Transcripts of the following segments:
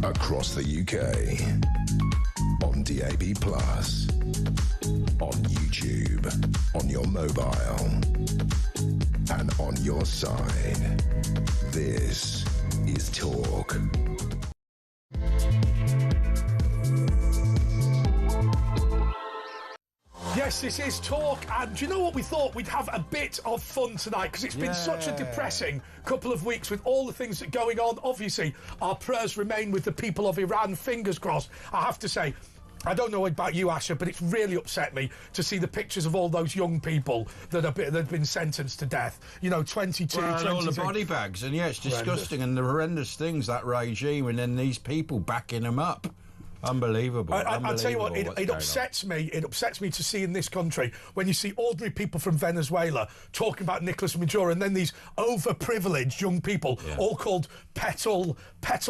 Across the UK, on DAB+, on YouTube, on your mobile, and on your side. This is Talk. Yes, this is Talk, and do you know what? We thought we'd have a bit of fun tonight because it's been such a depressing couple of weeks with all the things that are going on. Obviously, our prayers remain with the people of Iran, fingers crossed. I have to say, I don't know about you, Asher, but it's really upset me to see the pictures of all those young people that have been sentenced to death. You know, 22, well, 23. all the body bags, and yeah, it's disgusting, and the horrendous things, that regime, and then these people backing them up. Unbelievable. I'll tell you what, it upsets me. It upsets me to see in this country when you see ordinary people from Venezuela talking about Nicolas Maduro, and then these overprivileged young people, all called Petal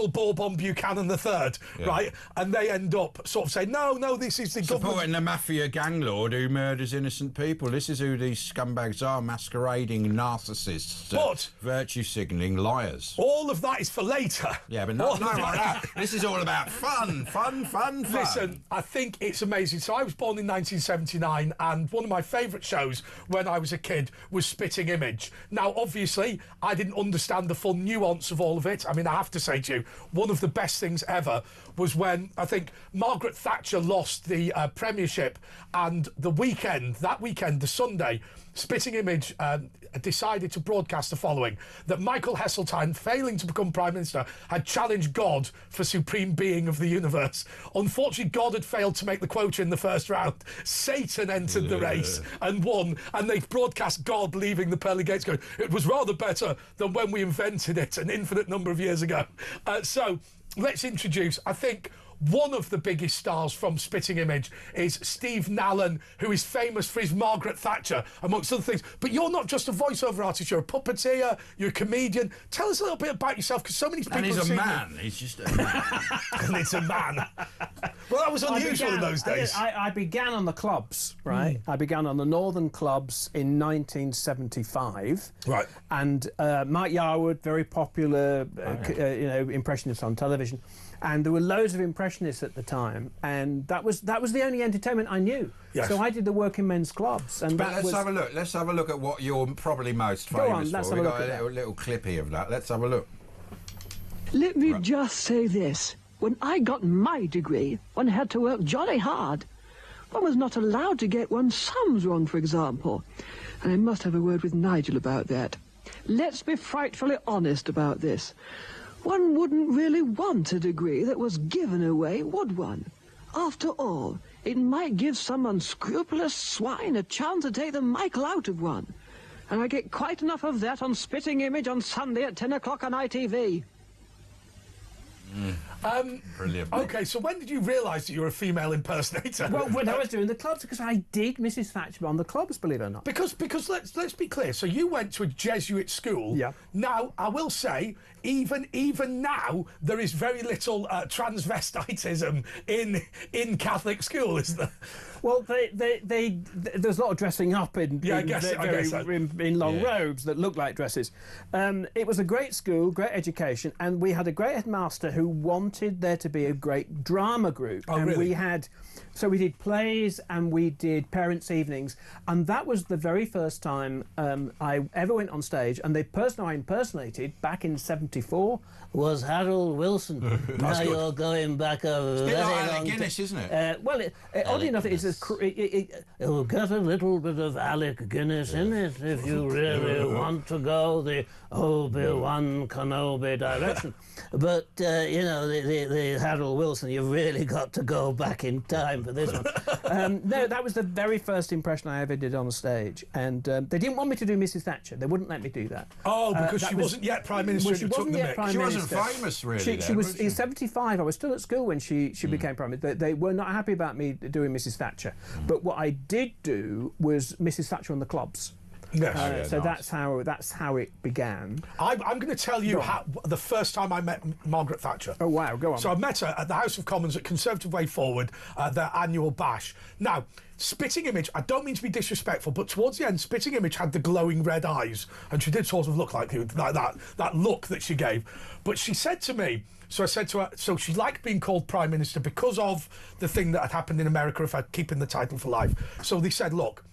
Bourbon Buchanan III, right? And they end up sort of saying, no, this is the government supporting the mafia gang lord who murders innocent people. This is who these scumbags are, masquerading narcissists, but virtue signalling liars. All of that is for later. Yeah, but not like that. This is all about fun. Listen, I think it's amazing. So I was born in 1979, and one of my favourite shows when I was a kid was Spitting Image. Now, obviously, I didn't understand the full nuance of all of it. I mean, I have to say to you, one of the best things ever was when, I think, Margaret Thatcher lost the premiership, and that weekend, the Sunday, Spitting Image decided to broadcast the following: that Michael Heseltine, failing to become Prime Minister, had challenged God for supreme being of the universe. Unfortunately, God had failed to make the quota in the first round. Satan entered the race and won, and they broadcast God leaving the pearly gates going, it was rather better than when we invented it an infinite number of years ago. So let's introduce, I think, one of the biggest stars from Spitting Image is Steve Nallen, who is famous for his Margaret Thatcher, amongst other things. But you're not just a voiceover artist, you're a puppeteer, you're a comedian. Tell us a little bit about yourself, because so many people... And he's a man. He's just a man. And it's a man. Well, that was unusual in those days. I began on the clubs, right? I began on the Northern clubs in 1975. Right. And Mike Yarwood, very popular, impressionist on television. And there were loads of impressionists at the time, and that was the only entertainment I knew. Yes. So I did the working men's clubs, and but let's have a look. Let's have a look at what you're probably most famous for. We've got a little clippy of that. Let's have a look. Let me just say this: when I got my degree, one had to work jolly hard. One was not allowed to get one's sums wrong, for example. And I must have a word with Nigel about that. Let's be frightfully honest about this. One wouldn't really want a degree that was given away, would one? After all, it might give some unscrupulous swine a chance to take the Michael out of one. And I get quite enough of that on Spitting Image on Sunday at 10 o'clock on ITV. Brilliant. Okay, so when did you realise that you were a female impersonator? Well, when I was doing the clubs, because I did Mrs. Thatcher on the clubs, believe it or not. Because let's be clear. So you went to a Jesuit school. Yeah. Now I will say, even now, there is very little transvestitism in Catholic school, is there? Well, there's a lot of dressing up in long robes that look like dresses. It was a great school, great education, and we had a great headmaster who wanted there to be a great drama group. Oh, and really? we did plays and we did parents' evenings, and that was the very first time I ever went on stage. And the person I impersonated back in '74 was Harold Wilson. Now good. you're going back a It's a bit very like long Alec Guinness, isn't it? Oddly enough, it'll get a little bit of Alec Guinness in it if you really want to go the Obi-Wan Kenobi direction. But, the Harold Wilson, you've really got to go back in time for this one. No, that was the very first impression I ever did on stage. And they didn't want me to do Mrs. Thatcher. They wouldn't let me do that. Oh, because she wasn't yet Prime Minister. Well, she wasn't yet Prime Minister. She wasn't famous, really. She was in '75. I was still at school when she became Prime Minister. They were not happy about me doing Mrs. Thatcher. But what I did do was Mrs. Thatcher on the clubs. Yes. So that's how it began. I'm going to tell you how the first time I met Margaret Thatcher. Oh wow, go on. So I met her at the House of Commons at Conservative Way Forward, their annual bash. Now, Spitting Image, I don't mean to be disrespectful, but towards the end, Spitting Image had the glowing red eyes, and she did sort of look like that look that she gave. But she said to me, so I said to her, so she liked being called Prime Minister because of the thing that had happened in America of her keeping the title for life. So they said, look,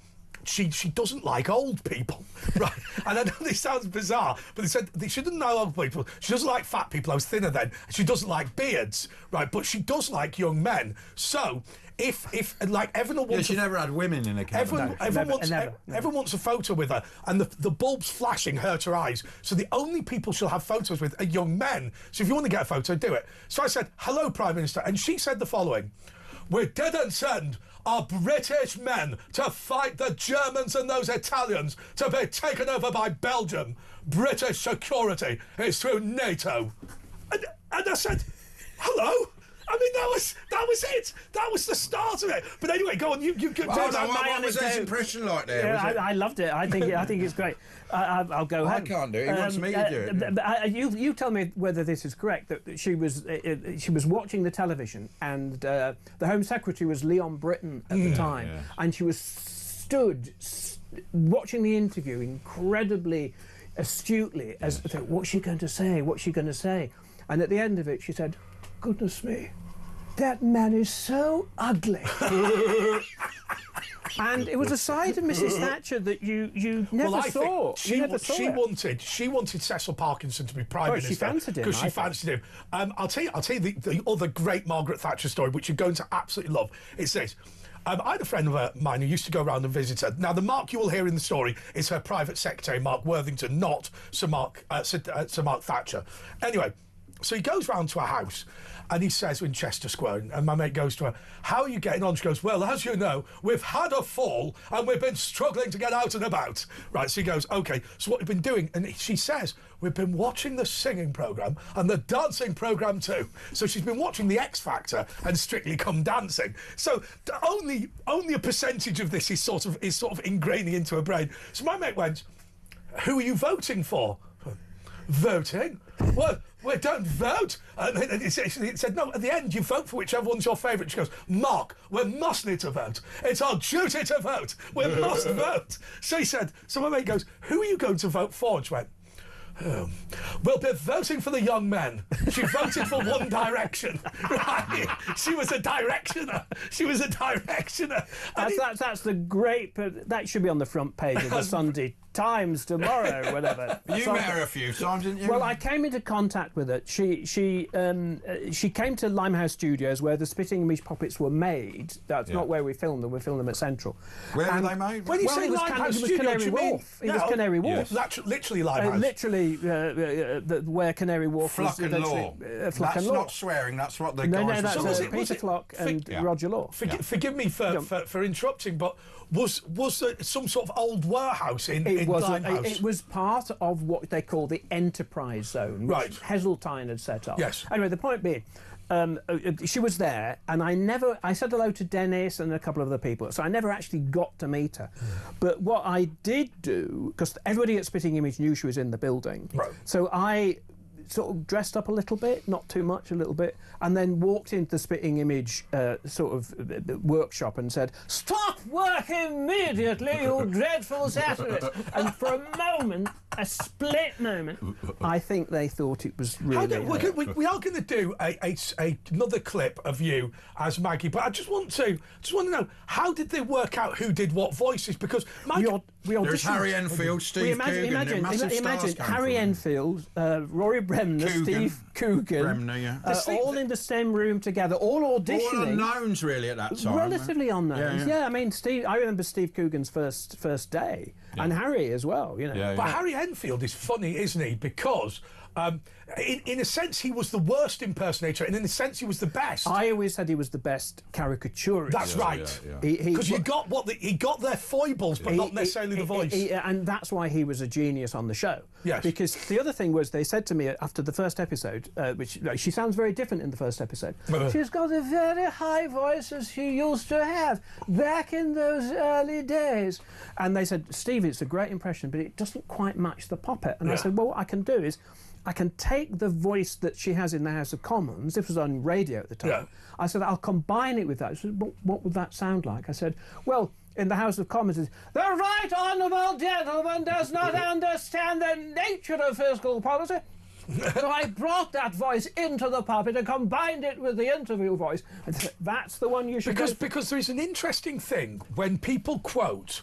she doesn't like old people, right? And I know this sounds bizarre, but they said she doesn't know old people. She doesn't like fat people. I was thinner then. She doesn't like beards, right? But she does like young men. So if like everyone wants, she never had women in a cabinet. Everyone wants a photo with her, and the bulbs flashing hurt her eyes. So the only people she'll have photos with are young men. So if you want to get a photo, do it. So I said, hello, Prime Minister, and she said the following: we didn't send our British men to fight the Germans and those Italians to be taken over by Belgium. British security is through NATO. And I said, hello? I mean, that was it. That was the start of it. But anyway, go on. You what was his impression like there? Yeah, I loved it. I think it's great. I'll go ahead. I can't do it. He wants me to do it. You tell me whether this is correct. That she was watching the television, and the Home Secretary was Leon Britton at the time, and she was stood watching the interview incredibly astutely. As what's she going to say? What's she going to say? And at the end of it, she said, "Goodness me, that man is so ugly." And it was a side of Mrs. Thatcher that you never saw. She wanted Cecil Parkinson to be Prime Minister. She fancied him. Because she fancied him. I'll tell you the other great Margaret Thatcher story, which you're going to absolutely love. It's this. I had a friend of mine who used to go around and visit her. Now, the Mark you will hear in the story is her private secretary, Mark Worthington, not Sir Mark Thatcher. Anyway, so he goes round to her house and he says, in Chester Square, and my mate goes to her, how are you getting on? She goes, well, as you know, we've had a fall and we've been struggling to get out and about. Right, so he goes, OK, so what you've been doing? And she says, we've been watching the singing programme and the dancing programme too. So she's been watching the X Factor and Strictly Come Dancing. So only a percentage of this is sort of ingraining into her brain. So my mate went, who are you voting for? Voting? Well, we don't vote. And it said, no, at the end, you vote for whichever one's your favourite. She goes, Mark, we must need to vote. It's our duty to vote. We must vote. So he said, so my mate goes, who are you going to vote for? And she went, we'll be voting for the young men. She voted for One Direction. Right? She was a directioner. That's the great. That should be on the front page of the Sunday Times tomorrow, whatever. You met her a few times, didn't you? Well, I came into contact with her. She came to Limehouse Studios where the Spitting Image puppets were made. That's not where we filmed them. We filmed them at Central. Where were they made? When you say Limehouse Studios, Canary Wharf. It was Canary Wharf. Literally Limehouse. Literally where Canary Wharf Fluck was. and Law. That's not swearing. That's what the guys. No, that's Peter Flock and Roger Law. Forgive me for interrupting, but was there some sort of old warehouse in Limehouse? It was part of what they call the enterprise zone, which Heseltine had set up. Yes. Anyway, the point being, she was there, and I said hello to Dennis and a couple of other people, so I never actually got to meet her. But what I did do, because everybody at Spitting Image knew she was in the building, so I sort of dressed up a little bit, not too much, a little bit, and then walked into the Spitting Image workshop and said, "Stop work immediately, you dreadful satirist!" And for a split moment, I think they thought it was really... We are going to do another clip of you as Maggie, but I just want to know, how did they work out who did what voices? Because there's Harry Enfield, Steve Coogan. Imagine Harry Enfield, Rory Bremner, Steve Coogan, all in the same room together, all auditioning. All unknowns really at that time. Relatively unknowns. Yeah, I mean, I remember Steve Coogan's first day, and Harry as well. You know. But Harry Enfield is funny, isn't he? Because In a sense, he was the worst impersonator, and in a sense, he was the best. I always said he was the best caricaturist. That's right. Because he got their foibles, but not necessarily the voice. And that's why he was a genius on the show. Yes. Because the other thing was, they said to me after the first episode, which she sounds very different in the first episode. She's got a very high voice as she used to have back in those early days. And they said, Steve, it's a great impression, but it doesn't quite match the puppet. And I said, well, what I can do is, I can take the voice that she has in the House of Commons. This was on radio at the time. I said, I'll combine it with that. She said, what would that sound like? I said, well, in the House of Commons, it's, the right honourable gentleman does not understand the nature of fiscal policy. So I brought that voice into the puppet and combined it with the interview voice. And that's the one you should Because there is an interesting thing when people quote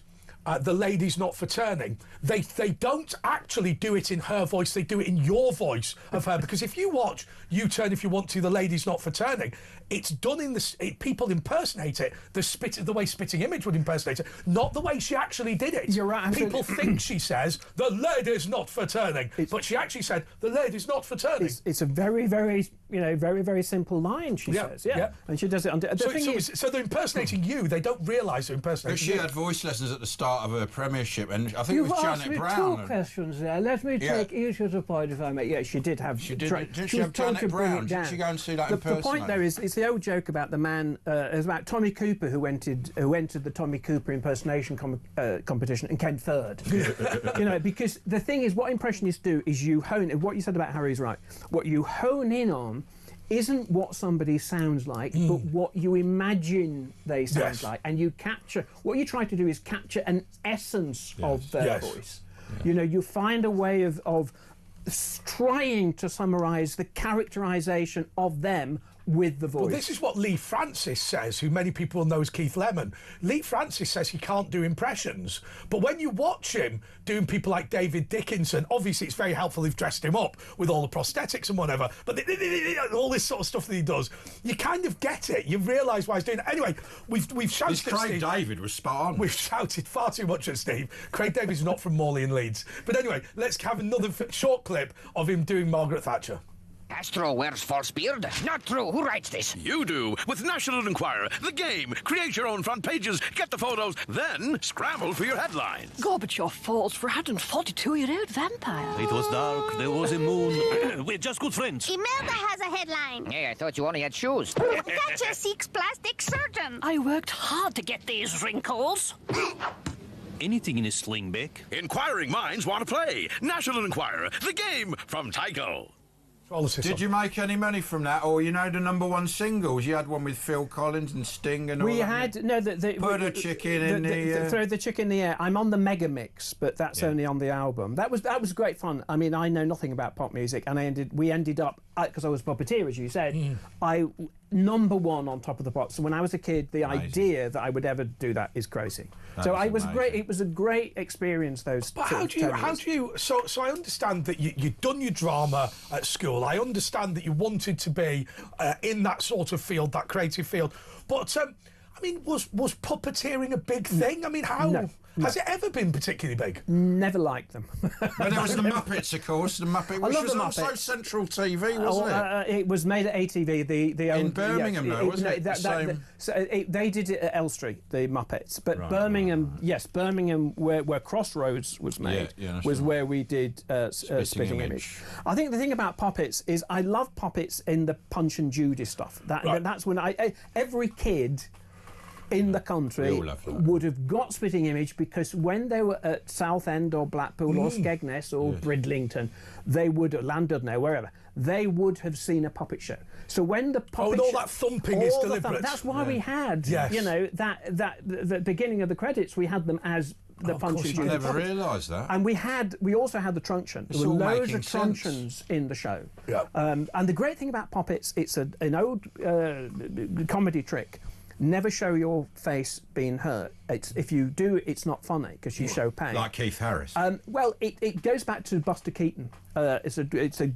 the lady's not for turning. They don't actually do it in her voice. They do it in your voice of her. Because if you watch You Turn If You Want To, the lady's not for turning, it's done in people impersonate it the way Spitting Image would impersonate it, not the way she actually did it. You're right. People think she says the lady's not for turning, but she actually said the lady's not for turning. It's a very, very, very, very simple line. She says, and she does it. So they're impersonating you. They don't realise they're impersonating. She had voice lessons at the start of her premiership, and I think You've it was asked Janet me Brown. two questions there. Let me take each at a point, if I may. Yeah, she did have. Didn't she have Janet Brown? Did she go and see that in person? The point there is, it's the old joke about the man. It's about Tommy Cooper who entered the Tommy Cooper impersonation competition and came third. Because the thing is, what impressionists do is you hone. What you said about Harry's right. What you hone in on isn't what somebody sounds like, but what you imagine they sound like, and you capture. What you try to do is capture an essence of their voice. You find a way of trying to summarise the characterisation of them with the voice. Well, this is what Lee Francis says, who many people know as Keith Lemon. Lee Francis says he can't do impressions, but when you watch him doing people like David Dickinson, obviously it's very helpful they've dressed him up with all the prosthetics and whatever, but all this sort of stuff that he does, you kind of get it. You realise why he's doing it. Anyway, we've shouted at Craig Steve. David was spot on. We've shouted far too much at Steve. Craig David's not from Morley and Leeds. But anyway, let's have another short clip of him doing Margaret Thatcher. Castro wears false beard. Not true. Who writes this? You do. With National Enquirer, the game. Create your own front pages, get the photos, then scramble for your headlines. Gorbachev falls for a 142-year-old vampire. It was dark, there was a moon. We're just good friends. Imelda has a headline. Hey, I thought you only had shoes. Thatcher seeks plastic surgeon. I worked hard to get these wrinkles. Anything in a slingback? Inquiring minds want to play. National Enquirer, the game from Tyco. Did you make any money from that, or the #1 singles? You had one with Phil Collins and Sting and all that. We had put a chicken in the throw the chicken in the air. I'm on the Mega Mix, but that's only on the album. That was great fun. I mean, I know nothing about pop music, and we ended up, because I was a puppeteer, as you said. I #1 on Top of the Pops. So when I was a kid, the idea that I would ever do that is crazy. It was great. It was a great experience. But how do you? So I understand that you'd done your drama at school. I understand that you wanted to be in that sort of field, that creative field. But I mean, was puppeteering a big thing? I mean, how? No. Has it ever been particularly big? Never liked them. Well, there was the Muppets, of course. The Muppet, which was also Central TV, wasn't it? It was made at ATV. In Birmingham, though, wasn't it? They did it at Elstree, the Muppets. But Birmingham, Birmingham, where Crossroads was made, was where we did Spitting Image. I think the thing about puppets is I love puppets in the Punch and Judy stuff. That's when every kid in the country would have got Spitting Image, because when they were at Southend or Blackpool or Skegness or Bridlington, they would, or Llandudno, wherever, they would have seen a puppet show. So when the puppet all that thumping is deliberate. That's why we had, the beginning of the credits, we had them as the Punch and Judy. I never realised that. And we also had the truncheon. There were loads of truncheons in the show. Yeah. And the great thing about puppets, it's an old comedy trick. Never show your face being hurt. if you do, it's not funny because you show pain. Like Keith Harris. Well, it goes back to Buster Keaton. It's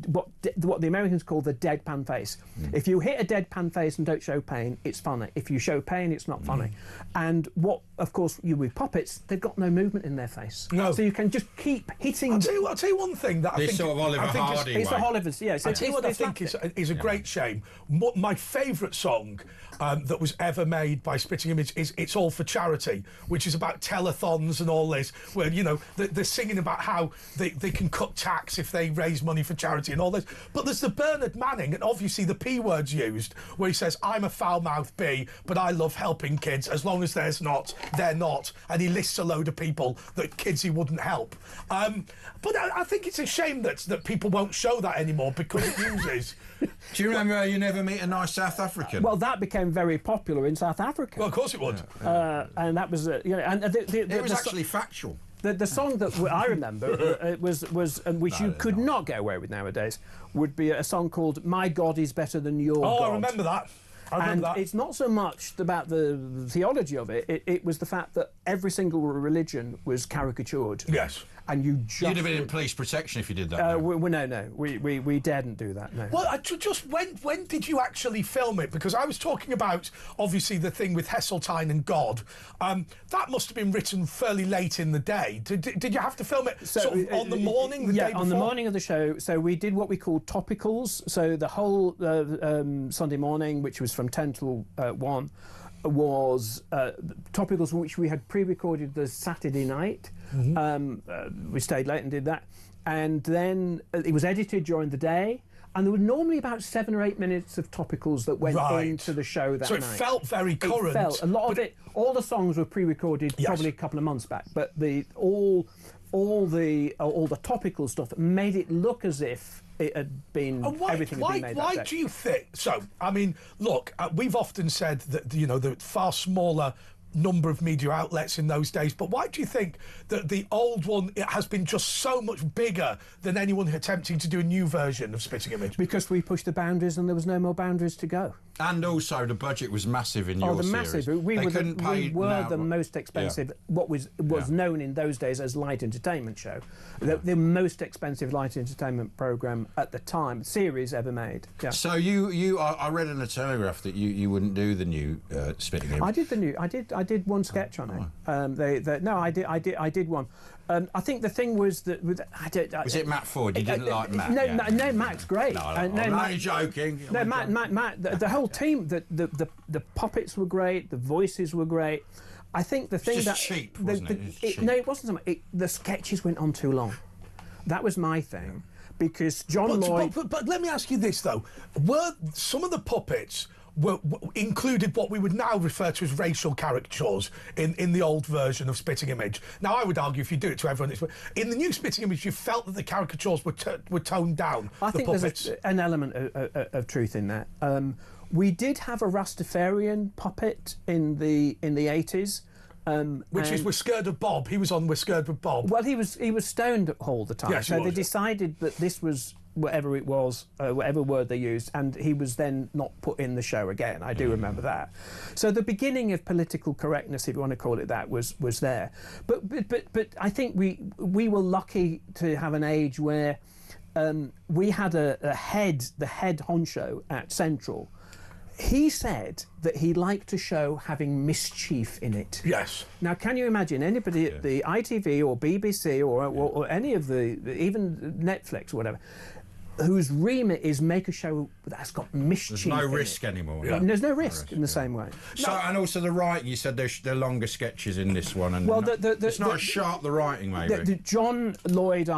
what the Americans call the deadpan face. If you hit a deadpan face and don't show pain, it's funny. If you show pain, it's not funny. And what, of course, with puppets, they've got no movement in their face. No. So you can just keep hitting. I'll tell you one thing that I think. Sort of Oliver Hardy it's the Oliver's, yeah. I'll tell you what I think is a great shame. My favourite song that was ever made by Spitting Image is "It's All for Charity," which is about telethons and all this, where they're singing about how they can cut tax if they raise money for charity and all this. But there's the Bernard Manning, and obviously the P word's used, where he says, "I'm a foul-mouthed bee, but I love helping kids. As long as there's not, they're not." And he lists a load of people that kids he wouldn't help. But I think it's a shame that people won't show that anymore because it uses. Do you remember You Never Meet a Nice South African? Well, that became very popular in South Africa. Well, of course it would. And that was, and it was actually factual. The song that I remember was which you could not get away with nowadays, would be a song called "My God Is Better Than Your God." Oh, I remember that. And it's not so much about the theology of it. It was the fact that every single religion was caricatured. Yes. And you'd have been in police protection if you did that. No. We daren't do that. No. Well, just when did you actually film it? Because I was talking about obviously the thing with Heseltine and God. That must have been written fairly late in the day. Did you have to film it sort of on the morning? The day before? On the morning of the show. So we did what we called topicals. So the whole Sunday morning, which was from 10 till 1. Was topicals which we had pre-recorded the Saturday night. We stayed late and did that, and then it was edited during the day, and there were normally about 7 or 8 minutes of topicals that went into the show that night. So it felt very current. It felt, a lot of it, all the songs were pre-recorded probably a couple of months back, but all the topical stuff made it look as if it had been everything had been made. Why do you think? So, I mean, look, we've often said that the far smaller number of media outlets in those days, but why do you think that the old one has been just so much bigger than anyone attempting to do a new version of Spitting Image? Because we pushed the boundaries and there was no more boundaries to go. And also the budget was massive in your series. Massive. We were the most expensive, what was known in those days as light entertainment show. The most expensive light entertainment programme at the time, series ever made. Yeah. So I read in the Telegraph that you wouldn't do the new Spitting Image. I did the new. I did one sketch on it. I did one. I think the thing was that was it Matt Ford? You didn't like Matt? No, Matt's great. I'm only joking. No, Matt. The whole team. The puppets were great. The voices were great. I think the thing just that cheap, wasn't it? No, it wasn't so much. The sketches went on too long. That was my thing. Because John Lloyd. But let me ask you this though: were some of the puppets included what we would now refer to as racial caricatures in the old version of Spitting Image? Now, I would argue if you do it to everyone, in the new Spitting Image, you felt that the caricatures were toned down. I think there's an element of truth in that. We did have a Rastafarian puppet in the 80s. Which is We're Scared of Bob. He was on We're Scared of Bob. Well, he was stoned all the time. Yes, so they decided that this was whatever it was, whatever word they used, and he was then not put in the show again. I do remember that. So the beginning of political correctness, if you want to call it that, was there. But I think we were lucky to have an age where we had the head honcho at Central. He said that he liked a show having mischief in it. Yes. Now, can you imagine anybody at the ITV or BBC or any of even Netflix or whatever, whose remit is make a show that's got mischief. There's no risk anymore. Yeah. There's no risk in the same way. So, and also the writing, you said they're longer sketches in this one. And well, it's not as sharp, the writing, maybe. John Lloyd,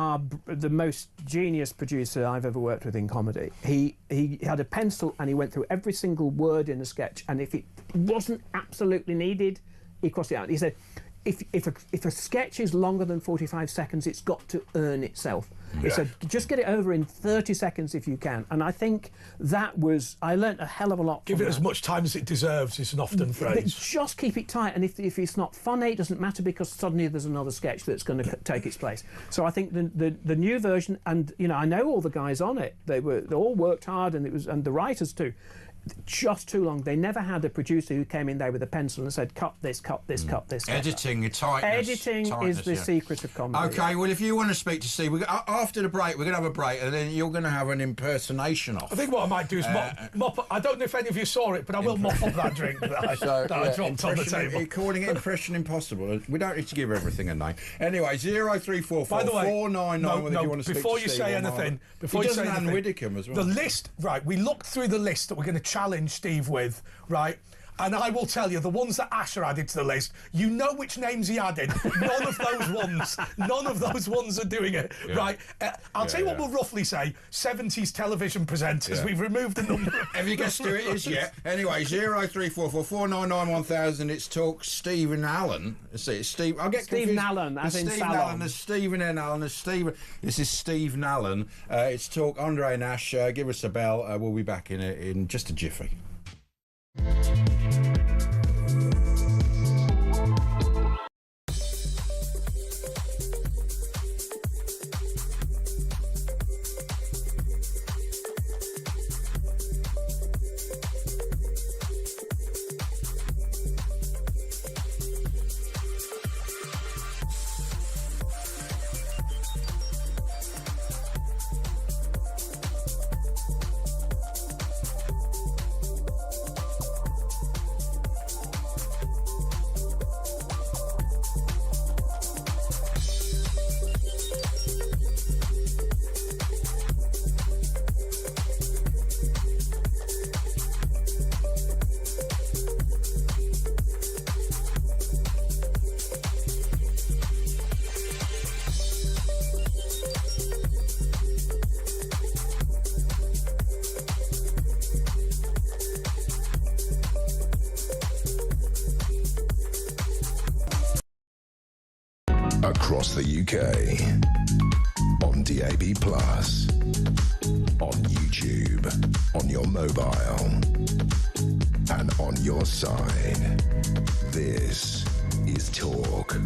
the most genius producer I've ever worked with in comedy, he had a pencil and he went through every single word in the sketch, and if it wasn't absolutely needed, he crossed it out. He said, if a sketch is longer than 45 seconds, it's got to earn itself. He said, just get it over in 30 seconds if you can. And I think I learnt a hell of a lot. Give it as much time as it deserves is an often phrase. Just keep it tight, and if it's not funny, it doesn't matter, because suddenly there's another sketch that's going to take its place. So I think the new version, and I know all the guys on it, they all worked hard, and the writers too. just too long. They never had a producer who came in there with a pencil and said, cut this, cut this, cut this. Editing, tightness. Editing is the secret of comedy. Okay, well, if you want to speak to Steve, after the break, we're going to have a break, and then you're going to have an impersonation off. I think what I might do is mop up. I don't know if any of you saw it, but I will mop up that drink that I dropped on the table. You're calling it Impression Impossible. We don't need to give everything a name. Anyway, 0344 499 if you want to speak before to you Steve say anything, before he you say does anything, Widdicombe as well. The list, right? We looked through the list that we're going to challenge Steve with, right? And I will tell you, the ones that Asher added to the list, you know which names he added. None of those ones are doing it, right? I'll tell you what we'll roughly say. 70s television presenters. Yeah. We've removed a number of... Have you guessed who it is yet? Anyway, 0344 499 1000. It's Talk Stephen Allen. It's Steve. I'll get Stephen Allen, as in Stephen Allen. There's Stephen N. Allen. There's Stephen. This is Stephen Allen. It's Talk. Andre and Ash. Give us a bell. We'll be back in just a jiffy. Across the UK, on DAB+, on YouTube, on your mobile, and on your side. This is Talk.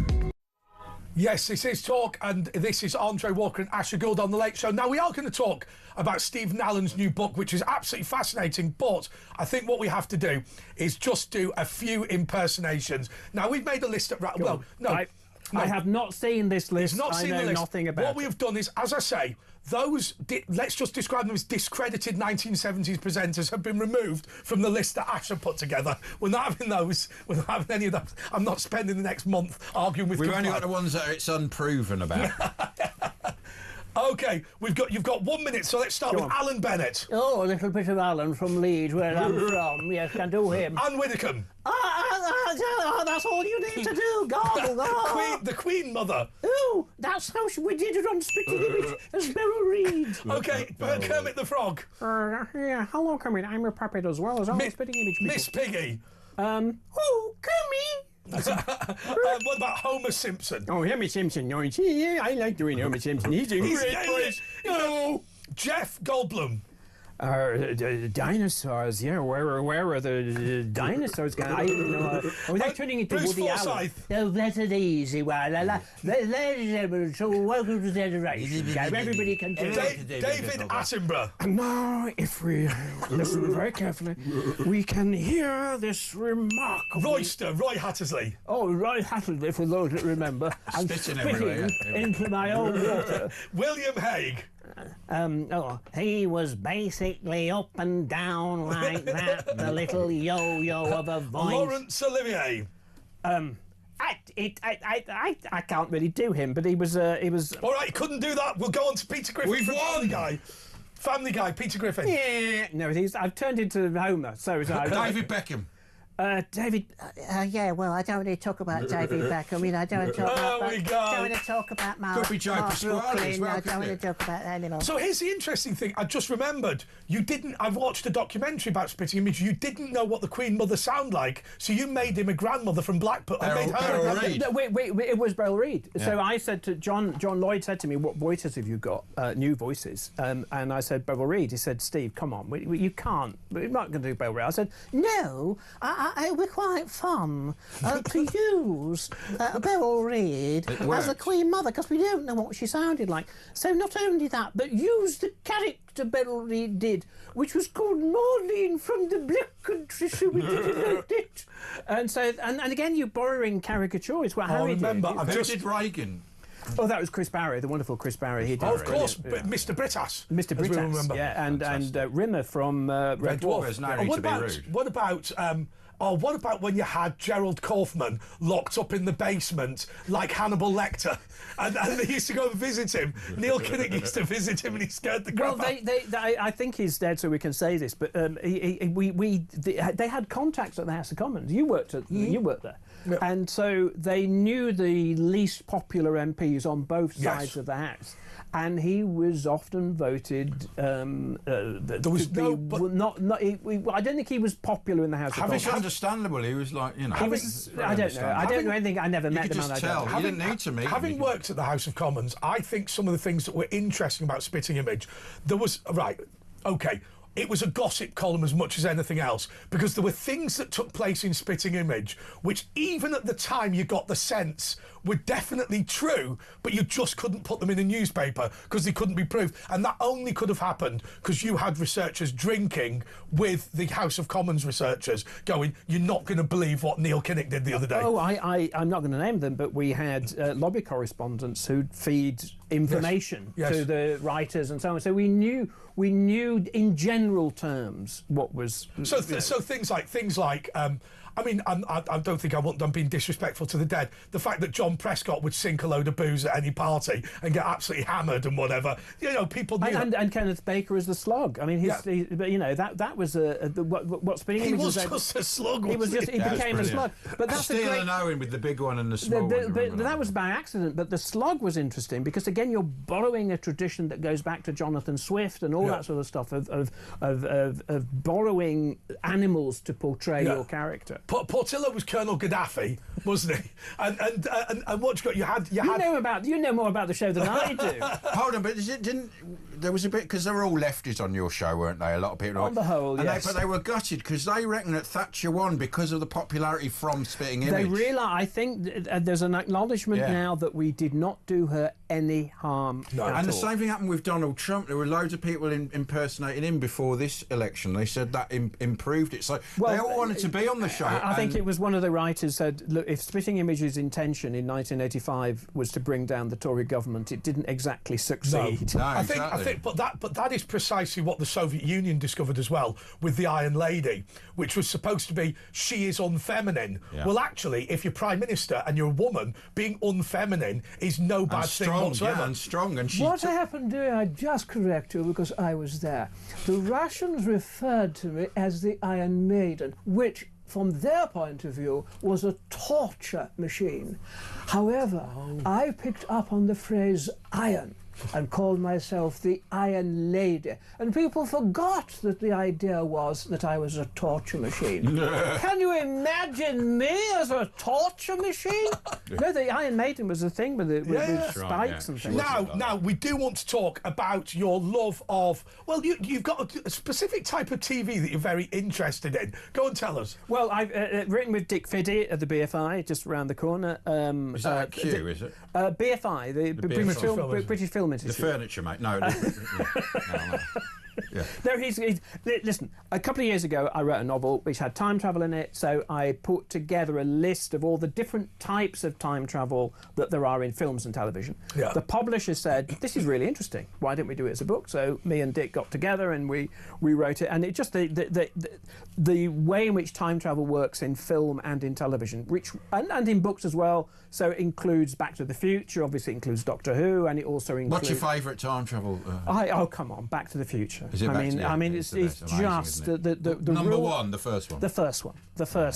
Yes, this is Talk, and this is Andre Walker and Asher Gould on The Late Show. Now, we are going to talk about Stephen Allen's new book, which is absolutely fascinating, but I think what we have to do is just do a few impersonations. Now, we've made a list of... Well, no... I have not seen this list. He's not seen the list. Nothing about what we have done is, as I say, those, let's just describe them as discredited 1970s presenters have been removed from the list that Asher put together. We're not having those. We're not having any of those. I'm not spending the next month arguing with... We've only got the ones that it's unproven about. OK, you've got 1 minute, so let's start with Alan Bennett. Oh, a little bit of Alan from Leeds, where I'm from. Yes, can do him. Anne Widdicombe. That's all you need to do. Go. The Queen Mother. Oh, that's how we did it on Spitting Image as Beryl Reid. OK, Kermit the Frog. Yeah, hello, Kermit. I'm a puppet as well as all Spitting Image people. Miss Piggy. Oh, Kermit. What about Homer Simpson? Oh, Homer Simpson. No, yeah, I like doing Homer Simpson. He's a great voice. No. Jeff Goldblum. Dinosaurs, yeah. Where are the dinosaurs going? I don't know. They're turning into Bruce Woody Allen. Oh, that's an easy one. Ladies and gentlemen, so welcome to Generation. Everybody can do it. David Attenborough. And now, if we listen very carefully, we can hear this remarkable... Roy Hattersley. Oh, Roy Hattersley, for those that remember. I'm spitting into my own water. William Hague. He was basically up and down like that, the little yo-yo of a voice. Laurence Olivier. I can't really do him, but he was. All right, he couldn't do that. We'll go on to Peter Griffin. We've won. Family Guy, Peter Griffin. Yeah, no, I've turned into Homer. So David Beckham. David, yeah, well, I don't want to talk about David Beckham. I mean, I don't want to talk about Mark Brooklyn. I don't want to talk about that anymore. So here's the interesting thing. I just remembered, I've watched a documentary about Spitting Image. You didn't know what the Queen Mother sounded like, so you made him a grandmother from Blackpool. Beryl Reid. No, wait, it was Beryl Reid. Yeah. So I said to John Lloyd said to me, what voices have you got? New voices. And I said, Beryl Reid. He said, Steve, come on, you can't. We're not going to do Beryl Reid. I said, no, it would be quite fun to use Beryl Reid as the Queen Mother, because we don't know what she sounded like. So not only that, but use the character Beryl Reid did, which was called Maureen from the Black Country, so we didn't know it. And so, and again, you're borrowing caricatures. What Harry remember, did. I've just did Reagan. Oh, that was Chris Barry, the wonderful Chris Barry. He did of course, Mr. Britas. Mr. Britas, yeah, and Rimmer from Red Dwarf. There's no need to be rude. What about when you had Gerald Kaufman locked up in the basement like Hannibal Lecter, and they used to go and visit him? Neil Kinnock used to visit him, and he scared the crap out. I think he's dead, so we can say this. But they had contacts at the House of Commons. You worked there, yeah. And so they knew the least popular MPs on both sides of the House. And he was often voted. There was no. I don't think he was popular in the House of Commons. It's understandable. He was like, you know. He was, I don't know. I don't know anything. I never met the man. You could just tell. You didn't need to meet him. Having worked at the House of Commons, I think some of the things that were interesting about Spitting Image, there was it was a gossip column as much as anything else, because there were things that took place in Spitting Image which even at the time you got the sense were definitely true, but you just couldn't put them in a newspaper because they couldn't be proved. And that only could have happened because you had researchers drinking with the House of Commons researchers going, you're not going to believe what Neil Kinnock did the other day. Oh, I'm not going to name them, but we had lobby correspondents who'd feed information to the writers and so on. So we knew in general terms what was. So things like. I mean, I don't think I'm being disrespectful to the dead. The fact that John Prescott would sink a load of booze at any party and get absolutely hammered and whatever, you know, people knew. And Kenneth Baker as the slug. I mean, but you know that was what Spitting Image was. He was just a slug. He became a slug. But that's Steele and Owen with the big one and the small one. But that was by accident. But the slug was interesting because again, you're borrowing a tradition that goes back to Jonathan Swift and all that sort of stuff of borrowing animals to portray your character. Portillo was Colonel Gaddafi, wasn't he? And what you had. You know more about the show than I do. Hold on, but there was a bit, because they were all lefties on your show, weren't they? A lot of people. On the whole, yes. But they were gutted because they reckon that Thatcher won because of the popularity from Spitting Image. They realise. I think there's an acknowledgement now that we did not do her any harm. No. And the same thing happened with Donald Trump. There were loads of people impersonating him before this election. They said that improved it. So they all wanted to be on the show. I think it was one of the writers said, look, if Spitting Image's intention in 1985 was to bring down the Tory government, it didn't exactly succeed. No, I think, but that is precisely what the Soviet Union discovered as well with the Iron Lady, which was supposed to be she is unfeminine. Yeah. Well, actually, if you're Prime Minister and you're a woman, being unfeminine is no bad thing whatsoever. Yeah, and strong. And what happened there, I just correct you because I was there. The Russians referred to me as the Iron Maiden, which from their point of view, was a torture machine. However, I picked up on the phrase iron and called myself the Iron Lady. And people forgot that the idea was that I was a torture machine. Can you imagine me as a torture machine? No, the Iron Maiden was a thing with spikes and things. Now, we do want to talk about your love of, well, you've got a specific type of TV that you're very interested in. Go and tell us. Well, I've written with Dick Fiddy at the BFI, just around the corner. Is that Q, is it? BFI, the British Film Institute. The furniture, mate. No. Yeah. No, listen, a couple of years ago I wrote a novel which had time travel in it, so I put together a list of all the different types of time travel that there are in films and television. Yeah. The publisher said, this is really interesting, why don't we do it as a book? So me and Dick got together and we wrote it, and it just the way in which time travel works in film and in television, and in books as well. So it includes Back to the Future, obviously includes Doctor Who, and it also includes... What's your favourite time travel? Oh, come on, Back to the Future. Is it it's just the number one, the first one. The first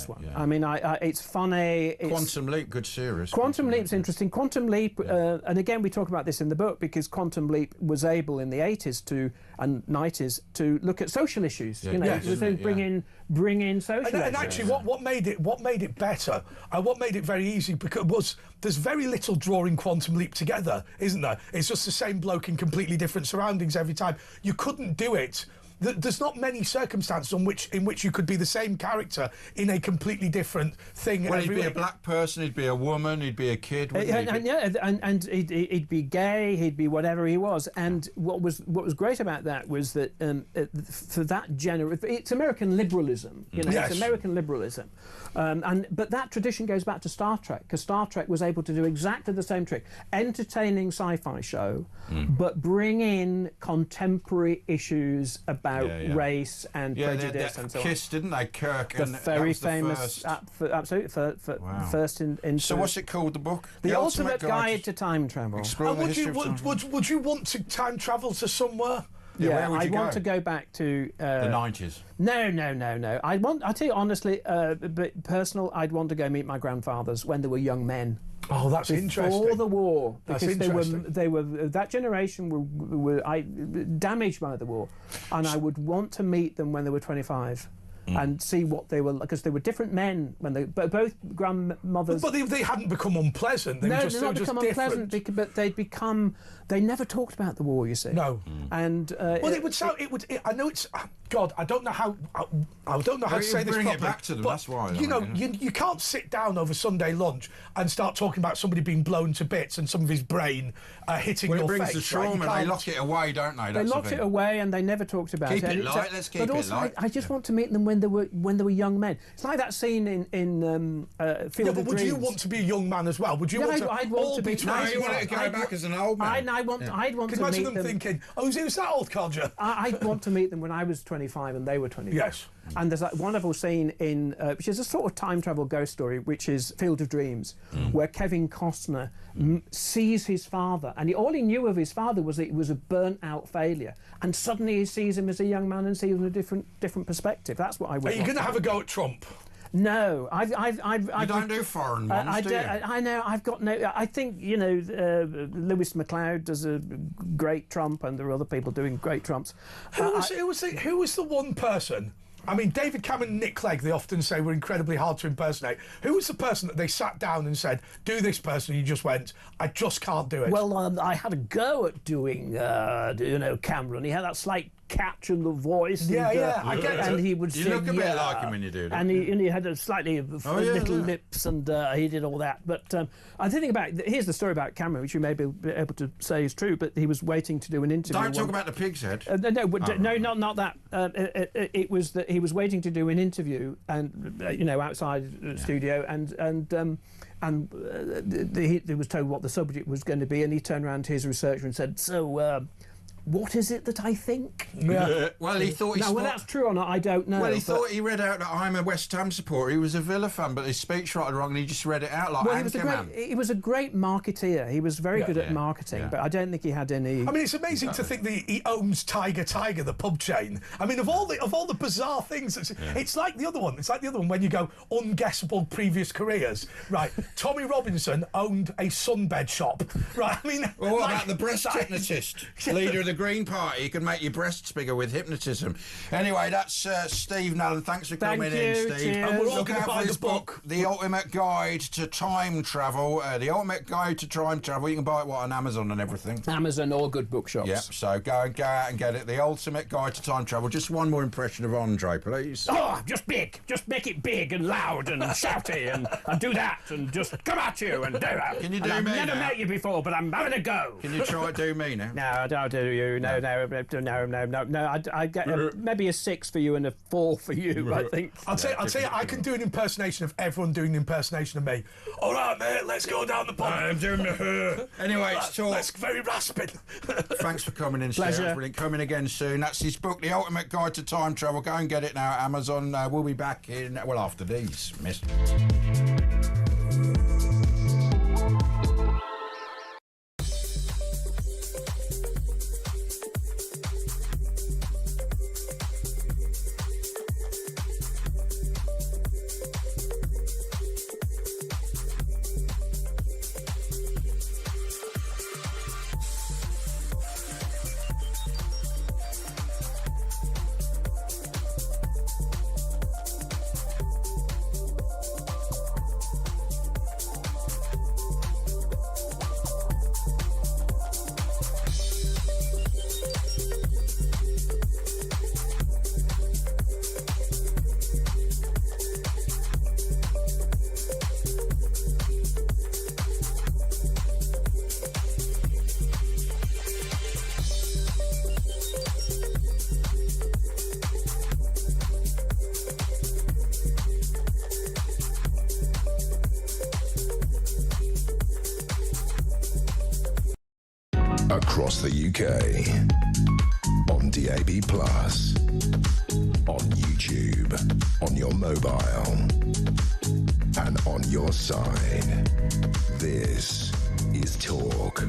one. Yeah. I mean, it's funny. Quantum Leap, good series. Quantum Leap's interesting. Quantum Leap, and again, we talk about this in the book because Quantum Leap was able in the 80s and 90s to look at social issues. Yeah. You know, bring in social issues. And actually, what made it better, and what made it very easy, because there's very little drawing Quantum Leap together, isn't there? It's just the same bloke in completely different surroundings every time. You couldn't do it there's not many circumstances in which you could be the same character in a completely different thing. Well, every he'd be a week. black person, he'd be a woman, he'd be a kid. And he'd be gay, he'd be whatever he was. And what was great about that was that for that it's American liberalism, you know, Yes. it's American liberalism. But that tradition goes back to Star Trek, because Star Trek was able to do exactly the same trick. Entertaining sci-fi show, but bring in contemporary issues about race and prejudice and so on. Kissed, didn't they, Kirk? The and very that was the famous, first. absolutely, Wow. first in. So what's it called, the book? The Ultimate Guide to Time Travel. Explore the history of time. Would you want to time travel to somewhere? where would I you want go? to go back to The 90s. No. I tell you honestly, but personal. I'd want to go meet my grandfathers when they were young men. Oh, that's interesting. Before the war, That's because interesting. they were that generation were damaged by the war, and I would want to meet them when they were 25. And see what they were, because they were different men when they both grandmothers. But they hadn't become unpleasant. They No, were just, they're not they were become just unpleasant, different. but they'd become. They never talked about the war, you see. No. And Well, it would sound. I know it's. God, I don't know how. I don't know how to you say this bring it properly. back to them, but, that's why, You know, don't you? you can't sit down over Sunday lunch and start talking about somebody being blown to bits and some of his brain hitting Well, it your brings face. the trauma, right? You they can't- lock it away, don't they? They That's the locked thing. it away, and they never talked about Keep it. it And light, let's keep but it also, light. I just want to meet them when they were young men. It's like that scene in Field Yeah, of but would you Dreams. want to be a young man as well? Would you Yeah, want to I'd want all to be- be No, 25? you want to go back as an old man. I'd want Can to you imagine meet them them. thinking, oh, who's that old codger? I'd want to meet them when I was 25 and they were 25. Yes. And there's that wonderful scene in, which is a sort of time travel ghost story, which is Field of Dreams, where Kevin Costner sees his father, and all he knew of his father was that he was a burnt-out failure, and suddenly he sees him as a young man and sees him in a different perspective. That's what I would. Are you going to have a go at Trump? No, I don't do foreign ones, do you? I know. I've got no. I think Lewis MacLeod does a great Trump, and there are other people doing great Trumps. Who was the one person? I mean, David Cameron and Nick Clegg, they often say were incredibly hard to impersonate. Who was the person that they sat down and said, do this person, and you just went, I just can't do it? Well, I had a go at doing, Cameron. He had that slight catch in the voice. Yeah, I get it. And he would You sing, look a bit like him when you do that. And he had a slightly little lips, and he did all that. But I think about, here's the story about Cameron, which you may be able to say is true, but he was waiting to do an interview. Don't talk about the pig's head. Not that. It was that he was waiting to do an interview, and outside the studio, and he was told what the subject was going to be, and he turned around to his researcher and said, "So, what is it that I think?" Yeah. Well, he thought he Now, whether that's true or not, I don't know. Well, he but- thought he read out that I'm a West Ham supporter. He was a Villa fan, but his speech writer wrong, and he just read it out like Well, he was a great marketer. He was very good at marketing, but I don't think he had any. I mean, it's amazing to think that he owns Tiger, the pub chain. I mean, of all the bizarre things, it's like the other one. It's like the other one when you go unguessable previous careers. Right, Tommy Robinson owned a sunbed shop. Right, I mean, Well, what about the breast hypnotist, leader of the Green Party? He could make your breasts bigger with hypnotism. Anyway, that's Steve Nallen. Thanks for Thank coming you, in, Steve. cheers. And we're all Look going out to for buy his the book. The Ultimate Guide to Time Travel. The Ultimate Guide to Time Travel. You can buy it on Amazon and everything. Amazon or good bookshops. Yep. So go out and get it. The Ultimate Guide to Time Travel. Just one more impression of Andre, please. Oh, just big. Just make it big and loud and shouty and do that and just come at you and do that. Can you do I've me never now? met you before, but I'm having a go. Can you try to do me now? No, I don't do you. No. I get maybe a 6 for you and a 4 for you, I think. I'll tell you, I can do an impersonation of everyone doing an impersonation of me. All right, mate, let's go down the pub. I'm doing the Anyway, it's talk. That's very rasping. Thanks for coming in, Pleasure. Steve. Brilliant. Coming again soon. That's his book, The Ultimate Guide to Time Travel. Go and get it now at Amazon. We'll be back after these, miss. Across the UK. On DAB+. On YouTube. On your mobile. And on your side. This is Talk.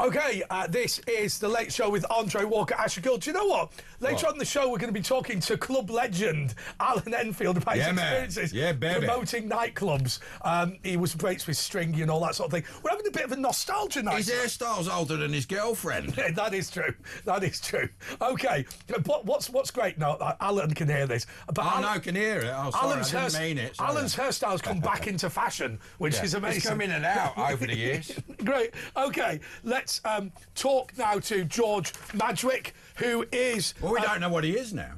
Okay, this is The Late Show with Andre Walker, Asher Gould. Do you know what? Later on in the show, we're going to be talking to club legend Alan Enfield about his experiences promoting nightclubs. He was mates with Stringy and all that sort of thing. We're having a bit of a nostalgia night. His hairstyle's older than his girlfriend. Yeah, that is true. That is true. Okay, but what's great now, Alan can hear this. But I can hear it. Oh, sorry, I didn't mean it. Sorry. Alan's hairstyle's come back into fashion, which is amazing. It's come in and out over the years. Great. Okay, let's talk now to George Madgwick, who is... Well, we don't know what he is now.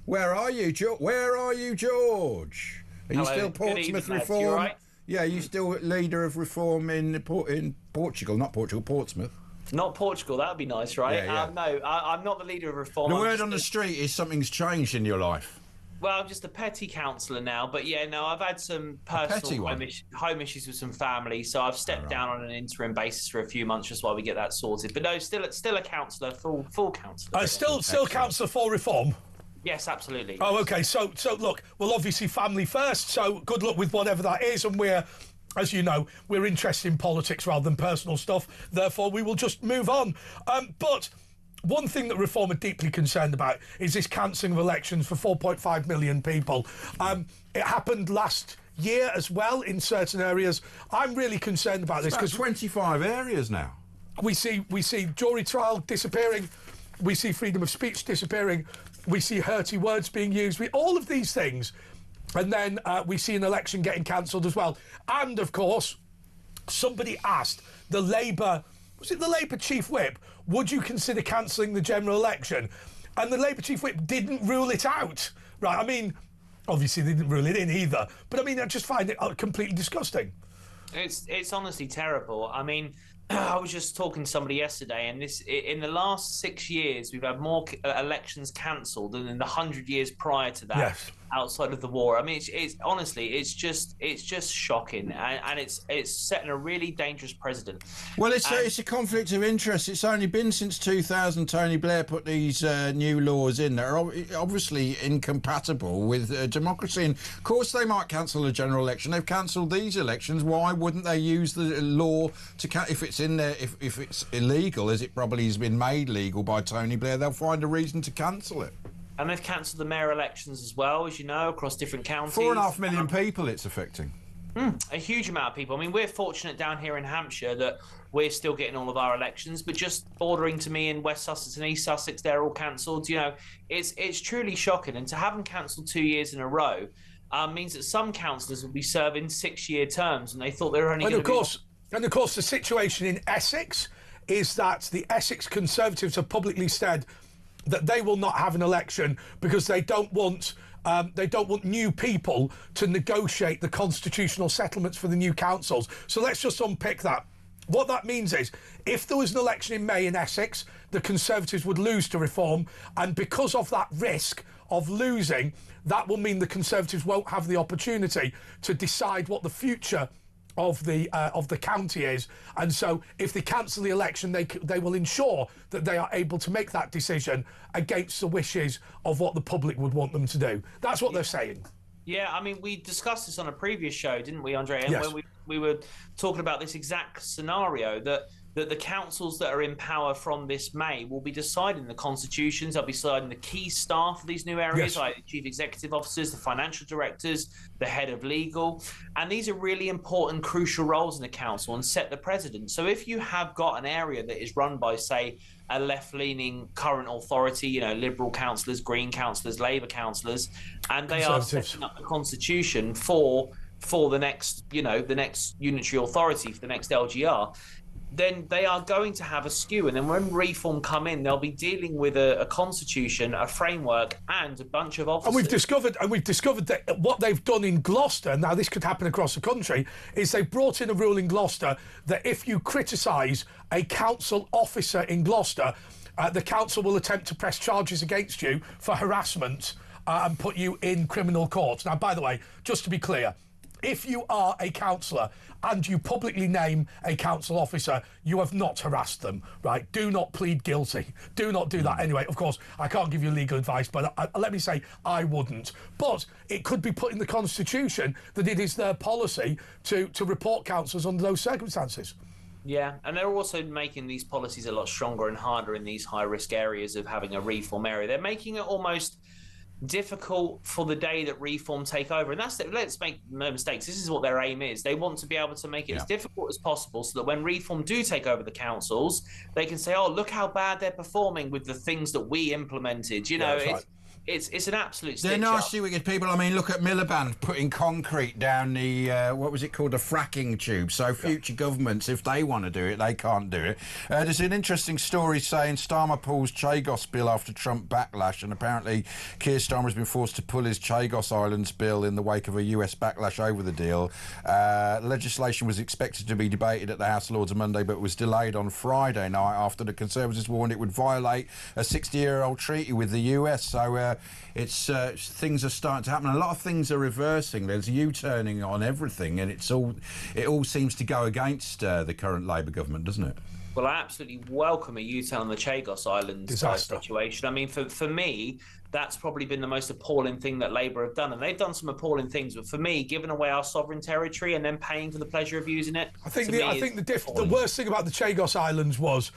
Where are you, George? Where are you, George? Are you still Portsmouth Reform? You right? Yeah, you still leader of Reform in Portugal, not Portugal, Portsmouth. Not Portugal, that would be nice, right? Yeah. No, I'm not the leader of Reform. The word on the street is something's changed in your life. Well, I'm just a petty councillor now, but yeah, no, I've had some personal home issues with some family, so I've stepped down on an interim basis for a few months just while we get that sorted. But no, still a councillor, full councillor. Still councillor for Reform? Yes, absolutely. Oh, okay. So look, well, obviously family first, so good luck with whatever that is, and we're, as you know, we're interested in politics rather than personal stuff, therefore we will just move on. But one thing that Reform are deeply concerned about is this cancelling of elections for 4.5 million people. It happened last year as well in certain areas. I'm really concerned about this because 25 areas now. We see jury trial disappearing, we see freedom of speech disappearing, we see hurty words being used, all of these things, and then we see an election getting cancelled as well. And of course, somebody asked the Labour Chief Whip, would you consider cancelling the general election? And the Labour Chief Whip didn't rule it out, right? I mean, obviously they didn't rule it in either, but I mean, I just find it completely disgusting. It's honestly terrible. I mean, I was just talking to somebody yesterday, and in the last 6 years, we've had more elections cancelled than in the 100 years prior to that. Yes. Outside of the war. I mean, it's honestly, it's just shocking, and it's setting a really dangerous precedent. Well, it's a conflict of interest. It's only been since 2000 Tony Blair put these new laws in that are obviously incompatible with democracy. And of course, they might cancel a general election. They've cancelled these elections. Why wouldn't they use the law to if it's in there? If it's illegal, as it probably has been made legal by Tony Blair, they'll find a reason to cancel it. And they've cancelled the mayor elections as well, as you know, across different counties. 4.5 million people it's affecting. A huge amount of people. I mean, we're fortunate down here in Hampshire that we're still getting all of our elections, but just bordering to me in West Sussex and East Sussex, they're all cancelled. You know, it's truly shocking. And to have them cancelled 2 years in a row means that some councillors will be serving 6-year terms, and they thought they were only going to be... And of course, the situation in Essex is that the Essex Conservatives have publicly said that they will not have an election because they don't want new people to negotiate the constitutional settlements for the new councils. So let's just unpick that. What that means is, if there was an election in May in Essex, the Conservatives would lose to Reform, and because of that risk of losing, that will mean the Conservatives won't have the opportunity to decide what the future of the county is. And so if they cancel the election, they will ensure that they are able to make that decision against the wishes of what the public would want them to do. That's what they're saying. Yeah, I mean, we discussed this on a previous show, didn't we, Andre? And yes. When we were talking about this exact scenario, that the councils that are in power from this May will be deciding the constitutions, they'll be deciding the key staff of these new areas, yes. like the chief executive officers, the financial directors, the head of legal. And these are really important, crucial roles in the council and set the precedent. So if you have got an area that is run by, say, a left-leaning current authority, you know, Liberal councillors, Green councillors, Labour councillors, and they are setting up the constitution for the next, you know, the next unitary authority, for the next LGR, then they are going to have a skew. And then when Reform come in, they'll be dealing with a constitution, a framework, and a bunch of officers. And we've discovered that what they've done in Gloucester, now this could happen across the country, is they've brought in a rule in Gloucester that if you criticise a council officer in Gloucester, the council will attempt to press charges against you for harassment and put you in criminal court. Now, by the way, just to be clear, if you are a councillor and you publicly name a council officer, you have not harassed them, right? Do not plead guilty. Do not do that. Anyway, of course, I can't give you legal advice, but let me say I wouldn't. But it could be put in the Constitution that it is their policy to report councillors under those circumstances. Yeah, and they're also making these policies a lot stronger and harder in these high-risk areas of having a reform area. They're making it almost difficult for the day that reform take over, and let's make no mistakes, this is what their aim is. They want to be able to make it as difficult as possible so that when reform do take over the councils, they can say, oh, look how bad they're performing with the things that we implemented. You know, it's an absolute stitch They're nasty, up. wicked people. I mean, look at Miliband putting concrete down the, what was it called, the fracking tube. So future governments, if they want to do it, they can't do it. There's an interesting story saying Starmer pulls Chagos bill after Trump backlash, and apparently Keir Starmer has been forced to pull his Chagos Islands bill in the wake of a US backlash over the deal. Legislation was expected to be debated at the House of Lords on Monday, but was delayed on Friday night after the Conservatives warned it would violate a 60-year-old treaty with the US. So it's things are starting to happen. A lot of things are reversing. There's U-turning on everything, and it all seems to go against the current Labour government, doesn't it? Well, I absolutely welcome a U-turn on the Chagos Islands situation. I mean, for me, that's probably been the most appalling thing that Labour have done. And they've done some appalling things, but for me, giving away our sovereign territory and then paying for the pleasure of using it, I think the worst thing about the Chagos Islands was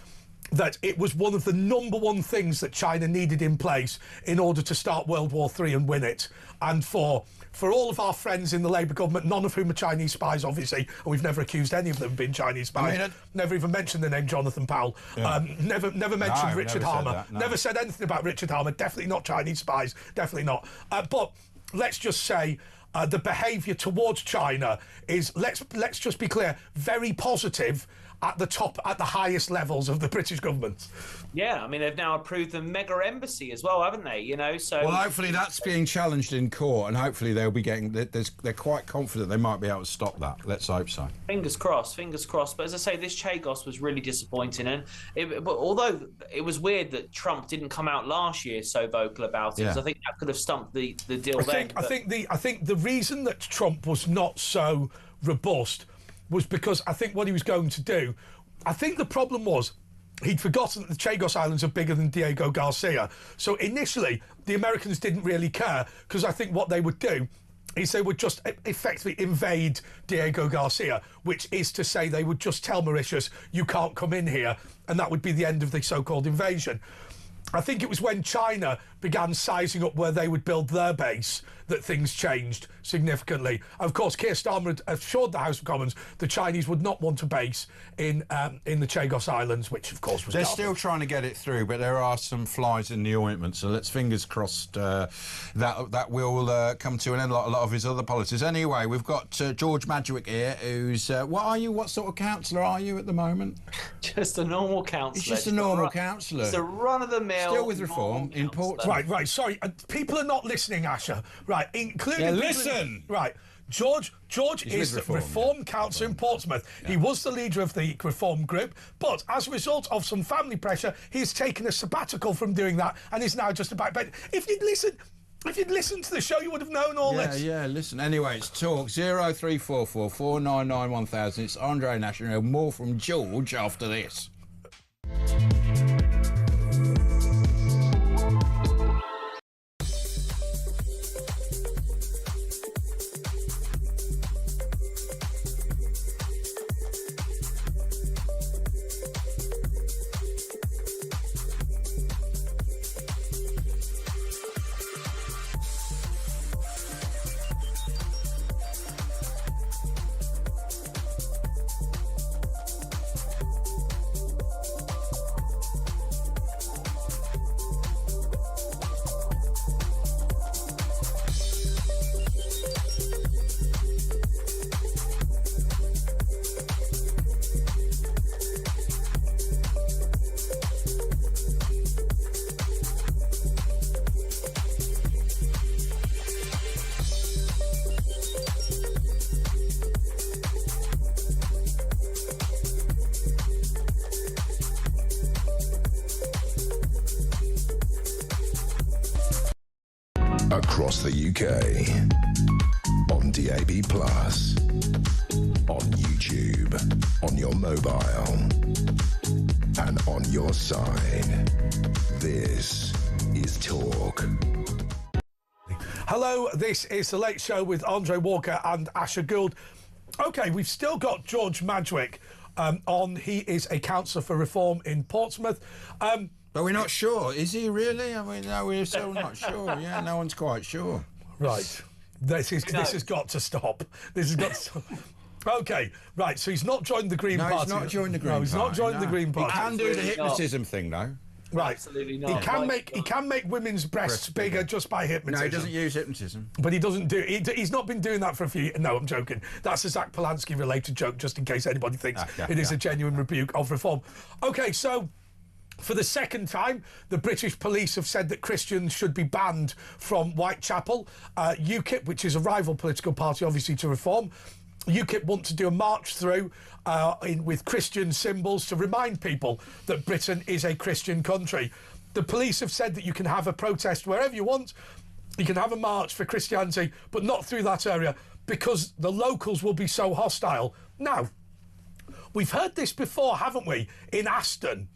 that it was one of the #1 things that China needed in place in order to start World War III and win it. And for all of our friends in the Labour government, none of whom are Chinese spies, obviously, and we've never accused any of them of being Chinese spies. I mean, never even mentioned the name Jonathan Powell. Never mentioned Richard Harmer. Never said anything about Richard Harmer. Definitely not Chinese spies. Definitely not. But let's just say the behaviour towards China is, let's just be clear, very positive at the highest levels of the British government. Yeah, I mean, they've now approved the mega embassy as well, haven't they? You know, so well, hopefully that's being challenged in court, and hopefully they'll be getting. They're quite confident they might be able to stop that. Let's hope so. Fingers crossed, fingers crossed. But as I say, this Chagos was really disappointing, and but although it was weird that Trump didn't come out last year so vocal about it, because I think that could have stumped the deal. I think the reason that Trump was not so robust was because I think what he was going to do, I think the problem was he'd forgotten that the Chagos Islands are bigger than Diego Garcia. So initially, the Americans didn't really care, because I think what they would do is they would just effectively invade Diego Garcia, which is to say they would just tell Mauritius, you can't come in here, and that would be the end of the so-called invasion. I think it was when China began sizing up where they would build their base that things changed significantly. Of course, Keir Starmer had assured the House of Commons the Chinese would not want a base in the Chagos Islands, which of course was They're still trying to get it through, but there are some flies in the ointment, so let's fingers crossed that will come to an end like a lot of his other policies. Anyway, we've got George Madgwick here, who's what sort of councillor are you at the moment? Just a normal councillor. He's just a normal councillor. It's a run-of-the-mill. Still with reform in Portsmouth. Right, sorry, people are not listening, Asher. Right, including... Yeah, listen! Right, George is the Reform councillor in Portsmouth. He was the leader of the Reform group, but as a result of some family pressure, he's taken a sabbatical from doing that and is now just about... If you'd listened to the show, you would have known all this. Yeah, listen. Anyway, it's talk 0344 499 1000. It's Andre Nash. More from George after this. Across the UK on DAB+, on YouTube, on your mobile, and on your side. This is Talk. Hello, this is The Late Show with Andre Walker and Asher Gould. OK, we've still got George Madgwick on. He is a councillor for reform in Portsmouth. But we're not sure. Is he really? I mean, no, we're still not sure. Yeah, no one's quite sure. Right. This has got to stop. This has got to stop. OK, right, so he's not joined the Green Party. No, he's not joined the Green Party. No, he's not joined the Green Party. He can do the hypnotism thing, though. Right. Absolutely not. He can make women's breasts bigger just by hypnotism. No, he doesn't use hypnotism. But he doesn't do. He's not been doing that for a few. No, I'm joking. That's a Zach Polanski related joke, just in case anybody thinks it is a genuine rebuke of reform. OK, so for the second time, the British police have said that Christians should be banned from Whitechapel. UKIP, which is a rival political party, obviously, to reform. UKIP want to do a march through with Christian symbols to remind people that Britain is a Christian country. The police have said that you can have a protest wherever you want. You can have a march for Christianity, but not through that area because the locals will be so hostile. Now, we've heard this before, haven't we, in Aston?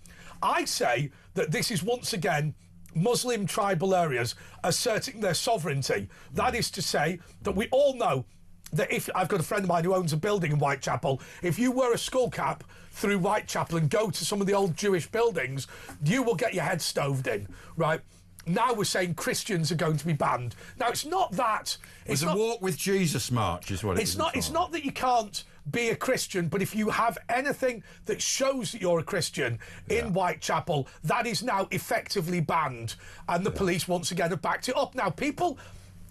I say that this is once again Muslim tribal areas asserting their sovereignty. That is to say that we all know that if I've got a friend of mine who owns a building in Whitechapel, if you wear a skull cap through Whitechapel and go to some of the old Jewish buildings, you will get your head stoved in, right? Now we're saying Christians are going to be banned. Now it's not that. It's a Walk with Jesus march, is what it's not. It's not that you can't be a Christian, but if you have anything that shows that you're a Christian in Whitechapel, that is now effectively banned. And the police once again have backed it up. Now people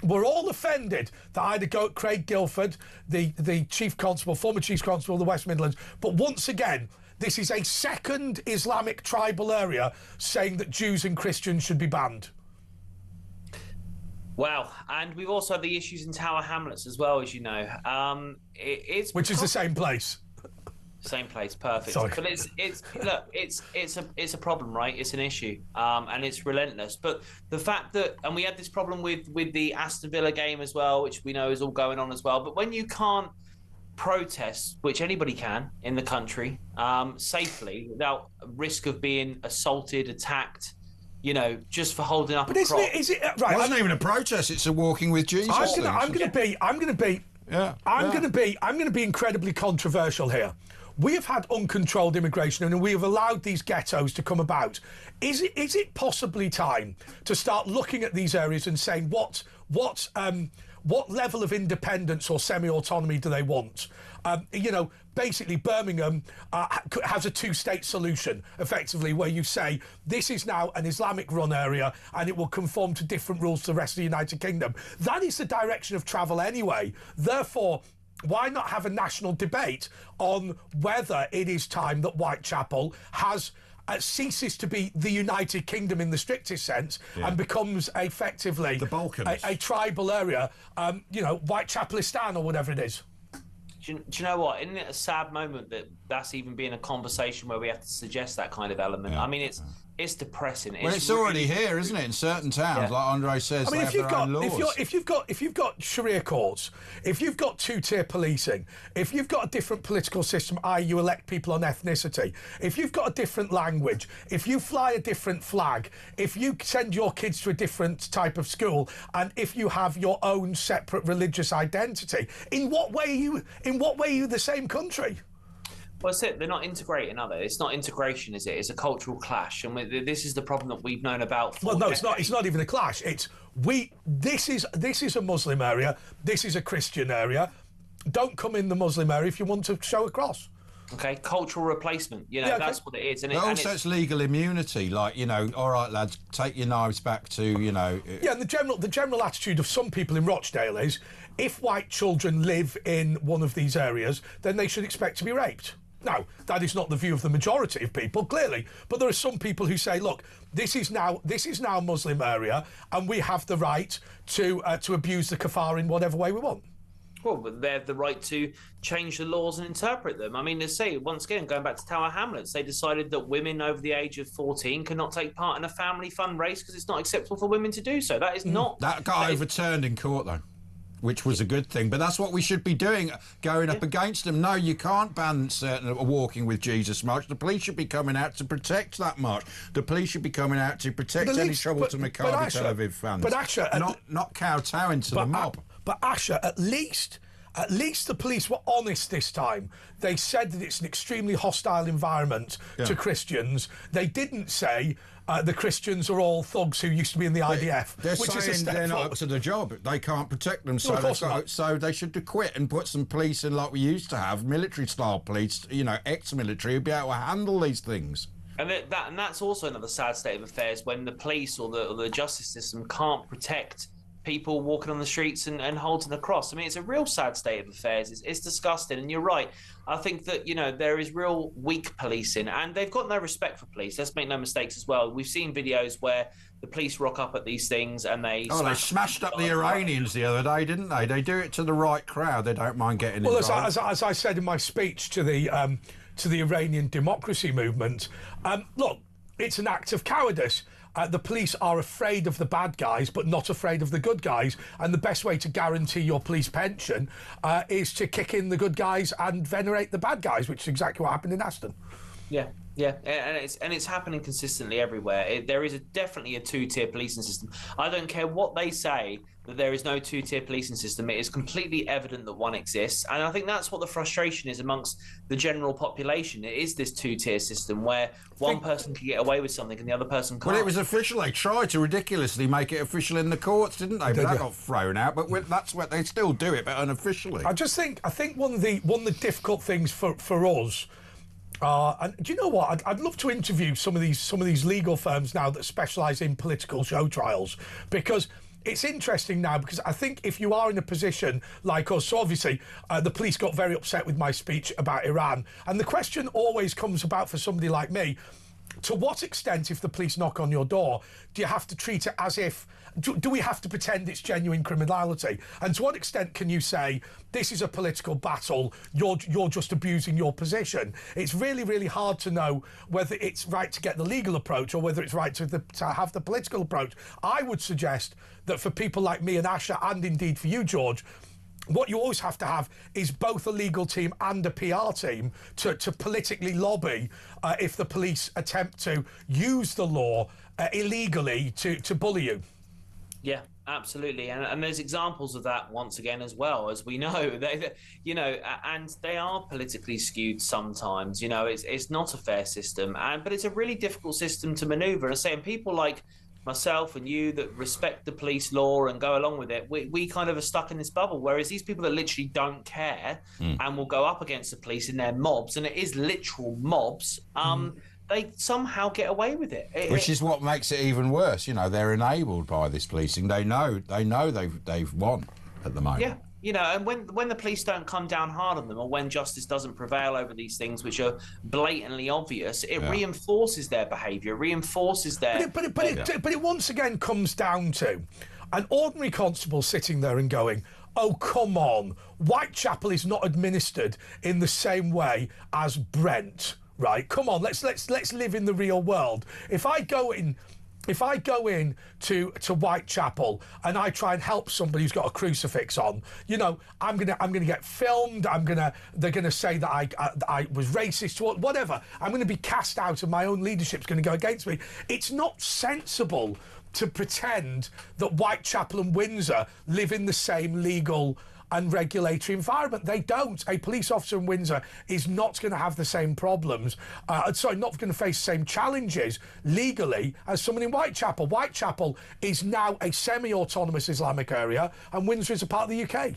were all offended that I had to go at Craig Guilford, the Chief Constable, former Chief Constable of the West Midlands. But once again, this is a second Islamic tribal area saying that Jews and Christians should be banned. Well, and we've also had the issues in Tower Hamlets as well, as you know. Which is the same place. Same place, perfect. Sorry. But it's a problem, right? It's an issue, and it's relentless. But the fact that, and we had this problem with the Aston Villa game as well, which we know is all going on as well. But when you can't protest, which anybody can in the country, safely without risk of being assaulted, attacked, you know, just for holding up. But is it right? It wasn't even a protest. It's a walking with Jesus. I'm going to be incredibly controversial here. We have had uncontrolled immigration and we have allowed these ghettos to come about. Is it possibly time to start looking at these areas and saying what level of independence or semi-autonomy do they want? You know, basically Birmingham has a two-state solution, effectively, where you say this is now an Islamic-run area and it will conform to different rules to the rest of the United Kingdom. That is the direction of travel anyway. Therefore, why not have a national debate on whether it is time that Whitechapel ceases to be the United Kingdom in the strictest sense and becomes effectively the Balkans, a tribal area, you know, Whitechapelistan or whatever it is. Do you know what? Isn't it a sad moment that that's even being a conversation where we have to suggest that kind of element? I mean, it's depressing. Well, it's already here, isn't it? In certain towns, like Andre says, I mean, they have their own laws. if you've got Sharia courts, if you've got two-tier policing, if you've got a different political system, i.e. you elect people on ethnicity, if you've got a different language, if you fly a different flag, if you send your kids to a different type of school, and if you have your own separate religious identity, in what way are you the same country? Well, that's it. They're not integrating, are they? It's not integration, is it? It's a cultural clash, and this is the problem that we've known about. For decades. It's not even a clash. This is a Muslim area. This is a Christian area. Don't come in the Muslim area if you want to show a cross. Okay, cultural replacement. You know, that's what it is. And it's legal immunity. Like, you know, all right, lads, take your knives back to, you know. Yeah, and the general attitude of some people in Rochdale is, if white children live in one of these areas, then they should expect to be raped. Now, that is not the view of the majority of people, clearly, but there are some people who say, look, this is now a Muslim area, and we have the right to abuse the kafar in whatever way we want. Well, but they have the right to change the laws and interpret them. I mean, they say, once again, going back to Tower Hamlets, they decided that women over the age of 14 cannot take part in a family fun race because it's not acceptable for women to do so. That is not... That got overturned in court, though. which was a good thing. But that's what we should be doing, going up against them. No, you can't ban certain Walking with Jesus march. The police should be coming out to protect that march. The police should be coming out to protect any trouble to Maccabi Tel Aviv fans. But Asher, not kowtowing to the mob. But Asher, at least the police were honest this time. They said that it's an extremely hostile environment to Christians. They didn't say the Christians are all thugs who used to be in the IDF. They're which saying is a step they're not forward. up to the job. They can't protect themselves. So they should quit and put some police in like we used to have, military-style police, ex-military, who'd be able to handle these things. And that's also another sad state of affairs when the police or the justice system can't protect people walking on the streets and holding a cross. I mean, it's a real sad state of affairs. It's disgusting. And you're right. I think that, there is real weak policing and they've got no respect for police. Let's make no mistakes as well. We've seen videos where the police rock up at these things and they... Oh, they smashed up the Iranians the other day, didn't they? They do it to the right crowd. They don't mind getting involved. Well, as I said in my speech to the Iranian democracy movement, look, it's an act of cowardice. The police are afraid of the bad guys, but not afraid of the good guys. And the best way to guarantee your police pension is to kick in the good guys and venerate the bad guys, which is exactly what happened in Aston. Yeah, and it's happening consistently everywhere. There is definitely a two-tier policing system. I don't care what they say that there is no two-tier policing system. It is completely evident that one exists, and I think that's what the frustration is amongst the general population. It is this two-tier system where one person can get away with something and the other person can't. Well, it was official. They tried to ridiculously make it official in the courts, didn't they? But that got thrown out. But that's what they still do it, but unofficially. I think one of the difficult things for us. And do you know what? I'd love to interview some of these legal firms now that specialise in political show trials, because it's interesting now, because I think if you are in a position like us, so obviously the police got very upset with my speech about Iran, and the question always comes about for somebody like me, to what extent, if the police knock on your door, do you have to treat it as if... Do we have to pretend it's genuine criminality? And to what extent can you say, this is a political battle, you're just abusing your position? It's really, really hard to know whether it's right to get the legal approach or whether it's right to have the political approach. I would suggest that for people like me and Asher, and indeed for you, George, what you always have to have is both a legal team and a PR team to politically lobby if the police attempt to use the law illegally to bully you. Yeah, absolutely, and there's examples of that once again as well, as we know. And they are politically skewed sometimes. It's not a fair system, but it's a really difficult system to manoeuvre. And saying people like myself and you that respect the police law and go along with it, we kind of are stuck in this bubble, whereas these people that literally don't care and will go up against the police in their mobs, and it is literal mobs, they somehow get away with it. Which is what makes it even worse. They're enabled by this policing. They know they've won at the moment. Yeah. And when the police don't come down hard on them, or when justice doesn't prevail over these things which are blatantly obvious, it reinforces their behaviour, reinforces their... But it once again comes down to an ordinary constable sitting there and going, oh, come on, Whitechapel is not administered in the same way as Brent, right? Come on, let's live in the real world. If I go in to Whitechapel and I try and help somebody who's got a crucifix on, I'm gonna get filmed. They're gonna say that I was racist, whatever. I'm gonna be cast out, and my own leadership's gonna go against me. It's not sensible to pretend that Whitechapel and Windsor live in the same legal and regulatory environment. They don't. A police officer in Windsor is not going to have the same problems, not going to face the same challenges legally as someone in Whitechapel. Whitechapel is now a semi-autonomous Islamic area, and Windsor is a part of the UK.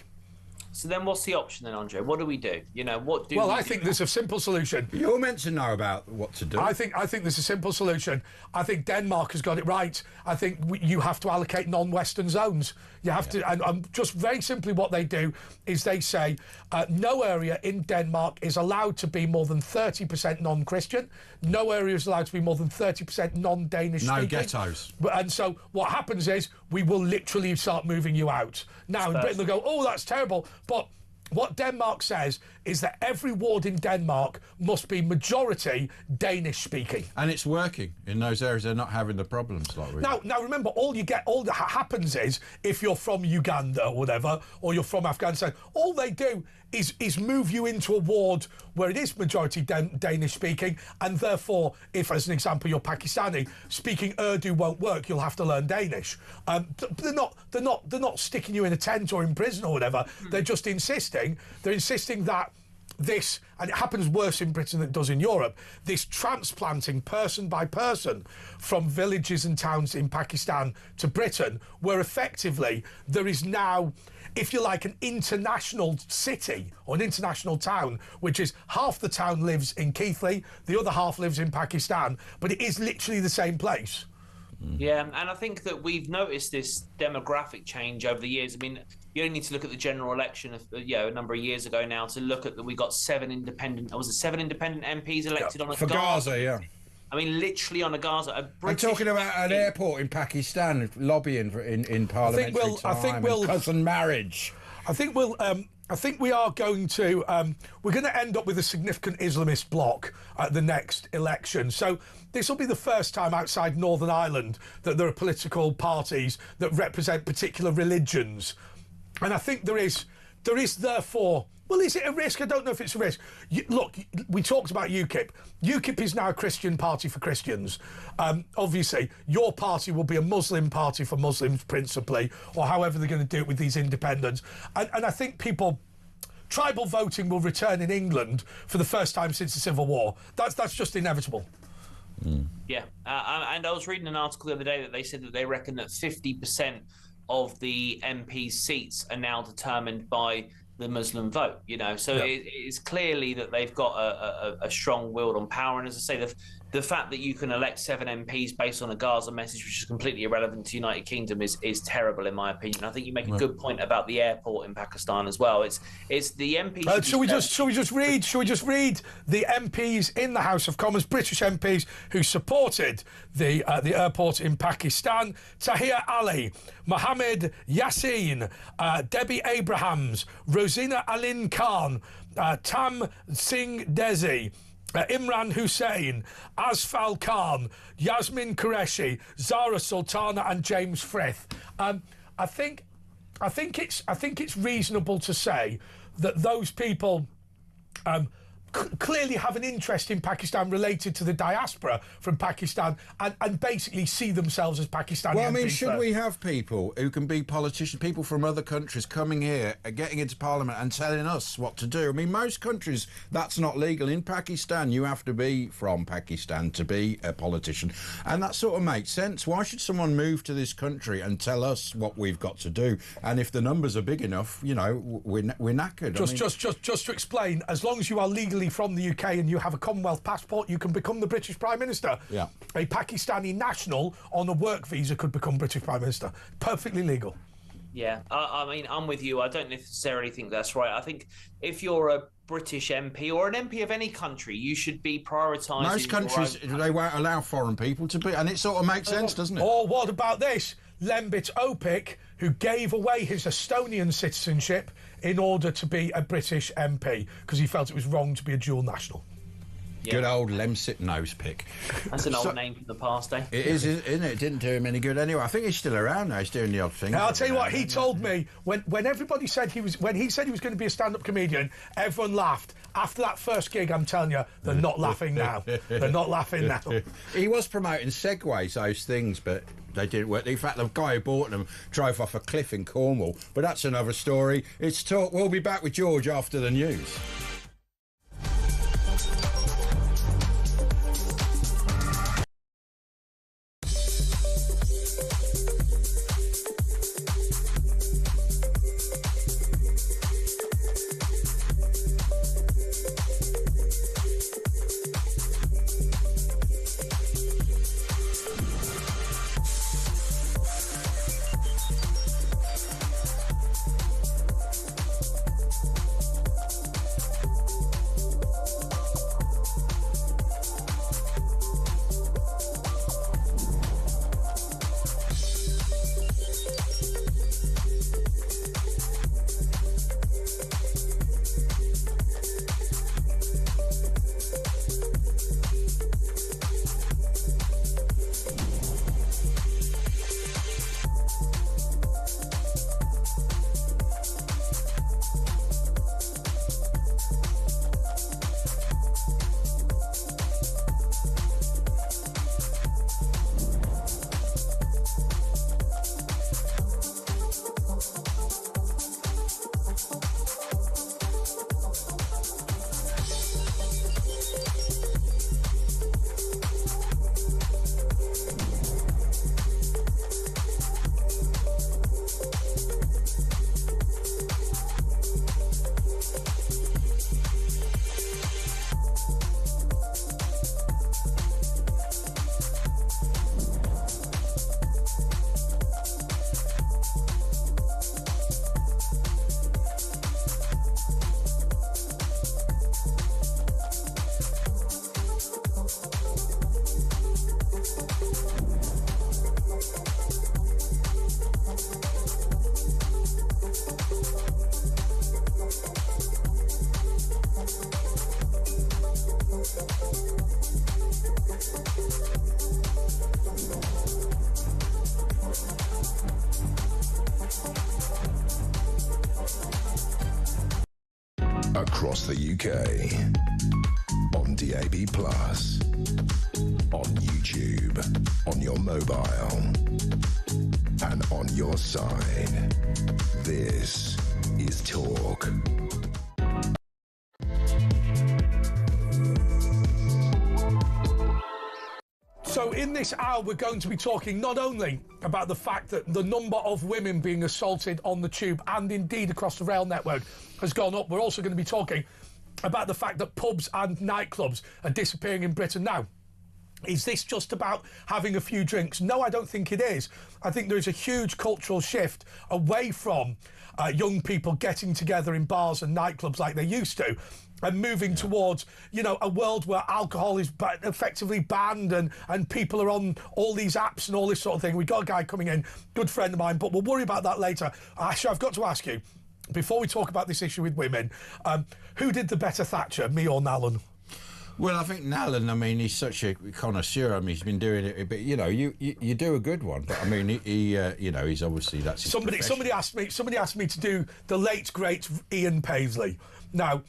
So then what's the option then, Andre? What do we do? Well, I think there's a simple solution. You're meant to know about what to do. I think there's a simple solution. I think Denmark has got it right. I think you have to allocate non-Western zones. You have to, and just very simply what they do is they say no area in Denmark is allowed to be more than 30% non-Christian. No area is allowed to be more than 30% non-Danish speaking. No ghettos. And so what happens is we will literally start moving you out. Now in Britain they'll go, oh, that's terrible. But what Denmark says is that every ward in Denmark must be majority Danish-speaking. And it's working in those areas. They're not having the problems like we Now, remember, all that happens is, if you're from Uganda or whatever, or you're from Afghanistan, all they do is move you into a ward where it is majority Danish-speaking, and therefore, if, as an example, you're Pakistani, speaking Urdu won't work. You'll have to learn Danish. They're not sticking you in a tent or in prison or whatever. They're just insisting. They're insisting that this, and it happens worse in Britain than it does in Europe, this transplanting person by person from villages and towns in Pakistan to Britain, where effectively there is now, if you like, an international city or an international town, which is half the town lives in Keighley, the other half lives in Pakistan, but it is literally the same place. Yeah, and I think that we've noticed this demographic change over the years. I mean, you only need to look at the general election of, a number of years ago now to look at that. We got seven independent MPs elected on a for Gaza, yeah. I mean, literally on a Gaza. I'm talking about an airport in Pakistan lobbying in parliamentary cousin marriage. I think we are going to we're going to end up with a significant Islamist bloc at the next election. So this will be the first time outside Northern Ireland that there are political parties that represent particular religions, and I think there is therefore. Well, is it a risk? I don't know if it's a risk. Look, we talked about UKIP. UKIP is now a Christian party for Christians. Obviously, your party will be a Muslim party for Muslims, principally, or however they're going to do it with these independents. And I think tribal voting will return in England for the first time since the Civil War. That's just inevitable. Yeah, and I was reading an article the other day that they said that they reckon that 50% of the MP's seats are now determined by the Muslim vote, so it is clearly that they've got a strong will on power. And as I say, the fact that you can elect 7 MPs based on a Gaza message, which is completely irrelevant to United Kingdom, is terrible in my opinion. I think you make a good point about the airport in Pakistan as well. It's the MPs. Shall we just read the MPs in the House of Commons, British MPs who supported the airport in Pakistan? Tahir Ali, Mohammed Yassin, Debbie Abrahams, Rosina Alin Khan, Tam Singh Desi, Imran Hussain, Asfal Khan, Yasmin Qureshi, Zara Sultana, and James Frith. I think it's reasonable to say that those people clearly have an interest in Pakistan related to the diaspora from Pakistan and basically see themselves as Pakistani. Well, I mean, should we have people who can be politicians, people from other countries coming here, getting into Parliament and telling us what to do? I mean, most countries, that's not legal. In Pakistan, you have to be from Pakistan to be a politician. And that sort of makes sense. Why should someone move to this country and tell us what we've got to do? And if the numbers are big enough, we're knackered. Just to explain, as long as you are legally from the UK and you have a Commonwealth passport, you can become the British Prime Minister. Yeah. A Pakistani national on a work visa could become British Prime Minister. Perfectly legal. Yeah, I mean, I'm with you. I don't necessarily think that's right. I think if you're a British MP or an MP of any country, you should be prioritising. Most countries, they won't allow foreign people to be, and it sort of makes sense, doesn't it? Or what about this? Lembit Opik, who gave away his Estonian citizenship in order to be a British MP because he felt it was wrong to be a dual national. Yeah. Good old Lemsit nose pick. That's an old name from the past, eh? It is, isn't it? It didn't do him any good anyway. I think he's still around now. He's doing the odd thing. Now, I'll tell you what, he told me when everybody said when he said he was going to be a stand-up comedian, everyone laughed. After that first gig, I'm telling you, they're not laughing now. They're not laughing now. He was promoting Segways, those things, but they didn't work. In fact, the guy who bought them drove off a cliff in Cornwall. But that's another story. It's Talk. We'll be back with George after the news. across the UK, on DAB+, on YouTube, on your mobile, and on your side. This is Talk. So in this hour, we're going to be talking not only about the fact that the number of women being assaulted on the tube and indeed across the rail network has gone up. We're also going to be talking about the fact that pubs and nightclubs are disappearing in Britain. Now, is this just about having a few drinks? No, I don't think it is. I think there is a huge cultural shift away from young people getting together in bars and nightclubs like they used to, and moving towards, you know, a world where alcohol is effectively banned and people are on all these apps and all this sort of thing. We've got a guy coming in, good friend of mine, but we'll worry about that later. Actually, I've got to ask you, before we talk about this issue with women, who did the better Thatcher, me or Nallen? Well, I think Nallen, I mean, he's such a connoisseur. I mean, he's been doing it, but, you know, you do a good one. But, I mean, he you know, he's obviously, that's his somebody asked me to do the late, great Ian Paisley. Now,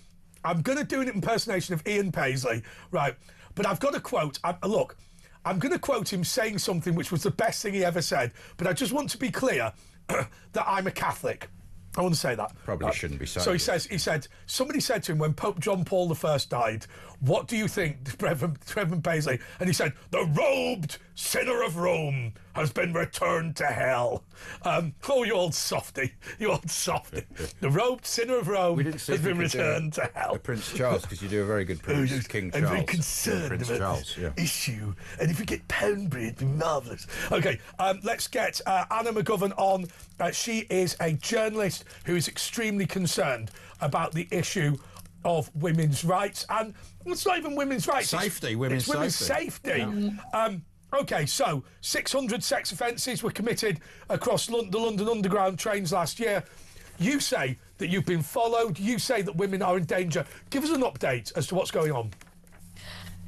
I'm going to do an impersonation of Ian Paisley, right? But I've got a quote. Look, I'm going to quote him saying something which was the best thing he ever said, but I just want to be clear that I'm a Catholic. I want to say that. Probably shouldn't be saying. So he said, somebody said to him when Pope John Paul I died, what do you think, Reverend Paisley? And he said, the robed sinner of Rome has been returned to hell. Oh, you old softy. You old softy. The robed sinner of Rome has been returned to hell. Prince Charles, because you do a very good Prince, King Charles. I'm very concerned Prince about Charles, this issue. And if we get Poundbury, it'd be marvellous. OK, let's get Anna McGovern on. She is a journalist who is extremely concerned about the issue of women's rights. And it's not even women's rights. Safety, women's safety. Yeah. OK, so 600 sex offences were committed across the London Underground trains last year. You say that you've been followed. You say that women are in danger. Give us an update as to what's going on.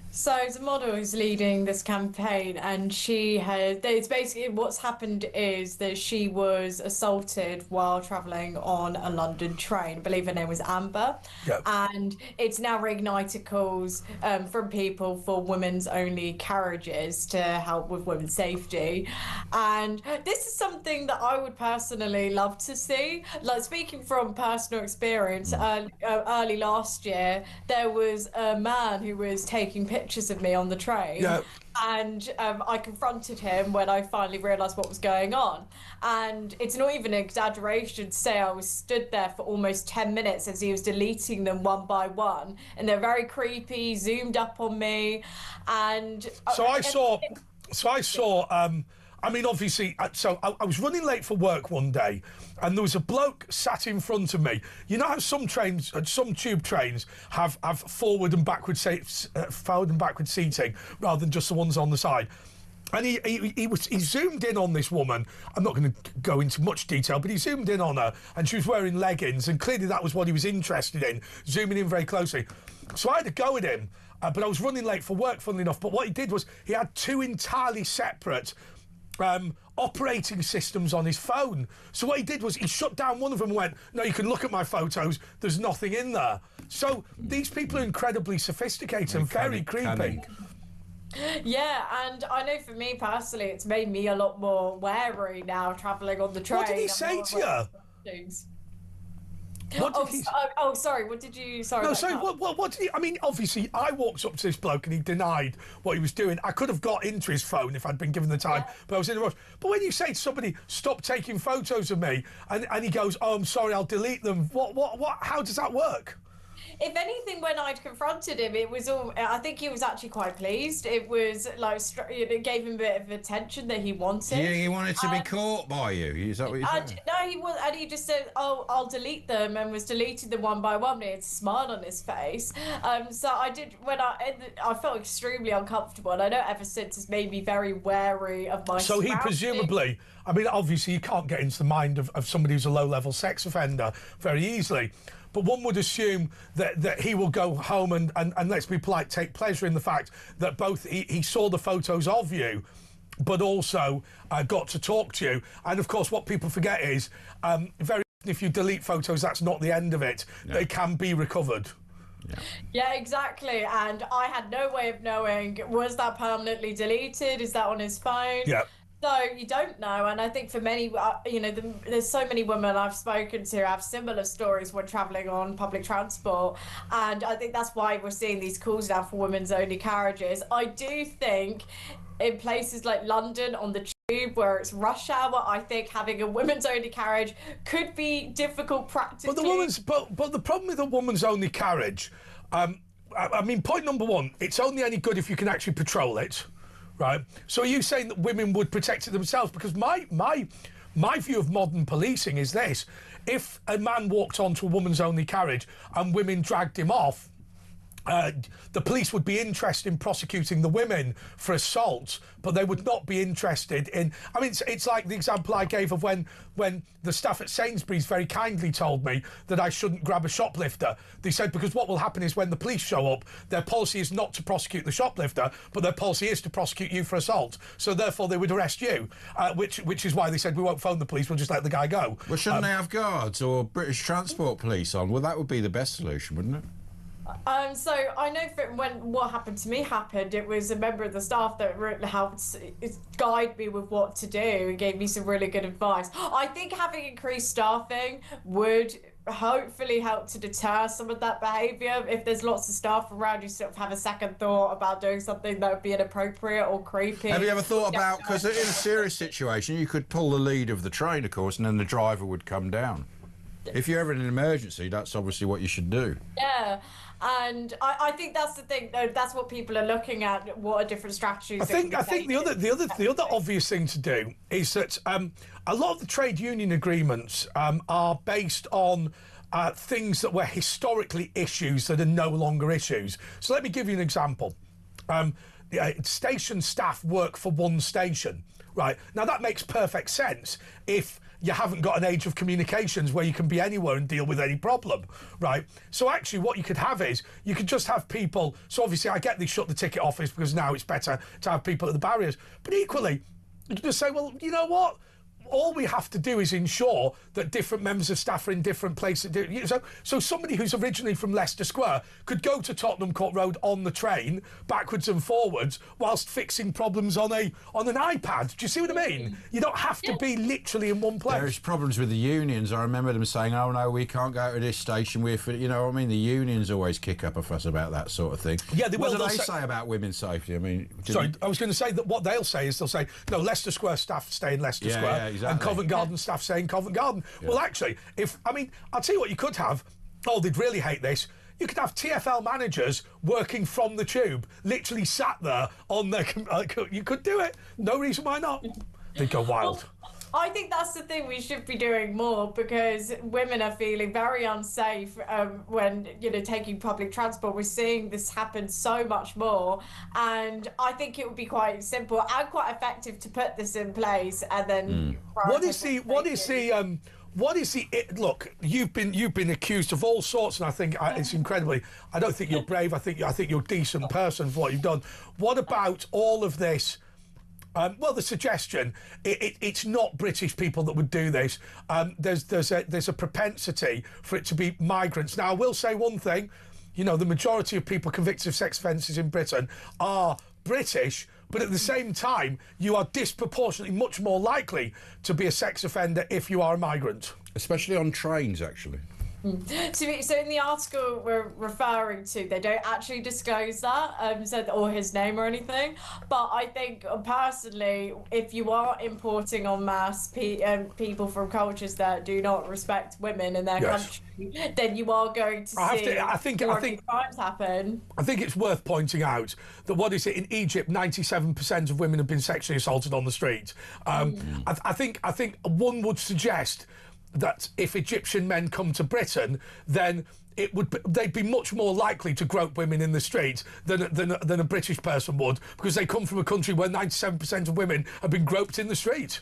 So the model who's leading this campaign, and it's basically what's happened is that she was assaulted while travelling on a London train. I believe her name was Amber. Yep. And it's now reignited calls from people for women's only carriages to help with women's safety. And this is something that I would personally love to see. Like, speaking from personal experience, early last year, there was a man who was taking pictures of me on the train. Yep. And I confronted him when I finally realised what was going on. And it's not even an exaggeration to say I was stood there for almost 10 minutes as he was deleting them one by one. And they're very creepy, zoomed up on me. And I saw I mean, obviously, so I was running late for work one day, and there was a bloke sat in front of me. You know how some tube trains have forward and backward seating rather than just the ones on the side. And he zoomed in on this woman. I'm not going to go into much detail, but he zoomed in on her, and she was wearing leggings, and clearly that was what he was interested in, zooming in very closely. So I had to go at him, but I was running late for work, funnily enough. But what he did was he had two entirely separate operating systems on his phone. So what he did was he shut down one of them and went, no, you can look at my photos, there's nothing in there. So these people are incredibly sophisticated and very creepy. Yeah, and I know for me personally, it's made me a lot more wary now travelling on the train. What did he say to you? Sorry. What did you? Sorry. No, sorry. What did he? I mean, obviously, I walked up to this bloke and he denied what he was doing. I could have got into his phone if I'd been given the time, but I was in a rush. But when you say to somebody, "Stop taking photos of me," and he goes, "Oh, I'm sorry, I'll delete them." What? How does that work? If anything, when I'd confronted him, it was all. I think he was actually quite pleased. It was like it gave him a bit of attention that he wanted. Yeah, he wanted to be caught by you. Is that what you said? No, he was, and he just said, "Oh, I'll delete them," and was deleting them one by one. He had a smile on his face. So I did when I felt extremely uncomfortable, and I know ever since it's made me very wary of my. So he presumably, I mean, obviously, you can't get into the mind of somebody who's a low-level sex offender very easily. But one would assume that he will go home and let's be polite, take pleasure in the fact that both he saw the photos of you, but also got to talk to you. And of course, what people forget is very often if you delete photos, that's not the end of it. Yeah. They can be recovered. Yeah, exactly. And I had no way of knowing, was that permanently deleted? Is that on his phone? Yeah. So you don't know, and I think for many, there's so many women I've spoken to who have similar stories when travelling on public transport, and I think that's why we're seeing these calls now for women's only carriages. I do think in places like London on the tube where it's rush hour, I think having a women's only carriage could be difficult practically. But the problem with a woman's only carriage, I mean, point number one, it's only any good if you can actually patrol it. Right. So are you saying that women would protect it themselves? Because my view of modern policing is this: if a man walked onto a woman's only carriage and women dragged him off, the police would be interested in prosecuting the women for assault, but they would not be interested in... I mean, it's like the example I gave of when the staff at Sainsbury's very kindly told me that I shouldn't grab a shoplifter. They said, because what will happen is when the police show up, their policy is not to prosecute the shoplifter, but their policy is to prosecute you for assault. So therefore they would arrest you, which is why they said, we won't phone the police, we'll just let the guy go. Well, shouldn't they have guards or British Transport Police on? Well, that would be the best solution, wouldn't it? So I know when what happened to me happened, it was a member of the staff that really helped guide me with what to do and gave me some really good advice. I think having increased staffing would hopefully help to deter some of that behaviour. If there's lots of staff around, you sort of have a second thought about doing something that would be inappropriate or creepy. Have you ever thought about, because in a serious situation, you could pull the lead of the train, of course, and then the driver would come down. If you're ever in an emergency, that's obviously what you should do. Yeah. And I think that's the thing. That's what people are looking at. What are different strategies? I think the other obvious thing to do is that a lot of the trade union agreements are based on things that were historically issues that are no longer issues. So let me give you an example. Station staff work for one station, right? Now that makes perfect sense if you haven't got an age of communications where you can be anywhere and deal with any problem, right? So actually what you could have is, you could just have people, so obviously I get they shut the ticket office because now it's better to have people at the barriers, but equally, you can just say, well, you know what? All we have to do is ensure that different members of staff are in different places. So somebody who's originally from Leicester Square could go to Tottenham Court Road on the train, backwards and forwards, whilst fixing problems on an iPad. Do you see what I mean? You don't have to be literally in one place. There's problems with the unions. I remember them saying, oh, no, we can't go to this station. You know what I mean? The unions always kick up a fuss about that sort of thing. Yeah, they will. What do they say about women's safety? I mean... Sorry, I was going to say that what they'll say is, they'll say, no, Leicester Square staff stay in Leicester Square. Yeah, exactly. And Covent Garden staff say in Covent Garden. Yeah. Well, actually, I'll tell you what you could have. Oh, they'd really hate this. You could have TfL managers working from the tube, literally sat there on their... you could do it. No reason why not. They'd go wild. I think that's the thing we should be doing more, because women are feeling very unsafe when taking public transport. We're seeing this happen so much more, and I think it would be quite simple and quite effective to put this in place. And then look, you've been accused of all sorts, and I think it's incredibly... I don't think you're brave. I think you're a decent person for what you've done. What about all of this? Well, the suggestion, it's not British people that would do this. There's a propensity for it to be migrants. Now, I will say one thing. The majority of people convicted of sex offences in Britain are British, but at the same time, you are disproportionately much more likely to be a sex offender if you are a migrant. Especially on trains, actually. So in the article we're referring to, they don't actually disclose that, or his name or anything. But I think personally, if you are importing en masse people from cultures that do not respect women in their country, then you are going to see I think crimes happen. I think it's worth pointing out that in Egypt, 97% of women have been sexually assaulted on the street. I think one would suggest that if Egyptian men come to Britain, then they'd be much more likely to grope women in the street than a British person would, because they come from a country where 97% of women have been groped in the street.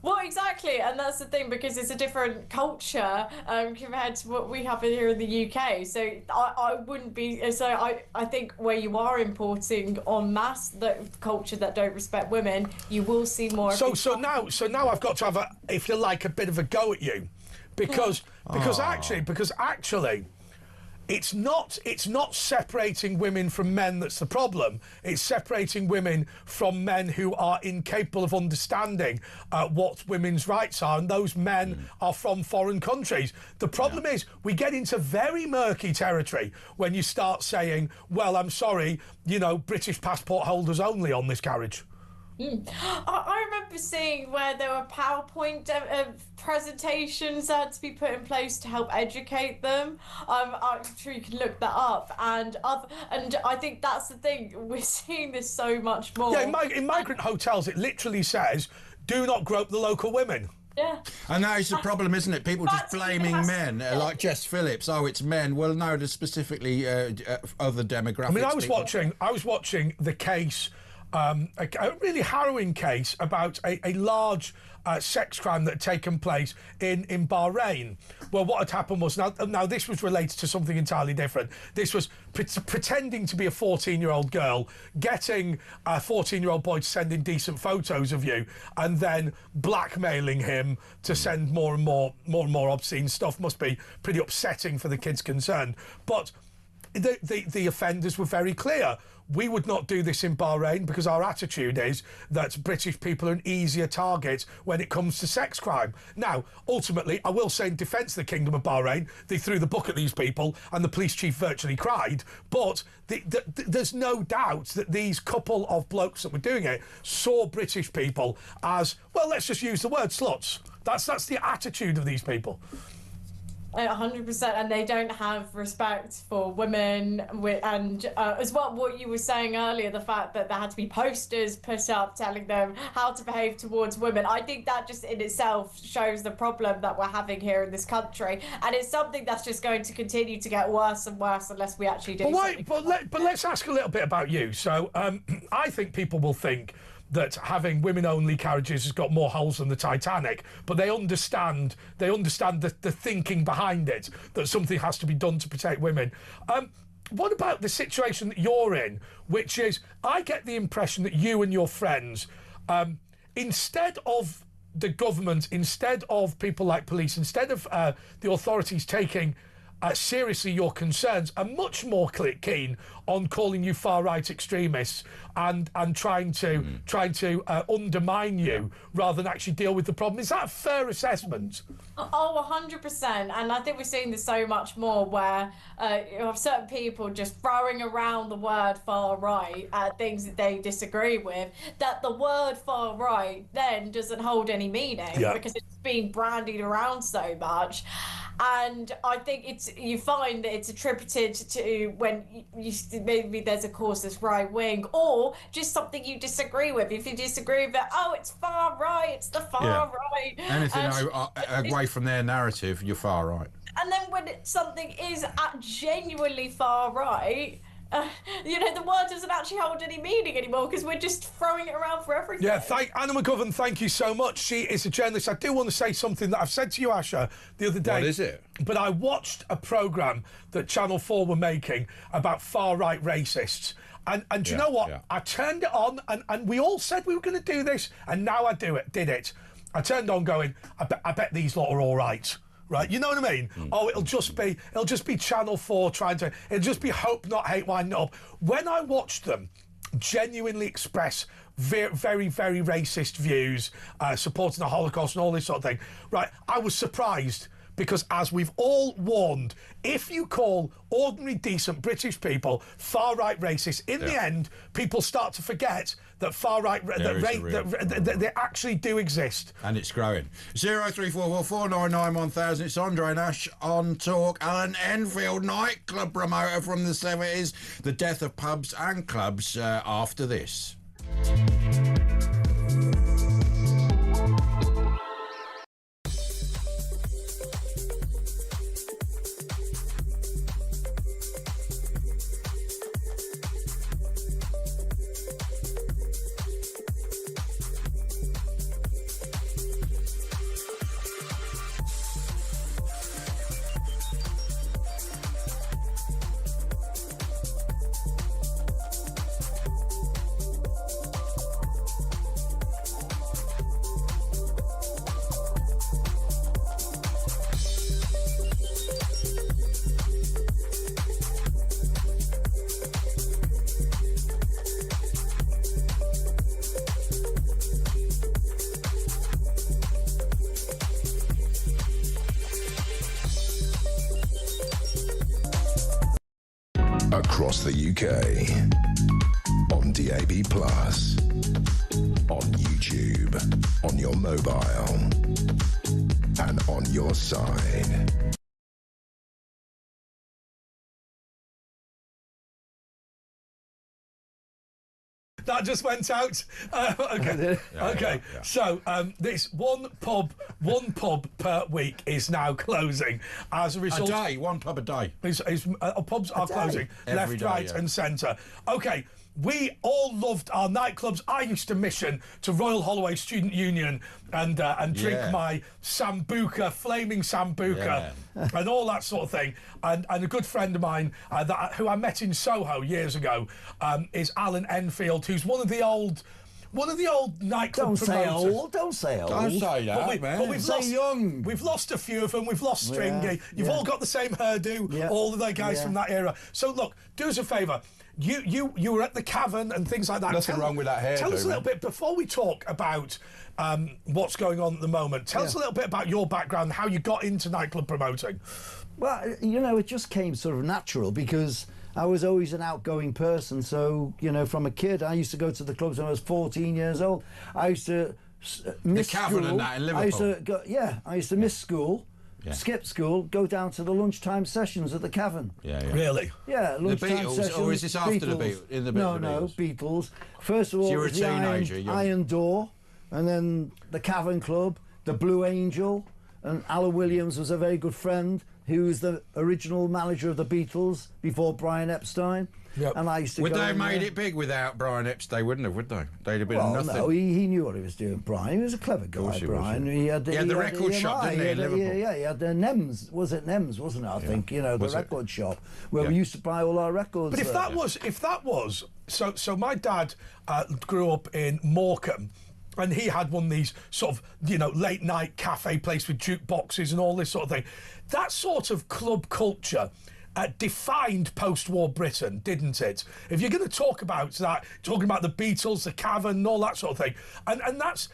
Well, exactly, and that's the thing, because it's a different culture compared to what we have here in the UK. So I wouldn't be... So I think where you are importing en masse the culture that don't respect women, you will see more... So now I've got to have, if you like, a bit of a go at you, because actually. It's not separating women from men that's the problem. It's separating women from men who are incapable of understanding what women's rights are, and those men are from foreign countries. The problem is we get into very murky territory when you start saying, well, I'm sorry, British passport holders only on this carriage. I remember seeing where there were PowerPoint presentations that had to be put in place to help educate them. I'm sure you can look that up. And I think that's the thing. We're seeing this so much more. Yeah, in migrant hotels, it literally says, do not grope the local women. Yeah. And that is the problem, isn't it? People just blaming men, like Jess Phillips. Oh, it's men. Well, no, there's specifically other demographics. I mean, I was watching the case. A really harrowing case about a large sex crime that had taken place in Bahrain. Well, what had happened was, now this was related to something entirely different. This was pretending to be a 14-year-old girl, getting a 14-year-old boy to send in decent photos of you, and then blackmailing him to send more and more obscene stuff. Must be pretty upsetting for the kids concerned. But the offenders were very clear. We would not do this in Bahrain because our attitude is that British people are an easier target when it comes to sex crime. Now, ultimately, I will say in defence of the Kingdom of Bahrain, they threw the book at these people and the police chief virtually cried. But there's no doubt that these couple of blokes that were doing it saw British people as, well, let's just use the word sluts. That's the attitude of these people. 100%, and they don't have respect for women, and as well, what you were saying earlier, the fact that there had to be posters put up telling them how to behave towards women. I think that just in itself shows the problem that we're having here in this country, and it's something that's just going to continue to get worse and worse unless we actually do something. But let's ask a little bit about you. So I think people will think that having women-only carriages has got more holes than the Titanic, but they understand the thinking behind it, that something has to be done to protect women. What about the situation that you're in, which is, I get the impression that you and your friends, instead of the government, instead of people like police, instead of the authorities taking seriously your concerns, are much more keen on calling you far-right extremists and trying to undermine you rather than actually deal with the problem. Is that a fair assessment? Oh, 100%. And I think we're seeing this so much more where you have certain people just throwing around the word far-right at things that they disagree with, that the word far-right then doesn't hold any meaning because it's been brandied around so much. And I think you find that it's attributed to when maybe there's a cause that's right wing or just something you disagree with. If you disagree with it, oh, it's far right, it's the far right. Anything away from their narrative, you're far right. And then when something is genuinely far right, the word doesn't actually hold any meaning anymore because we're just throwing it around for everything. Yeah, Anna McGovern, thank you so much. She is a journalist. I do want to say something that I've said to you, Asha, the other day. What is it? But I watched a programme that Channel 4 were making about far-right racists. And do you know what? Yeah. I turned it on and we all said we were going to do this, and now I did it. I turned on going, I bet these lot are all right. Right, you know what I mean? Oh, it'll just be Channel 4 it'll just be hope, not hate, winding up. When I watched them genuinely express very, very, very racist views, supporting the Holocaust and all this sort of thing, right, I was surprised. Because as we've all warned, if you call ordinary, decent British people far-right racists, in the end, people start to forget that far-right, that they actually do exist. And it's growing. 03444991000. It's Andre Nash on Talk. Alan Enfield, nightclub promoter from the 70s. The death of pubs and clubs after this. Across the UK. On DAB+. On YouTube. On your mobile. And on your side. That just went out. Okay. Okay. Yeah. So this one pub per week is now closing as a result. A day, one pub a day. Pubs are closing Every left, day, right, yeah. and centre. Okay. We all loved our nightclubs. I used to mission to Royal Holloway Student Union and drink my Sambuca, flaming Sambuca, and all that sort of thing. And a good friend of mine who I met in Soho years ago is Alan Enfield, who's one of the old nightclub promoters. Don't say old. Don't say that, But we've say lost, young. We've lost a few of them. We've lost Stringy. You've all got the same hairdo. All of the guys from that era. So look, do us a favour. You were at the Cavern and things like that. Nothing wrong with that hairdo. Tell us a little bit before we talk about what's going on at the moment. Tell us a little bit about your background, how you got into nightclub promoting. Well, you know, it just came sort of natural because I was always an outgoing person. So, you know, from a kid, I used to go to the clubs when I was 14 years old. I used to miss the Cavern school. and that in Liverpool. I used to go, I used to miss school. Yeah. Skip school, go down to the lunchtime sessions at the Cavern. Yeah. Really? Yeah, lunchtime Beatles, sessions. or is this after the Beatles. Beatles? In the No, Beatles? Beatles. First of all, So you were a it was the teenager, young. Iron Door, and then the Cavern Club, the Blue Angel, and Alan Williams was a very good friend. He was the original manager of the Beatles before Brian Epstein. Yep. And I used to Would go they have in made there. it big without Brian Epstein? Would they? They'd have been Well, nothing. no, he knew what he was doing, Brian. He was a clever guy, course he was, Brian. yeah. He had the record shop, didn't he, in Liverpool? Yeah, he had the Nems. Was it Nems, wasn't it, I think? You know, the Was it? record shop where we used to buy all our records. But if that was so my dad grew up in Morecambe. And he had one of these sort of, late night cafe place with jukeboxes and all this sort of thing. That sort of club culture defined post-war Britain, didn't it? If you're going to talk about that, talking about the Beatles, the Cavern, and all that sort of thing, and that's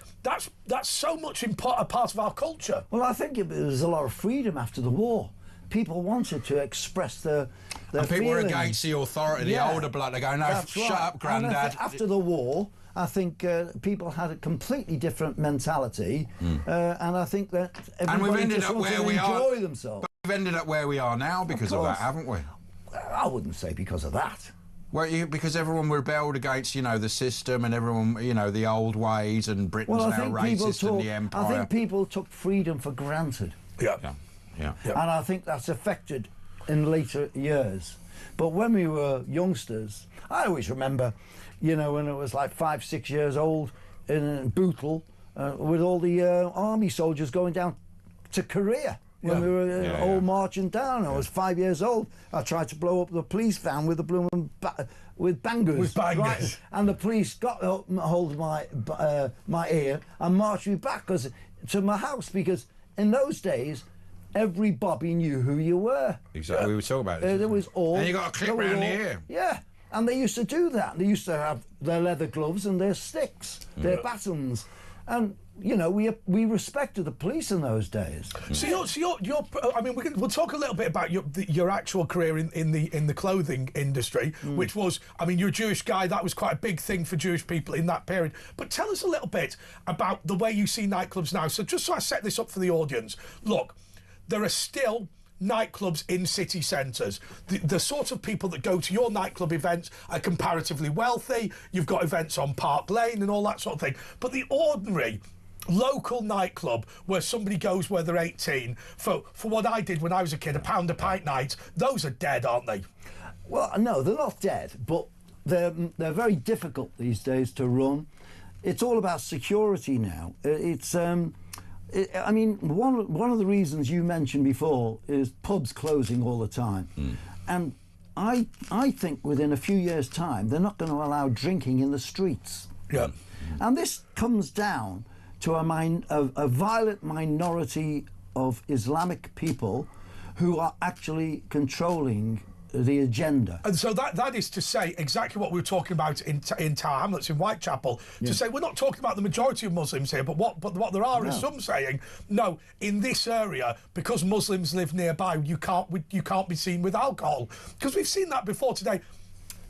so much a part of our culture. Well, I think there was a lot of freedom after the war. People wanted to express their and people were feelings. against the authority, the older blood. They go, no, That's shut right. up, Grandad. After the war, I think people had a completely different mentality, and I think that everybody just wanted to enjoy themselves. But we've ended up where we are now because of that, haven't we? I wouldn't say because of that. Well, because everyone rebelled against, the system and everyone, the old ways, and Britain's now racist and the empire. I think people took freedom for granted. Yeah. And I think that's affected in later years. But when we were youngsters, I always remember, when it was like 5, 6 years old in Bootle, with all the army soldiers going down to Korea. When we were all marching down, I was 5 years old. I tried to blow up the police van with with bangers. With bangers. Right? And the police got hold of my ear and marched me back to my house, because in those days, every bobby knew who you were. Exactly, we were talking about this. There was all. And you got a clip round the ear. Yeah, and they used to do that. They used to have their leather gloves and their sticks, their batons, and we respected the police in those days. So you're I mean, we'll talk a little bit about your actual career in the clothing industry, which was, I mean, you're a Jewish guy. That was quite a big thing for Jewish people in that period. But tell us a little bit about the way you see nightclubs now. So just so I set this up for the audience, look, there are still nightclubs in city centres. The sort of people that go to your nightclub events are comparatively wealthy. You've got events on Park Lane and all that sort of thing. But the ordinary local nightclub where somebody goes where they're 18 for what I did when I was a kid, £1 a pint night, those are dead, aren't they? Well, no, they're not dead, but they're very difficult these days to run. It's all about security now. I mean, one of the reasons you mentioned before is pubs closing all the time. And I think within a few years' time, they're not going to allow drinking in the streets. Yeah. And this comes down to a violent minority of Islamic people who are actually controlling the agenda. And so that is to say exactly what we were talking about in Tower Hamlets in Whitechapel. To say we're not talking about the majority of Muslims here, but what there are is some saying no. In this area, because Muslims live nearby, you can't be seen with alcohol, because we've seen that before today.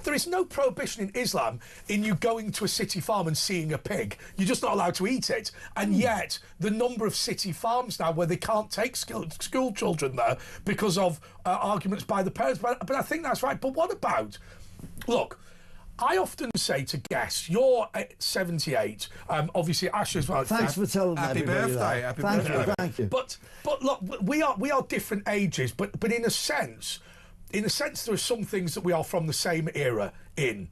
There is no prohibition in Islam in you going to a city farm and seeing a pig. You're just not allowed to eat it. And yet, the number of city farms now where they can't take school children there because of arguments by the parents. But I think that's right. But what about... Look, I often say to guests, you're 78, obviously Ash as well. Thanks for telling Happy everybody birthday, that. happy birthday. Thank you. But look, we are different ages, but in a sense, there are some things that we are from the same era in.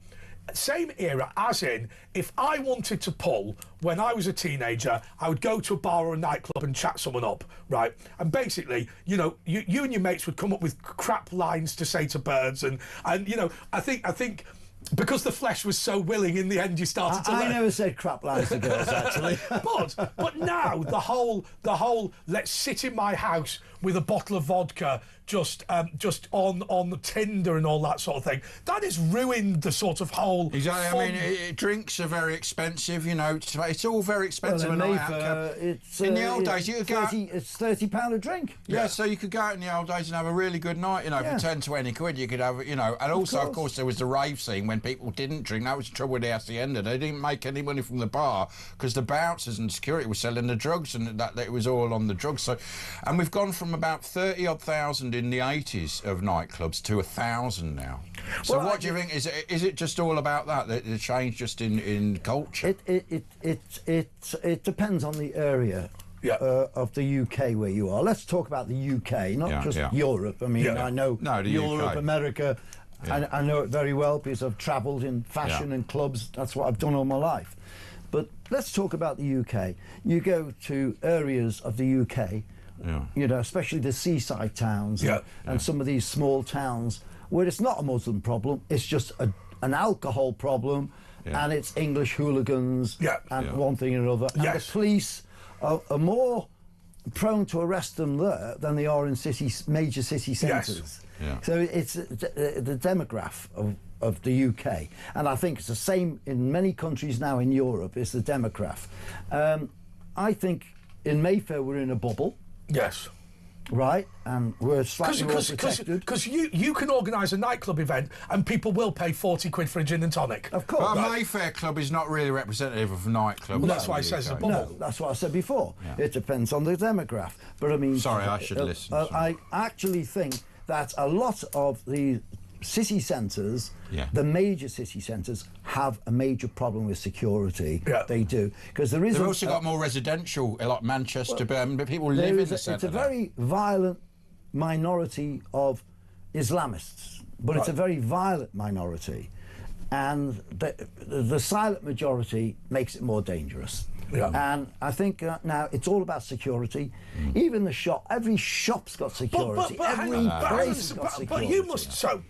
Same era, as in, if I wanted to pull when I was a teenager, I would go to a bar or a nightclub and chat someone up, right? And basically, you know, you and your mates would come up with crap lines to say to birds, and you know, I think. Because the flesh was so willing, in the end you started to. I never said crap lines to girls, actually. but now the whole let's sit in my house with a bottle of vodka just on Tinder and all that sort of thing. That has ruined the sort of whole. Exactly. Fun. I mean, drinks are very expensive. You know, it's all very expensive. Well, in the old days, you could go. It's £30 a drink. Yeah, so you could go out in the old days and have a really good night. You know, for 10, 20 quid, you could have. You know, and also, of course, there was the rave scene when people didn't drink. That was the trouble with the hacienda. They didn't make any money from the bar because the bouncers and security were selling the drugs, and that it was all on the drugs. So, and we've gone from about 30,000 in the 80s of nightclubs to 1,000 now. So what do you think? Is it just all about that? The change just in culture? It depends on the area. Of the UK where you are. Let's talk about the UK, not just Europe. I mean, I know Europe, UK. America. I know it very well because I've travelled in fashion and clubs. That's what I've done all my life. But let's talk about the UK. You go to areas of the UK, you know, especially the seaside towns and some of these small towns where it's not a Muslim problem, it's just an alcohol problem, and it's English hooligans and one thing and another. And the police are more prone to arrest them there than they are in major city centres. So it's the demographic of the UK, and I think it's the same in many countries now in Europe. It's the demographic. I think in Mayfair we're in a bubble. Yes. Right, and we're slightly more protected. Because you can organise a nightclub event and people will pay 40 quid for a gin and tonic. Of course. But a Mayfair club is not really representative of a nightclub. Well, that's why it says a bubble. No, that's what I said before. It depends on the demographic. But I mean... Sorry, I should listen. I actually think that a lot of the city centres, the major city centres, have a major problem with security. They do. Because there is... They've also got more residential, like Manchester, but people live in the centre. It's a very violent minority of Islamists, but it's a very violent minority. And the silent majority makes it more dangerous. And I think now it's all about security. Even the shop, every shop's got security. Every place has got security. But you must... So,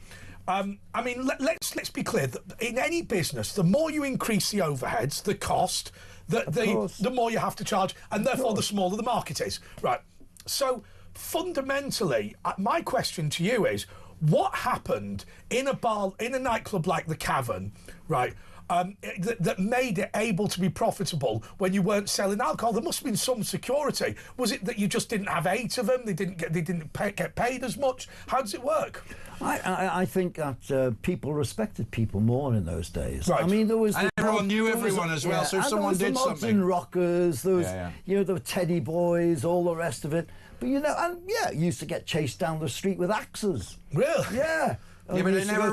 I mean, let's be clear. That in any business, the more you increase the overheads, the cost, the more you have to charge, and therefore the smaller the market is. Right. So, fundamentally, my question to you is, what happened in a bar, in a nightclub like the Cavern, right? That made it able to be profitable when you weren't selling alcohol? There must have been some security. Was it that you just didn't have 8 of them? They didn't get paid as much? How does it work? I think that people respected people more in those days. Right. I mean, there was... And everyone knew everyone as well, so if someone did something... There was the rockers, there was, you know, the Teddy Boys, all the rest of it. But, you know, and used to get chased down the street with axes. Really? Yeah. Yeah, but they never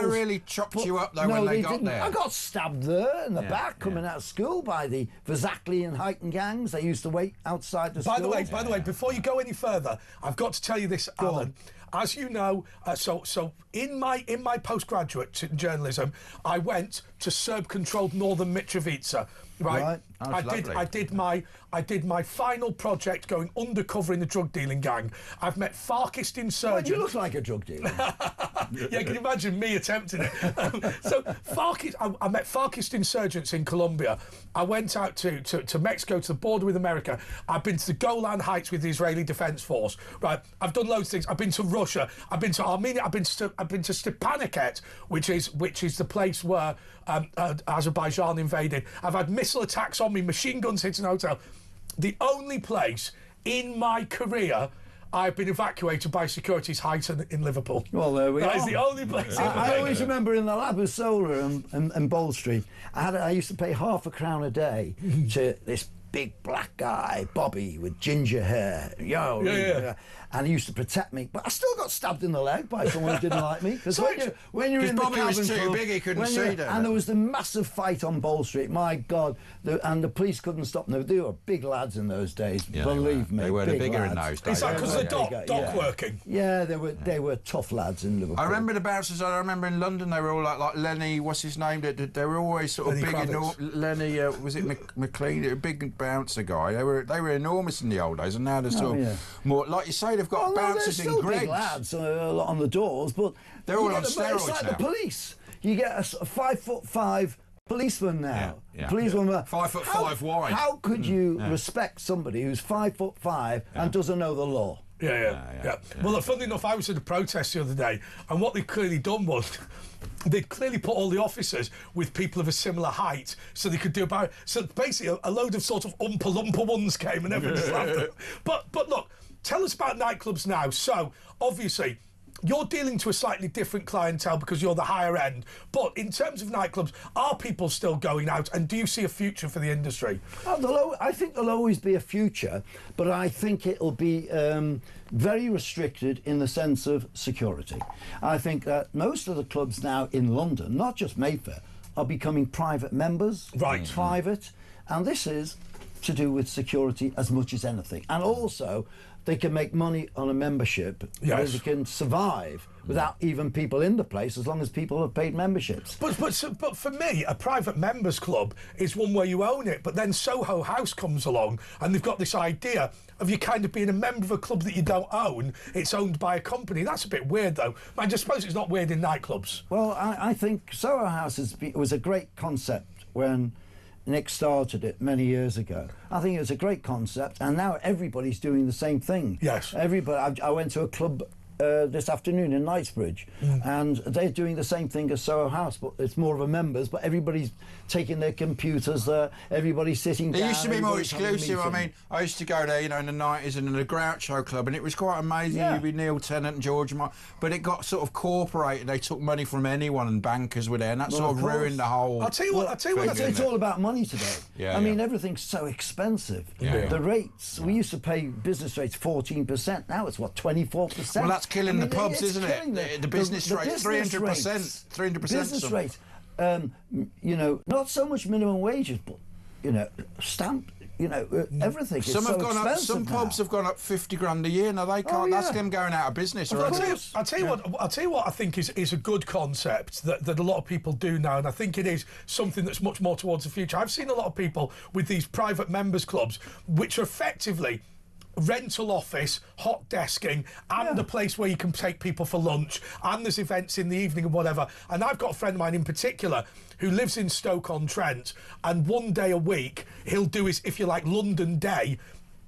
really chopped you up, though, when they got there. I got stabbed there in the back coming out of school by the Verzakli and Huyton gangs. They used to wait outside the school. By the way, before you go any further, I've got to tell you this, Alan. As you know, so in my postgraduate in journalism, I went to Serb-controlled northern Mitrovica. Right. I did my final project going undercover in the drug dealing gang. I've met Farkist insurgents. Well, you look like a drug dealer. Yeah, can you imagine me attempting it? So I met Farkist insurgents in Colombia. I went out to Mexico, to the border with America. I've been to the Golan Heights with the Israeli Defense Force. Right. I've done loads of things. I've been to Russia. I've been to Armenia. I've been to Stepanakert, which is the place where Azerbaijan invaded. I've had missile attacks on me, machine guns hitting a hotel. The only place in my career I've been evacuated by security is Highton in Liverpool. Well, there we are. That is the only place. I always remember in the Labu Solar and Bold Street, I used to pay £0.50 a day to this big black guy, Bobby, with ginger hair, and he used to protect me. But I still got stabbed in the leg by someone who didn't like me. Because when you're in the Bobby was cabin too club, big, he couldn't see them. and there was the massive fight on Bold Street. My God, and the police couldn't stop them. They were big lads in those days. Believe me, they were big bigger lads. in those days. Is that because the dock working? Yeah, they were tough lads in Liverpool. I remember the bouncers. I remember in London they were all like Lenny. What's his name? They were always sort of Lenny big. Lenny was it McLean? A big bouncer guy. They were enormous in the old days, and now they're sort of more like you say. They've got bouncers in big Greggs. lads on the doors, but they're all on it's steroids like now. the police. You get a 5'5" policeman now. Yeah. Policeman 5'5" wide. How could you respect somebody who's 5'5" and doesn't know the law? Yeah. Well, funny enough, I was at a protest the other day, and what they'd clearly done was they'd clearly put all the officers with people of a similar height, so they could do about. So basically, a load of sort of Oompa ones came and everything slapped them. But look, tell us about nightclubs now. So obviously, you're dealing to a slightly different clientele because you're the higher end. But in terms of nightclubs, are people still going out, and do you see a future for the industry? I think there'll always be a future, but I think it'll be very restricted in the sense of security. I think that most of the clubs now in London, not just Mayfair, are becoming private members. Right. Private. And this is to do with security as much as anything. And also, they can make money on a membership. Yes. They can survive without even people in the place, as long as people have paid memberships. But for me, a private members club is one where you own it. But then Soho House comes along, and they've got this idea of you kind of being a member of a club that you don't own. It's owned by a company. That's a bit weird, though. I just suppose it's not weird in nightclubs. Well, I think Soho House was a great concept when Nick started it many years ago. I think it was a great concept, and now everybody's doing the same thing. Yes. Everybody. I went to a club this afternoon in Knightsbridge, and they're doing the same thing as Soho House, but it's more of a members. But everybody's taking their computers there. Everybody's sitting down. It used to be more exclusive. I mean, I used to go there, in the 90s, and in the Groucho Club, and it was quite amazing. Yeah. You'd be Neil Tennant and George Martin, but it got sort of corporated. They took money from anyone, and bankers were there, and that sort of ruined the whole. I'll tell you what. It's all about money today. Yeah, I mean, everything's so expensive. Yeah. The rates. We used to pay business rates 14%. Now it's what, 24%. Well, that's killing the pubs, isn't it? killing The business rate, 300%. 300%. Business rate. Not so much minimum wages, but stamp. Everything. Some is have so gone up. expensive Some now. pubs have gone up 50 grand a year. Now they can't. That's them going out of business. I'll tell you what I think is a good concept that a lot of people do now, and I think it is something that's much more towards the future. I've seen a lot of people with these private members clubs, which are effectively rental office, hot desking, and a place where you can take people for lunch, and there's events in the evening and whatever. And I've got a friend of mine in particular who lives in Stoke-on-Trent, and one day a week he'll do his, if you like, London day.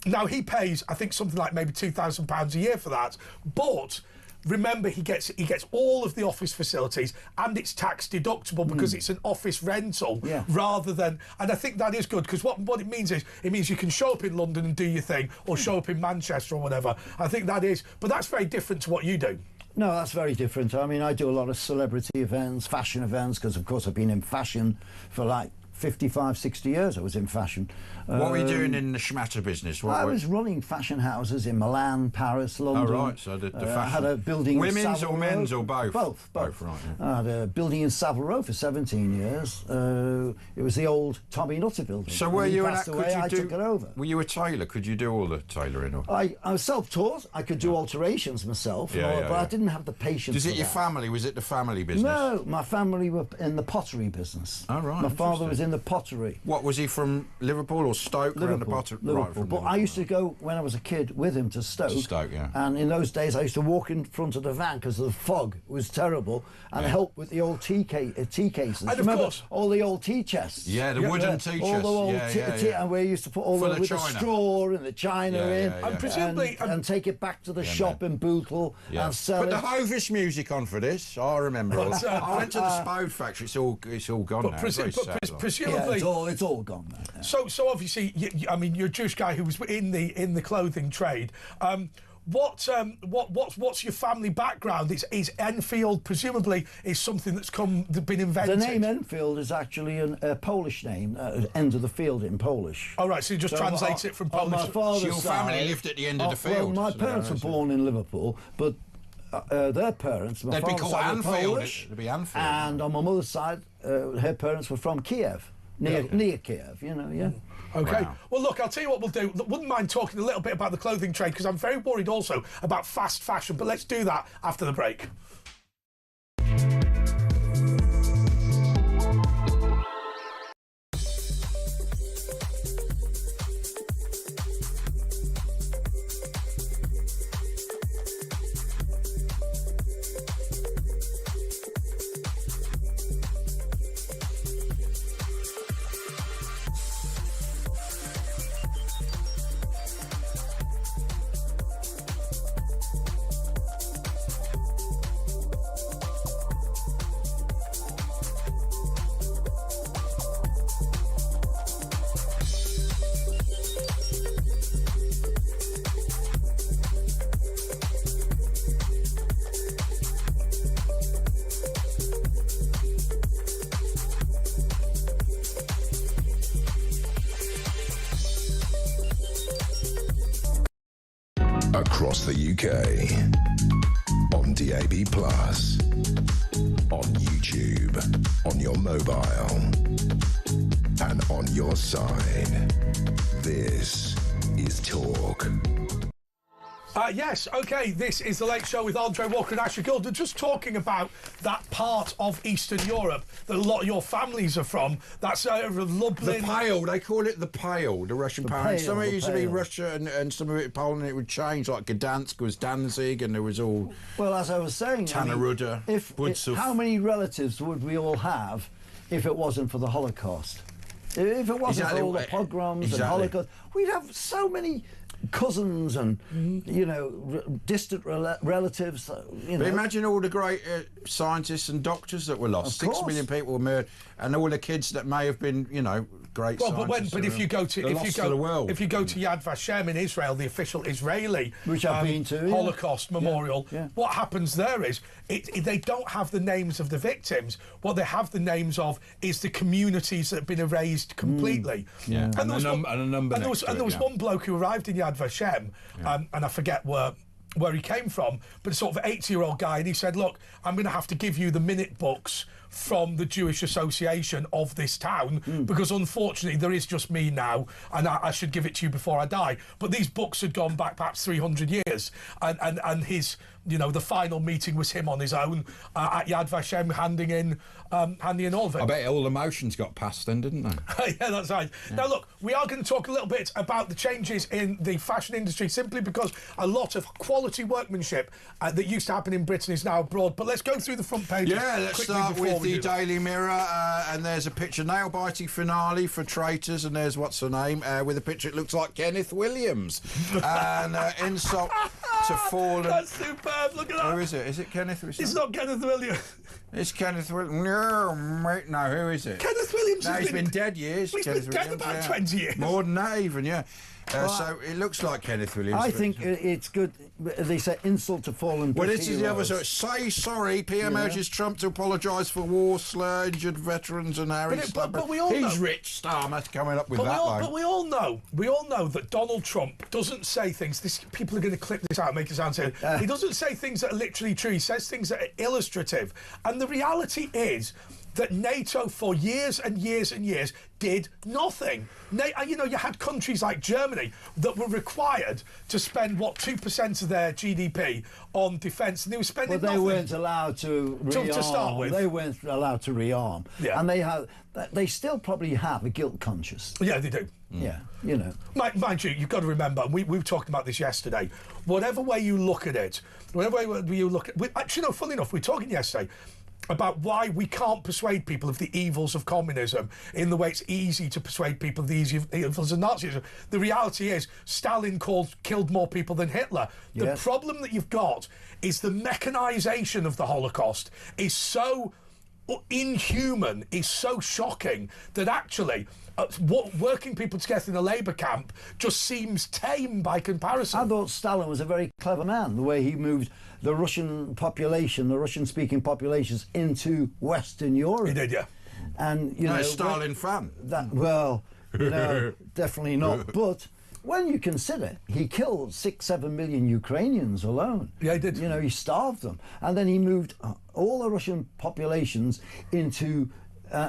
Now he pays, I think, something like maybe £2,000 a year for that, but remember, he gets all of the office facilities, and it's tax deductible because it's an office rental rather than. And I think that is good, because what it means is you can show up in London and do your thing, or show up in Manchester or whatever. I think that is, but that's very different to what you do. No, that's very different. I mean, I do a lot of celebrity events, fashion events, because of course I've been in fashion for like 55, 60 years. I was in fashion. What were you doing in the schmatter business? I was running fashion houses in Milan, Paris, London. Oh, right. So the fashion. I had a building Women's in Savile or men's Row. or both? Both. Right. Yeah. I had a building in Savile Row for 17 years. It was the old Tommy Nutter building. So were you passed away, I took it over. Were you a tailor? Could you do all the tailoring? Or? I was self-taught. I could do alterations myself, but I didn't have the patience. Was it the family business? No, my family were in the pottery business. Oh, right. My father was in the pottery. What, was he from Liverpool or Stoke? Around the pottery? Liverpool. Right, from but Liverpool. I used to go, when I was a kid, with him to Stoke. To Stoke, yeah. And in those days, I used to walk in front of the van because the fog was terrible, and help with the old tea cases. And Remember course, all the old tea chests? Yeah, the wooden tea chests. All the old tea, and we used to put all the with the straw and the china in, and presumably, and take it back to the shop in Bootle and sell Put it. the Hovis music on for this. I remember. I went to the Spode factory. It's all gone now. Presumably, it's all gone now. Yeah. So obviously, I mean, you're a Jewish guy who was in the clothing trade. What's your family background? Is Enfield presumably is something that's been invented? The name Enfield is actually a Polish name, end of the field in Polish. Oh, right, so you just translate it from Polish. My father's so your family lived at the end of the field. Well, my parents were born in Liverpool, but their parents, my father's side were Polish, it'd be Anfield. And on my mother's side, her parents were from Kiev, near Kiev, you know, yeah. Okay. Wow. Well, look, I'll tell you what we'll do. Wouldn't mind talking a little bit about the clothing trade because I'm very worried also about fast fashion. But let's do that after the break. Across the UK, on DAB+, on YouTube, on your mobile, and on your side. This is Talk. Yes, okay, this is The Late Show with Andre Walker and Ashley Gould. We're just talking about that part of Eastern Europe that a lot of your families are from. That's Lublin. The Pale, they call it the Pale, the Russian Pale. Some of it used to be Russia and some of it Poland, and it would change, like Gdansk was Danzig, and there was all... Well, as I was saying, Tanneruda, how many relatives would we all have if it wasn't for the Holocaust? If it wasn't for all the pogroms and Holocaust, we'd have so many cousins and distant relatives. But imagine all the great scientists and doctors that were lost. 6 million people were murdered, and all the kids that may have been, great scientists. But if you go to Yad Vashem in Israel, the official Israeli which I've been to, Holocaust memorial, what happens there is they don't have the names of the victims. What they have the names of is the communities that have been erased completely. Yeah, and there was was one bloke who arrived in Yad Vashem, and I forget where he came from, but a sort of 80-year-old guy, and he said, look, I'm going to have to give you the minute books from the Jewish Association of this town because unfortunately there is just me now, and I should give it to you before I die. But these books had gone back perhaps 300 years, and his, the final meeting was him on his own at Yad Vashem handing in all of it. I bet all the motions got passed then, didn't they? Yeah, that's right. Yeah. Now look, we are going to talk a little bit about the changes in the fashion industry simply because a lot of quality workmanship that used to happen in Britain is now abroad. But let's go through the front pages. Yeah, let's start with the Daily Mirror, and there's a picture, nail-biting finale for traitors, and there's what's her name, with a picture it looks like Kenneth Williams, and insult to fallen. That's superb. Look at that. Who is it? Is it Kenneth? It's not Kenneth Williams. It's Kenneth Williams. No, mate, no. Who is it? Kenneth Williams. No, he's been dead years. He's been dead about 20 years. More than that, even. Yeah. So it looks like Kenneth Williams. I think it's good. They say insult to fallen. Well, this is the other side. Say sorry. PM urges Trump to apologise for war, slur, injured veterans, and Harry. But we all know he's rich. Starmer's coming up with that. But we all know that Donald Trump doesn't say things. People are going to clip this out and make it sound silly. He doesn't say things that are literally true. He says things that are illustrative. And the reality is, that NATO for years and years and years did nothing. You know, you had countries like Germany that were required to spend, 2% of their GDP on defence, and they were spending But they nothing. weren't allowed to rearm. To start with. They weren't allowed to rearm. Yeah. And they still probably have a guilt conscience. Yeah, they do. Yeah, you know. Mind you, you've got to remember, and we were talking about this yesterday, whatever way you look at it, actually, no, funny enough, we were talking yesterday about why we can't persuade people of the evils of communism in the way it's easy to persuade people of the evils of Nazism. The reality is Stalin killed more people than Hitler. Yes. The problem that you've got is the mechanisation of the Holocaust is so inhuman, is so shocking that actually working people together in a labour camp just seems tame by comparison. I thought Stalin was a very clever man, the way he moved the Russian population, the Russian-speaking populations, into Western Europe. He did, yeah. And, you know... a Stalin fan. Well, no, definitely not. But when you consider he killed 6-7 million Ukrainians alone. Yeah, he did. You know, he starved them. And then he moved all the Russian populations into...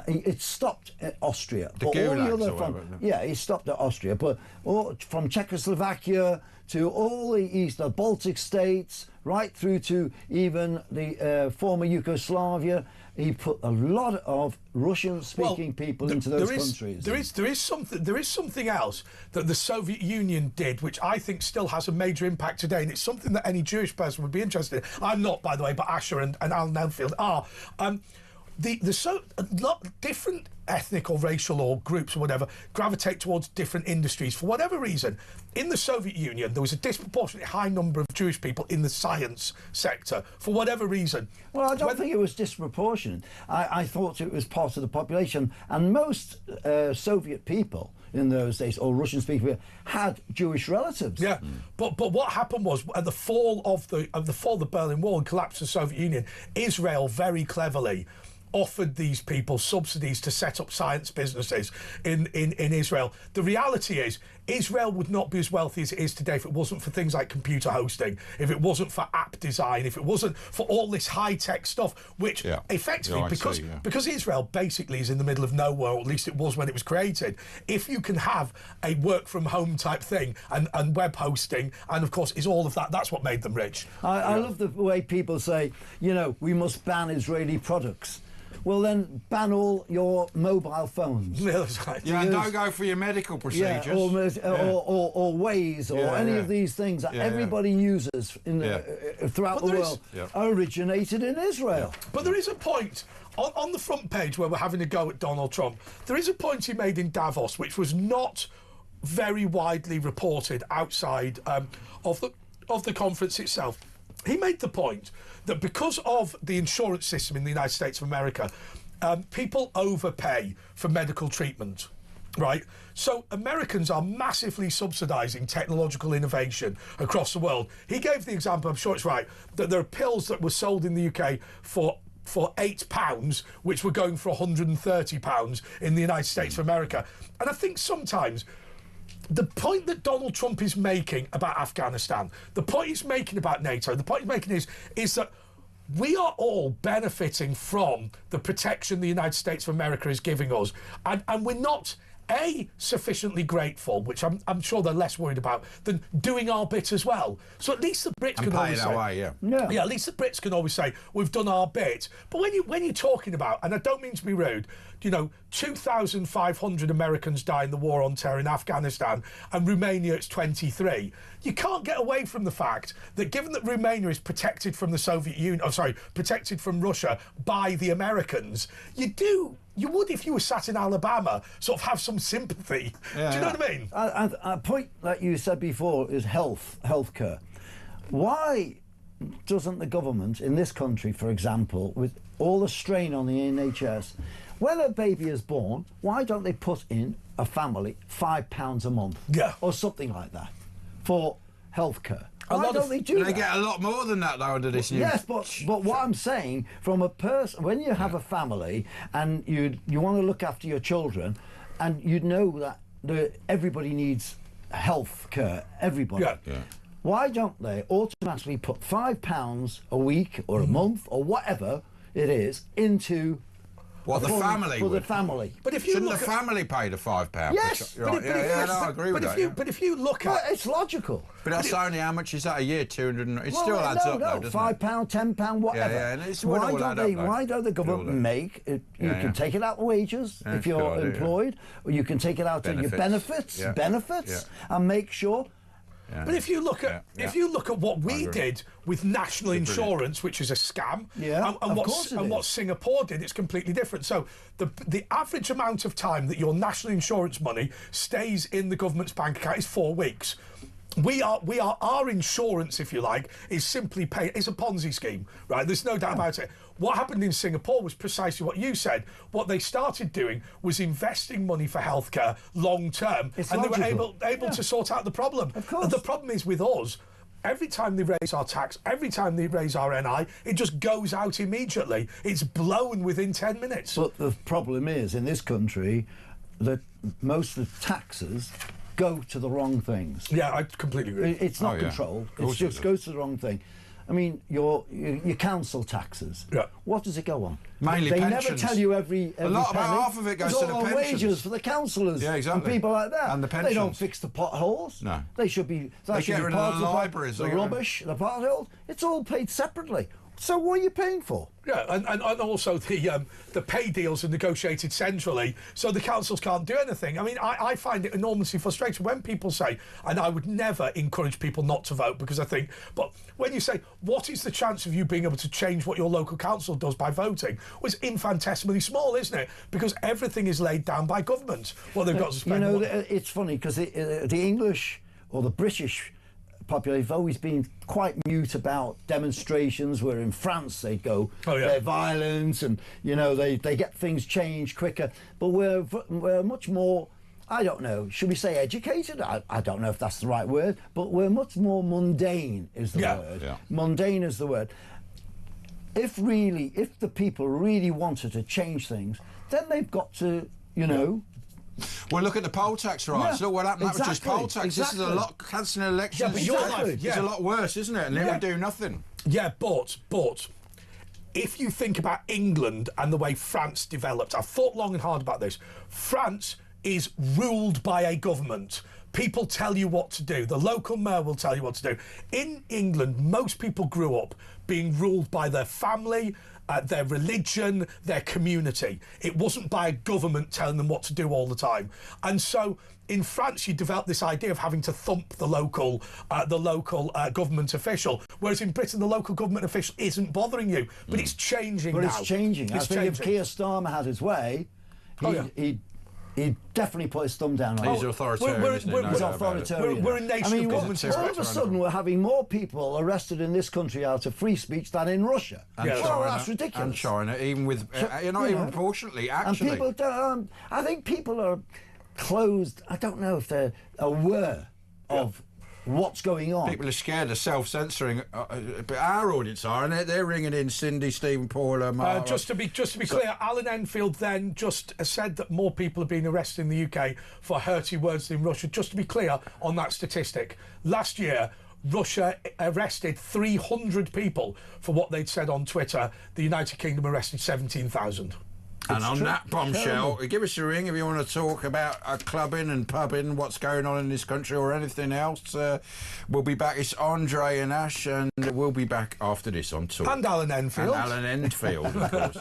it stopped at Austria. The gulags or whatever. Yeah, he stopped at Austria. But from Czechoslovakia to all the east, the Baltic states, right through to even the former Yugoslavia, he put a lot of Russian-speaking people into those countries. There is something else that the Soviet Union did, which I think still has a major impact today, and it's something that any Jewish person would be interested in. I'm not, by the way, but Asher and Alan Elfield are. Different ethnic or racial or groups or whatever gravitate towards different industries for whatever reason. In the Soviet Union, there was a disproportionately high number of Jewish people in the science sector for whatever reason. Well, I don't think it was disproportionate. I thought it was part of the population, and most Soviet people in those days, or Russian-speaking people, had Jewish relatives. Yeah, but what happened was at the fall of the Berlin Wall and collapse of the Soviet Union, Israel very cleverly offered these people subsidies to set up science businesses in Israel. The reality is Israel would not be as wealthy as it is today if it wasn't for things like computer hosting, if it wasn't for app design, if it wasn't for all this high-tech stuff, which effectively, because Israel basically is in the middle of nowhere, or at least it was when it was created, if you can have a work-from-home type thing and web hosting, and of course is all of that, that's what made them rich. I love the way people say, you know, we must ban Israeli products. Well, then ban all your mobile phones. Yeah, that's right. Yeah, and don't go for your medical procedures. Or Waze or any of these things that everybody uses throughout the world originated in Israel. But there is a point on the front page where we're having a go at Donald Trump. There is a point he made in Davos which was not very widely reported outside of the conference itself. He made the point that because of the insurance system in the United States of America, people overpay for medical treatment, right? So Americans are massively subsidising technological innovation across the world. He gave the example, I'm sure it's right, that there are pills that were sold in the UK for £8, which were going for £130 in the United States of America. And I think sometimes the point that Donald Trump is making about Afghanistan, the point he's making about NATO, the point he's making is that we are all benefiting from the protection the United States of America is giving us. And we're not, sufficiently grateful, which I'm sure they're less worried about, than doing our bit as well. So at least the Brits can always say... Yeah, at least the Brits can always say, we've done our bit. But when you're talking about, and I don't mean to be rude, 2,500 Americans die in the war on terror in Afghanistan, and Romania it's 23. You can't get away from the fact that given that Romania is protected from the Soviet Union, protected from Russia by the Americans, you would, if you were sat in Alabama, sort of have some sympathy. Do you know what I mean? A point that you said before is healthcare. Why doesn't the government in this country, for example, with all the strain on the NHS, when a baby is born, why don't they put in a family £5 a month? Yeah. Or something like that for healthcare? Why don't they do that? They get a lot more than that, though, under this new... Yes, but what I'm saying, from a person, when you have a family and you want to look after your children, and you know that everybody needs health care, everybody. Yeah. Why don't they automatically put £5 a week or a month or whatever it is into What, the family For the would? family. But if you Shouldn't look the family pay the £5? Yes. Right, no, I agree with that. But if you look at... It's logical. But that's only, how much is that a year? 200. It still adds up, though, doesn't £5, it? £10, whatever. Yeah, and it's why all don't add they? up, though. Why don't the government make it? You can take it out of wages Yeah, if you're good idea, employed, or you can take it out of your benefits, and make sure. Yeah. But if you look at what we did with national insurance, which is a scam, and what Singapore did, it's completely different. So the average amount of time that your national insurance money stays in the government's bank account is 4 weeks. Our insurance, if you like, is simply it's a Ponzi scheme, right? There's no doubt about it. What happened in Singapore was precisely what you said. What they started doing was investing money for healthcare long term, and they were able to sort out the problem. Of course. And the problem is with us. Every time they raise our tax, every time they raise our NI, it just goes out immediately. It's blown within 10 minutes. But the problem is, in this country, that most of the taxes go to the wrong things. Yeah, I completely agree. It's not controlled. It just goes to the wrong thing. I mean, your council taxes. Yeah. What does it go on? Mainly they pensions. never tell you every about penny. half of it goes it's to the all on pensions. wages for the councillors. Yeah, exactly. And people like that. And the They don't pensions. fix the potholes. No. They should be. They should get be rid of part the libraries. The rubbish, the potholes. It's all paid separately. So what are you paying for? Yeah, and also the pay deals are negotiated centrally, so the councils can't do anything. I mean, I find it enormously frustrating when people say, and I would never encourage people not to vote because I think, but when you say, what is the chance of you being able to change what your local council does by voting? Well, it's infinitesimally small, isn't it? Because everything is laid down by government. Well, they've got to spend money. It's funny because the English or the British population have always been quite mute about demonstrations, where in France they'd go, they're violent, and they get things changed quicker. But we're much more, I don't know, should we say educated? I don't know if that's the right word, but we're much more mundane is the word. Yeah. Mundane is the word. If the people really wanted to change things, then they've got to, Well, look at the poll tax rights. Look what happened. That was just poll tax. This is a lot. Cancelling elections. But your life is a lot worse, isn't it? And they would do nothing. Yeah, but if you think about England and the way France developed, I've thought long and hard about this. France is ruled by a government. People tell you what to do. The local mayor will tell you what to do. In England, most people grew up being ruled by their family, their religion, their community. It wasn't by a government telling them what to do all the time. And so in France, you develop this idea of having to thump the local government official, whereas in Britain, the local government official isn't bothering you. But it's changing now. But it's changing. I think if Keir Starmer had his way, he'd definitely put his thumb down on He's authoritarian. He's authoritarian. We're a nation of government. All of a sudden, we're having more people arrested in this country out of free speech than in Russia. And China, that's ridiculous. And China, even with even proportionately, actually. And people don't. I think people are closed. I don't know if they're aware of what's going on. People are scared of self-censoring, but our audience are, and they're ringing in Cindy, Stephen, Paula, Mark. Just to be clear, Alan Enfield then just said that more people are being arrested in the UK for hurty words than Russia. Just to be clear on that statistic, last year Russia arrested 300 people for what they'd said on Twitter. The United Kingdom arrested 17,000. And on that bombshell, give us a ring if you want to talk about clubbing and pubbing, what's going on in this country or anything else. We'll be back. It's Andre and Ash, and we'll be back after this on tour. And Alan Enfield. And Alan Enfield, of course.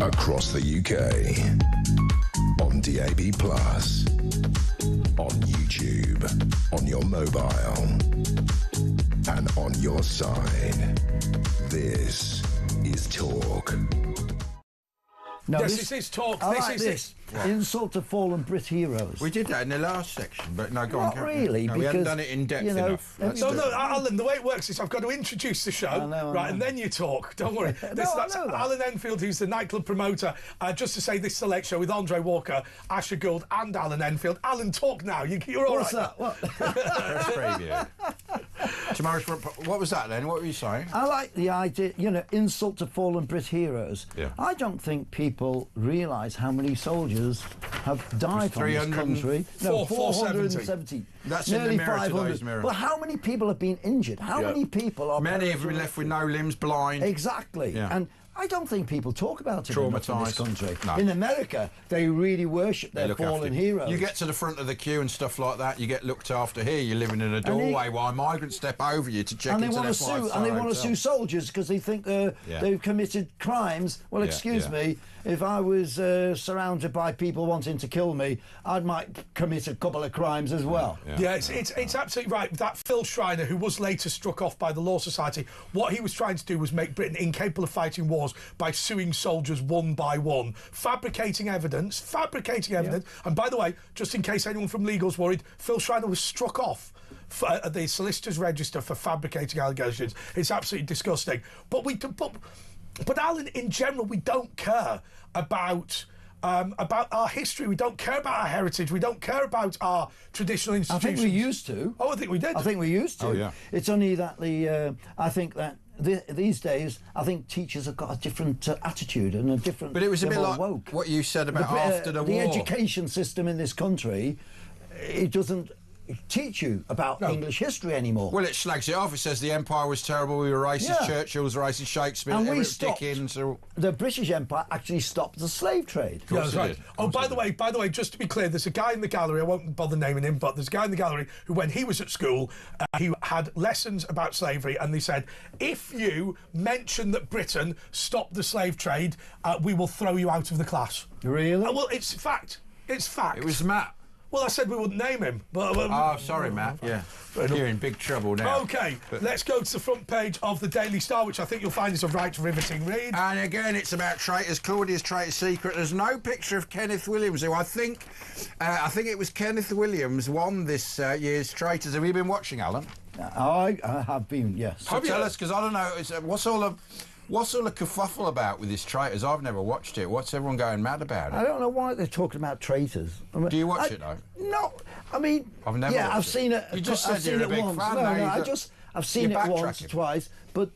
Across the UK, on DAB+, on YouTube. on your mobile, and on your side. This is Talk. No, yes, this is Talk. I This like is this. Insult to fallen Brit heroes. We did that in the last section, but no, go on. Not really, no, because we haven't done it in depth enough. No, Alan, the way it works is I've got to introduce the show, right, and then you talk. Don't worry. That's Alan Enfield, who's the nightclub promoter. Just to say, this select show with Andre Walker, Asher Gould, and Alan Enfield. Alan, talk now. You're all What's right. that? What? Press preview. Tomorrow's. What was that then? What were you saying? I like the idea, insult to fallen Brit heroes. Yeah. I don't think people realise how many soldiers have died from this country. No, 470. That's nearly in the mirror 500. today's mirror. Well, how many people have been injured? How many people are... Many have been left with no limbs, blind. Exactly. Yeah. And I don't think people talk about it enough in this country. No. In America, they really worship their fallen heroes. You get to the front of the queue and stuff like that, you get looked after. Here, you're living in a doorway while migrants step over you to check into their five-star And they want to hotel. sue soldiers because they think they've committed crimes. Well, excuse me, if I was surrounded by people wanting to kill me, I might commit a couple of crimes as well. Yeah, it's absolutely right. That Phil Schreiner, who was later struck off by the Law Society, what he was trying to do was make Britain incapable of fighting wars by suing soldiers one by one, fabricating evidence. And by the way, just in case anyone from legal's worried, Phil Schreiner was struck off at the Solicitors Register for fabricating allegations. It's absolutely disgusting. But Alan, in general, we don't care about our history. We don't care about our heritage. We don't care about our traditional institutions. I think we used to. Oh, I think we did. I think we used to. Oh, yeah. It's only that I think that these days, I think teachers have got a different attitude and a different... But it was a bit like woke. what you said about after the war. The education system in this country, it doesn't teach you about English history anymore. Well, it slags it off. It says the Empire was terrible, we were racist, Churchill was racist, Shakespeare, and we stopped, Dickens... The British Empire actually stopped the slave trade. Yeah, that's right. Oh, by the way, just to be clear, there's a guy in the gallery, I won't bother naming him, but there's a guy in the gallery who, when he was at school, he had lessons about slavery, and they said, if you mention that Britain stopped the slave trade, we will throw you out of the class. Really? Well, it's fact. It's fact. It was Matt. Well, I said we wouldn't name him. But, sorry, Matt. Yeah. You're in big trouble now. OK, let's go to the front page of the Daily Star, which I think you'll find is a right riveting read. And again, it's about traitors. Claudia's traitor secret. There's no picture of Kenneth Williams, who I think it was Kenneth Williams won this year's Traitors. Have you been watching, Alan? I have been, yes. So tell us, because I don't know, what's all the kerfuffle about with this Traitors? I've never watched it. What's everyone going mad about it? I don't know why they're talking about traitors. I mean, do you watch it though? No, I mean, I've never. Yeah, I've seen it. You just I've said you're a big once. fan. No, I've seen it once, twice, but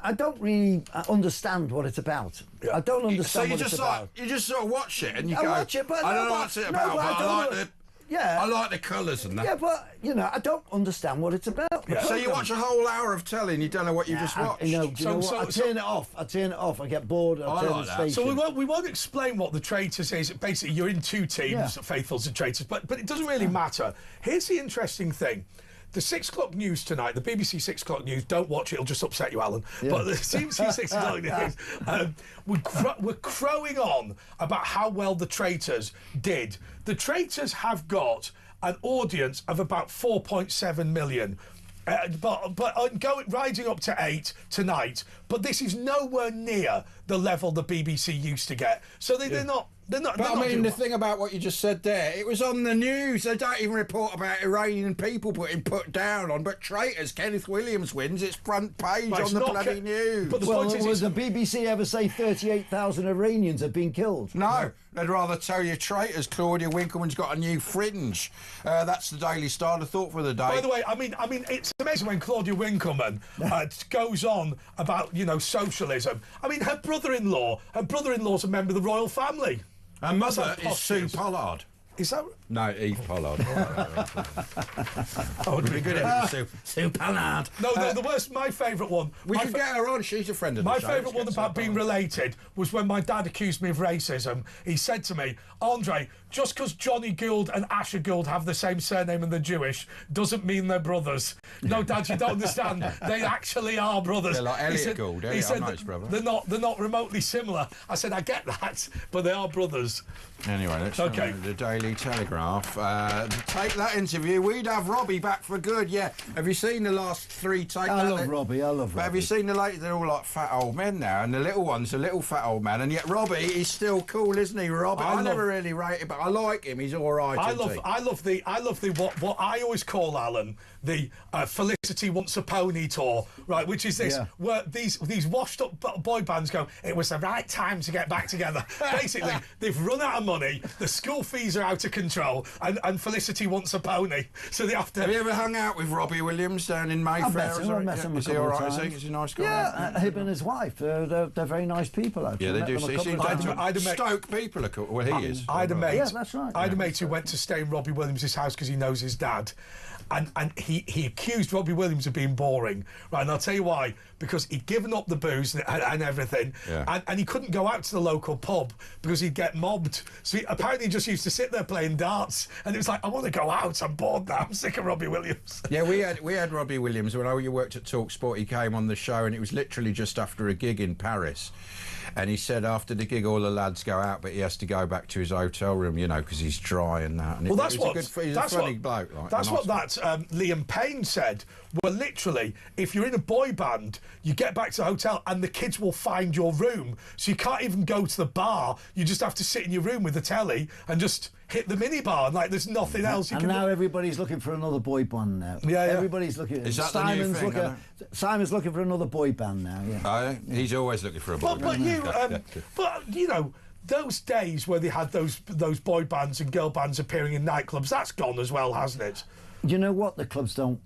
I don't really understand what it's about. I don't understand what it's about. You just sort of watch it and you I go, watch it, but I don't know what it's about, but I like the... Yeah, I like the colours and that. Yeah, but I don't understand what it's about. Yeah. So you watch a whole hour of telly and you don't know what you just watched. Do you know what? I turn it off. I get bored. I turn the station. So we won't explain what the Traitors is. Basically, you're in two teams, faithfuls and traitors. But it doesn't really matter. Here's the interesting thing. The 6 o'clock news tonight, the BBC 6 o'clock news, don't watch it, it'll just upset you, Alan. Yeah. But the BBC 6 o'clock news, we're crowing on about how well the Traitors did. The Traitors have got an audience of about 4.7 million. Riding up to 8 tonight, but this is nowhere near the level the BBC used to get. So they're not. But I mean, the thing about what you just said there, it was on the news. They don't even report about Iranian people being put down on. But Traitors, Kenneth Williams wins. It's front page on the bloody news. But the point is, the BBC ever say 38,000 Iranians have been killed? No. They'd rather tell you Traitors. Claudia Winkleman's got a new fringe. That's the Daily Star, the thought for the day. By the way, I mean, it's amazing when Claudia Winkleman goes on about, socialism. I mean, her brother-in-law's a member of the royal family. Her mother is Sue Pollard. Is that... No, Eve Pollard. Oh, it'd be good if it was Sue Pollard. No, the worst, my favourite one... We should get her on, she's a friend of the show. My favourite one about being related was when my dad accused me of racism. He said to me, Andre, just because Johnny Gould and Asher Gould have the same surname and they're Jewish doesn't mean they're brothers. No, Dad, you don't understand. They actually are brothers. They're like Elliot Gould. He said his brother. They're not remotely similar. I said, I get that, but they are brothers. Anyway, let's go to the Daily Telegraph. photograph. Take that interview. We'd have Robbie back for good, yeah. Have you seen the last 3 takes? I love Robbie. But have you seen the latest? They're all like fat old men now, and the little one's a little fat old man, and yet Robbie is still cool, isn't he, Robbie? I never really rate him, but I like him. He's all right. I love the what I always call, Alan, the Felicity Wants a Pony tour, right? Which is this, where these washed up boy bands go, it was the right time to get back together. Basically, they've run out of money, the school fees are out of control, and Felicity wants a pony, so they have to. Have you ever hung out with Robbie Williams down in Mayfair? I met him a is he couple all of right? times. Is he a nice guy? Yeah, him and his wife. They're very nice people. Actually. Yeah, they do. Stoke people are cool. Well, he is. I had a mate. Yeah, that's right. I had a mate who went to stay in Robbie Williams' house because he knows his dad. And he accused Robbie Williams of being boring, right? And I'll tell you why. Because he'd given up the booze and everything, and he couldn't go out to the local pub because he'd get mobbed. So he apparently just used to sit there playing darts, and it was like, I want to go out. I'm bored now. I'm sick of Robbie Williams. Yeah, we had Robbie Williams when I worked at talkSPORT. He came on the show, and it was literally just after a gig in Paris. And he said after the gig, all the lads go out, but he has to go back to his hotel room, you know, because he's dry and that. And well, he's a funny bloke. Like, that's what Liam Payne said. Well, literally, if you're in a boy band, you get back to the hotel and the kids will find your room. So you can't even go to the bar. You just have to sit in your room with the telly and just hit the minibar. Like, there's nothing else you can do. And now everybody's looking for another boy band now. Yeah. Everybody's looking. Is that the new thing? Simon's looking for another boy band now, yeah. Oh, he's always looking for a boy band. But you know, those days where they had those boy bands and girl bands appearing in nightclubs, that's gone as well, hasn't it? You know what? The clubs don't.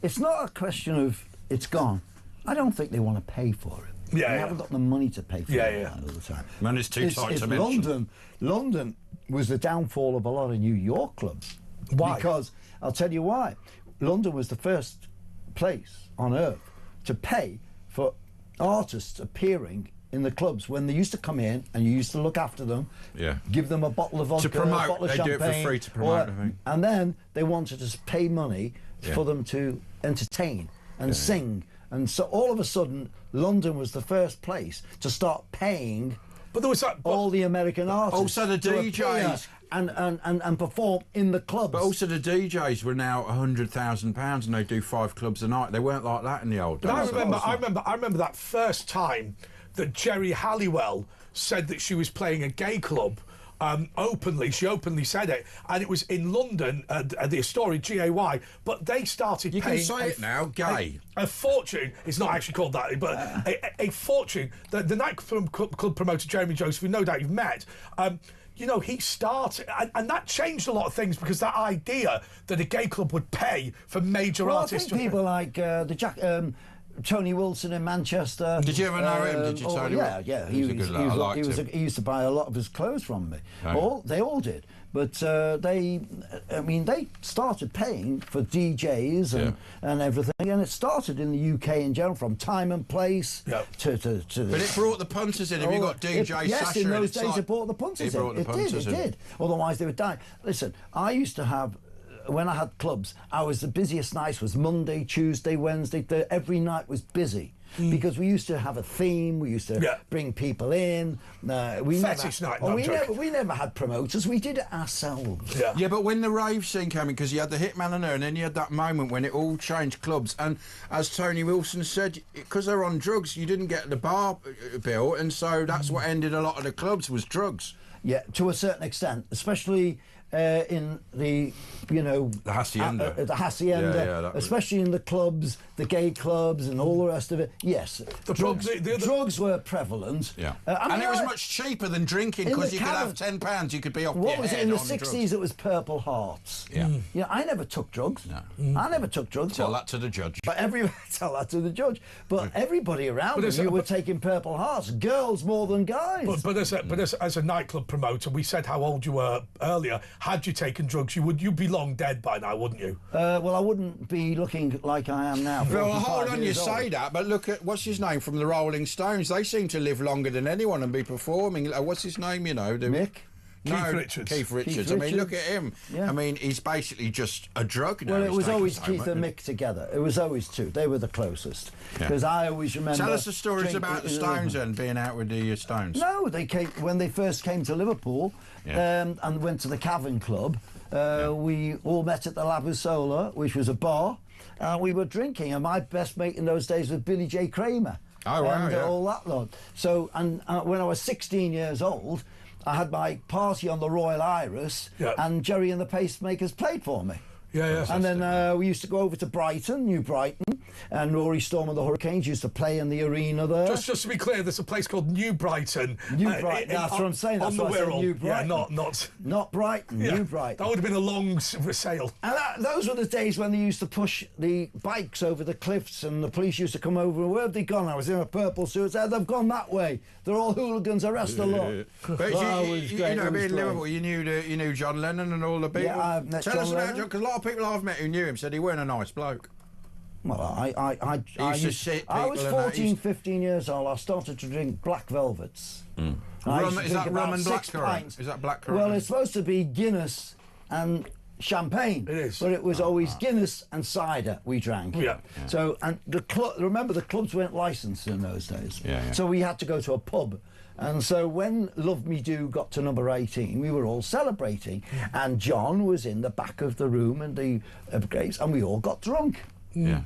It's not a question of it's gone. I don't think they want to pay for it. They haven't got the money to pay for it all the time. Money's too tight to mention. London was the downfall of a lot of New York clubs. Why? Because I'll tell you why. London was the first place on earth to pay for artists appearing in the clubs when they used to come in and you used to look after them, give them a bottle of vodka, to promote, a bottle of they champagne. Do it for free to promote, I think. And then they wanted to pay money for them to entertain and sing. And so all of a sudden, London was the first place to start paying all the American artists. Also the DJs. And perform in the clubs. But also the DJs were now £100,000 and they do 5 clubs a night. They weren't like that in the old days. I remember that first time that Jerry Halliwell said that she was playing a gay club. Openly, she openly said it, and it was in London, the Astoria, GAY. But they started paying. You can say it now, gay. A fortune. It's not actually called that, but a fortune. The nightclub promoter Jeremy Joseph, who no doubt you've met. You know, he started, and that changed a lot of things because that idea that a gay club would pay for major artists. I think people like Tony Wilson in Manchester. Did you ever know him? Did you, Tony? Yeah. He used to buy a lot of his clothes from me. They all did. But they started paying for DJs and everything, and it started in the UK in general, from time and place to. But it brought the punters in. Have you got DJ Sasha? In those days it brought the punters in. It did. Otherwise they would die. Listen, I used to have. When I had clubs, the busiest nights was Monday, Tuesday, Wednesday. Every night was busy because we used to have a theme. We used to bring people in. We never had promoters. We did it ourselves. Yeah, but when the rave scene came in, because you had the Hitman and her, and then you had that moment when it all changed clubs. And as Tony Wilson said, because they're on drugs, you didn't get the bar bill, and so that's what ended a lot of the clubs was drugs. Yeah, to a certain extent, especially. In the the Hacienda, especially in the clubs, the gay clubs, and all the rest of it. Yes, drugs were prevalent. Yeah, and it was much cheaper than drinking because you could have £10, you could be off. What was it in the '60s? It was Purple Hearts. Yeah, I never took drugs. No. I never took drugs. Tell that to the judge. But tell that to the judge. But everybody around me were taking Purple Hearts. Girls more than guys. But as a nightclub promoter, we said how old you were earlier. Had you taken drugs, you'd be long dead by now, wouldn't you? Well, I wouldn't be looking like I am now. Well, hold on, you say that, but look at what's his name from the Rolling Stones. They seem to live longer than anyone and be performing. What's his name? Mick. Keith Richards. Keith Richards. I mean, look at him. Yeah. I mean, he's basically just a drug now. Well, it was always Keith and Mick together. It was always two. They were the closest. Because I always remember... Tell us the stories about the Stones and being out with the Stones. No, they came when they first came to Liverpool and went to the Cavern Club. We all met at the Labusola, which was a bar, and we were drinking. And my best mate in those days was Billy J. Kramer. Oh, wow, and all that lot. So, and when I was 16 years old, I had my party on the Royal Iris, and Jerry and the Pacemakers played for me. Yeah. And then we used to go over to Brighton, New Brighton, and Rory Storm and the Hurricanes used to play in the arena there. Just to be clear, there's a place called New Brighton. New Brighton, that's what I'm saying. That's on the Wirral. New Brighton. Yeah, not Brighton, New Brighton. That would have been a long sail. And those were the days when they used to push the bikes over the cliffs, and the police used to come over. Where have they gone? I was in a purple suit. Said, they've gone that way. They're all hooligans. Arrest the lot. But you know, being Liverpool, you knew John Lennon and all the people. Yeah, I've met Tell us John about Lennon. John, because a lot of people I've met who knew him said he weren't a nice bloke. Well, I was 14, 15 years old. I started to drink black velvets. Is that rum and blackcurrant? Is that blackcurrant? Well, it's supposed to be Guinness and champagne. It is. But it was always Guinness and cider we drank. Yeah. So, and remember, the clubs weren't licensed in those days. So we had to go to a pub. And so when Love Me Do got to number 18, we were all celebrating. And John was in the back of the room and the grapes, and we all got drunk. Yeah.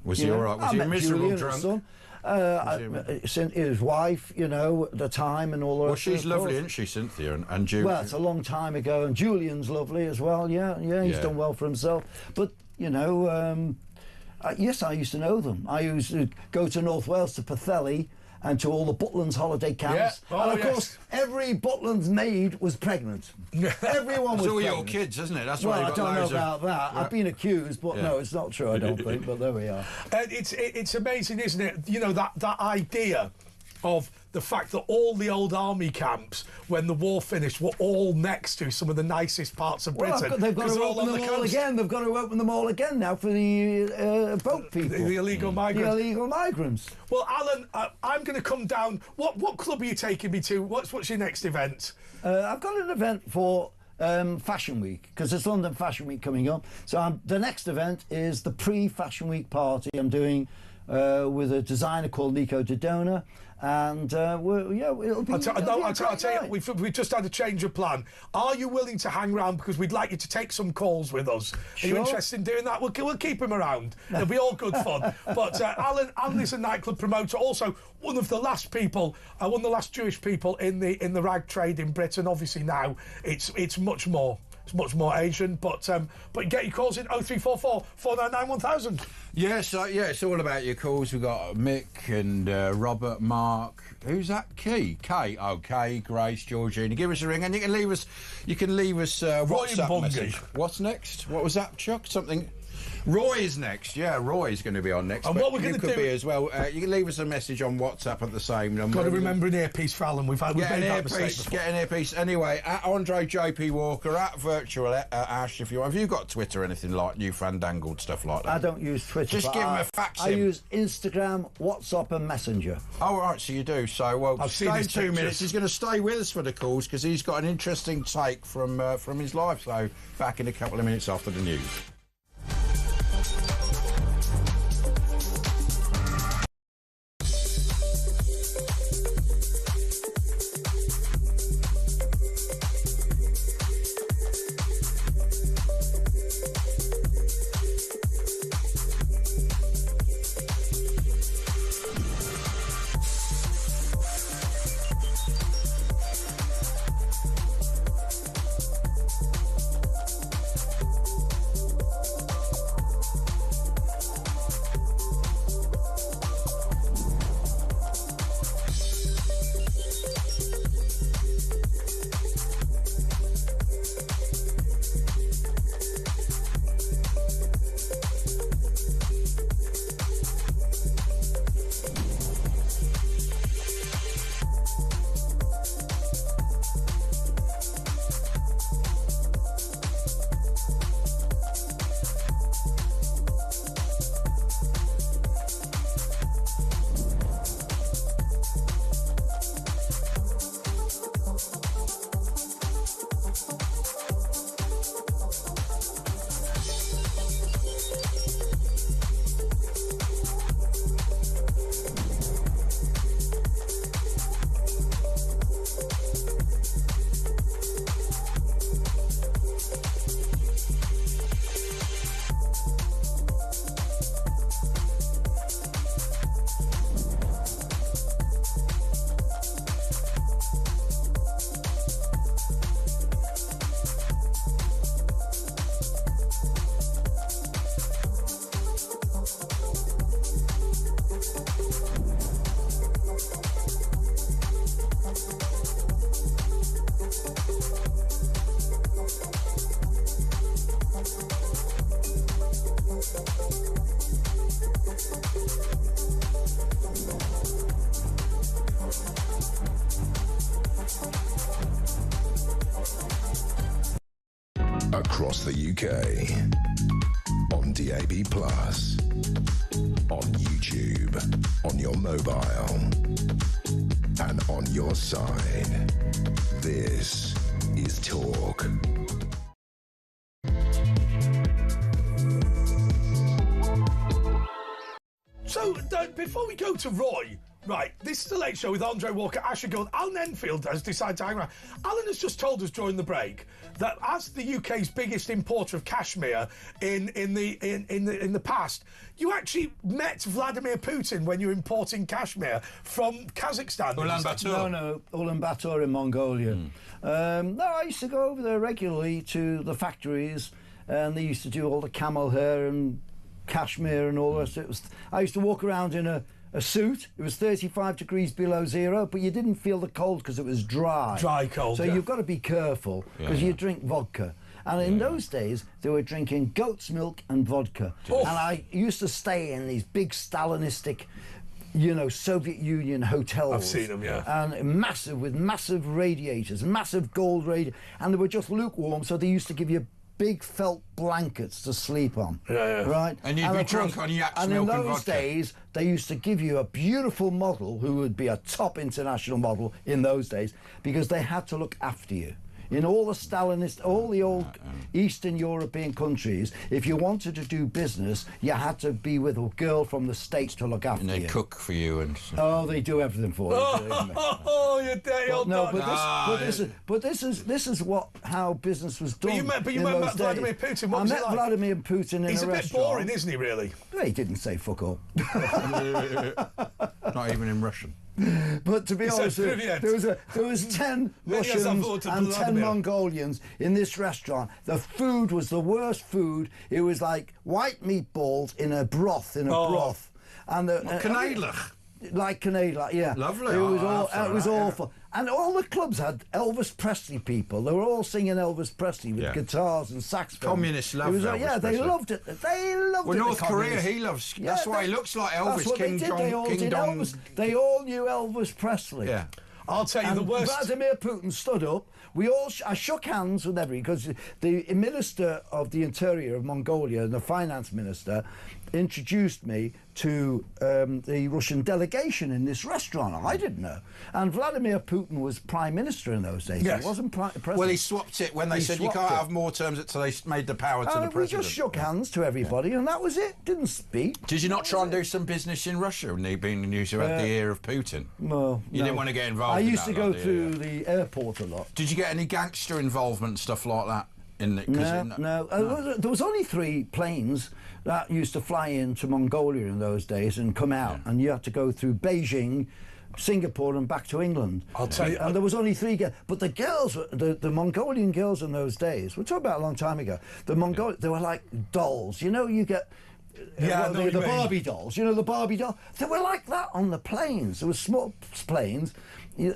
Was he all right? Was he a miserable drunk? His wife, you know, at the time and all that. Well, she's lovely, isn't she, Cynthia? And Julian? Well, it's a long time ago, and Julian's lovely as well. Yeah, he's done well for himself. But, you know, yes, I used to know them. I used to go to North Wales, to Pwllheli, and to all the Butlins holiday camps. And of course, every Butlins maid was pregnant. Everyone was all pregnant. your kids, isn't it? That's well, why I don't know about that. I've been accused, but no, it's not true, I don't think. But there we are. It's amazing, isn't it? You know, that idea of the fact that all the old army camps, when the war finished, were all next to some of the nicest parts of Britain. Well, they've got to open them all again. They've got to open them all again now for the boat people. The illegal migrants. The illegal migrants. Well, Alan, I'm going to come down. What club are you taking me to? What's your next event? I've got an event for Fashion Week, because it's London Fashion Week coming up. So the next event is the pre-Fashion Week party I'm doing with a designer called Nico Dodona. And it'll be. I'll tell you, we've just had a change of plan. Are you willing to hang around, because we'd like you to take some calls with us? Are you interested in doing that? We'll keep him around. It'll be all good fun. But Alan is a nightclub promoter, also one of the last people, one of the last Jewish people in the rag trade in Britain. Obviously now it's much more. It's much more Asian, but get your calls in 0344 499 1000. Yes, it's all about your calls. We've got Mick and Robert, Mark. Who's that? Kay. Okay, Grace, Georgina. Give us a ring, and you can leave us WhatsApp message. What's next? What was that, Chuck? Something. Roy is next. Yeah, Roy is going to be on next. And what we're going to do be as well. You can leave us a message on WhatsApp at the same number. Got to remember an earpiece for Alan. We've made that mistake before. Get an earpiece. Anyway, at Andre JP Walker, at Virtual Ash, if you want. Have you got Twitter or anything like New Fandangled stuff like that? I don't use Twitter. Just give him a fax. I use Instagram, WhatsApp, and Messenger. Oh, right, so you do. So, well, stay 2 minutes. He's going to stay with us for the calls, because he's got an interesting take from his life. So, back in a couple of minutes after the news. across the UK. On DAB+, on YouTube, on your mobile, and on your side. This is Talk. So, before we go to Roy, right, this is the Late Show with Andre Walker, Asher Gould. Alan Enfield has decided to hang around. Alan has just told us during the break that as the UK's biggest importer of cashmere in the past, you actually met Vladimir Putin when you were importing cashmere from Kazakhstan. Ulaanbaatar. No, Ulaanbaatar in Mongolia. No, I used to go over there regularly to the factories, and they used to do all the camel hair and cashmere and all the rest. I used to walk around in a suit. It was 35 degrees below zero, but you didn't feel the cold because it was dry. Dry cold, So you've got to be careful because you drink vodka. And in those days, they were drinking goat's milk and vodka. And I used to stay in these big Stalinistic, Soviet Union hotels. I've seen them, yeah. And massive radiators, massive gold radiators. And they were just lukewarm, so they used to give you big felt blankets to sleep on. Right? And you'd be drunk on yak's milk and vodka. And in those days, they used to give you a beautiful model who would be a top international model in those days because they had to look after you. In all the Stalinist, all the old Eastern European countries, if you wanted to do business, you had to be with a girl from the States to look after you. And they cook for you and... Oh, they do everything for you. Oh, you dirty old no, but this is how business was done. But you met Vladimir Putin. What was it like? I met Vladimir Putin in a restaurant. He's a bit boring, isn't he? Really? Well, he didn't say fuck all. Not even in Russian. But to be honest, there was 10 Russians and 10 Mongolians in this restaurant. The food was the worst food. It was like white meatballs in a broth, And like Canadian, yeah. Lovely. It was awful. And all the clubs had Elvis Presley people. They were all singing Elvis Presley with guitars and saxophones. Communists loved Elvis Yeah, they Presley. loved it. They loved it. Well, North Korea, he loves... That's why he looks like Elvis. That's what King they did. Dong, They all King did Dong. Elvis. They all knew Elvis Presley. Yeah. I'll tell you the worst. Vladimir Putin stood up. I shook hands with everybody because the Minister of the Interior of Mongolia and the Finance Minister introduced me to the Russian delegation in this restaurant. I didn't know. And Vladimir Putin was Prime Minister in those days. Yes. He wasn't President. Well, he swapped it when they said you can't have more terms until they made the power to the president. We just shook hands to everybody and that was it. Didn't speak. Did you not try and do some business in Russia when being the news who had the ear of Putin? Well, you didn't want to get involved I in used that, to go through the airport a lot. Did you get any gangster involvement, stuff like that? No. There was only 3 planes that used to fly into Mongolia in those days and come out, and you had to go through Beijing, Singapore, and back to England. I'll tell you. And there was only 3 girls, but the girls, the Mongolian girls in those days, we're talking about a long time ago. They were like dolls. You get. The Barbie dolls. The Barbie doll. They were like that on the planes. There were small planes.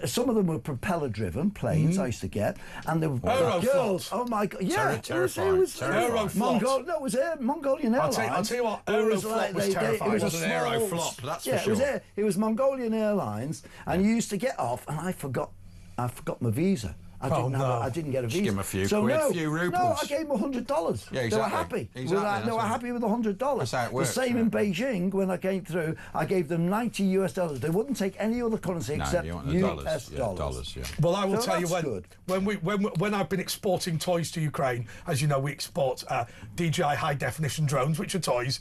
Some of them were propeller-driven planes. I used to get, and the girls. Oh my God! Yeah, terrifying. It was Mongolian Airlines. I'll tell you what. Aeroflot was terrifying. It was an Aeroflot. That's for sure. It was Mongolian Airlines, and you used to get off, and I forgot my visa. I didn't get a visa. Just give him a few quid, a few rubles. No, I gave them $100. Yeah, exactly. They were happy. They were happy with $100. That's how it works. The same in Beijing when I came through. I gave them $90. They wouldn't take any other currency except US dollars. Yeah. Well, I will tell you when I've been exporting toys to Ukraine, as you know, we export DJI high definition drones, which are toys.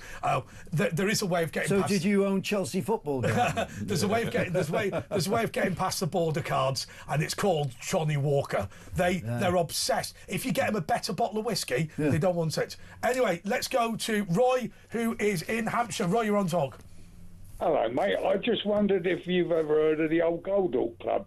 There is a way of getting. So past... did you own Chelsea football game? There's a way of getting past the border cards, and it's called Johnny Walker. They're obsessed. If you get them a better bottle of whiskey, they don't want it. Anyway, let's go to Roy, who is in Hampshire. Roy, you're on Talk. Hello, mate. I just wondered if you've ever heard of the old Gould Club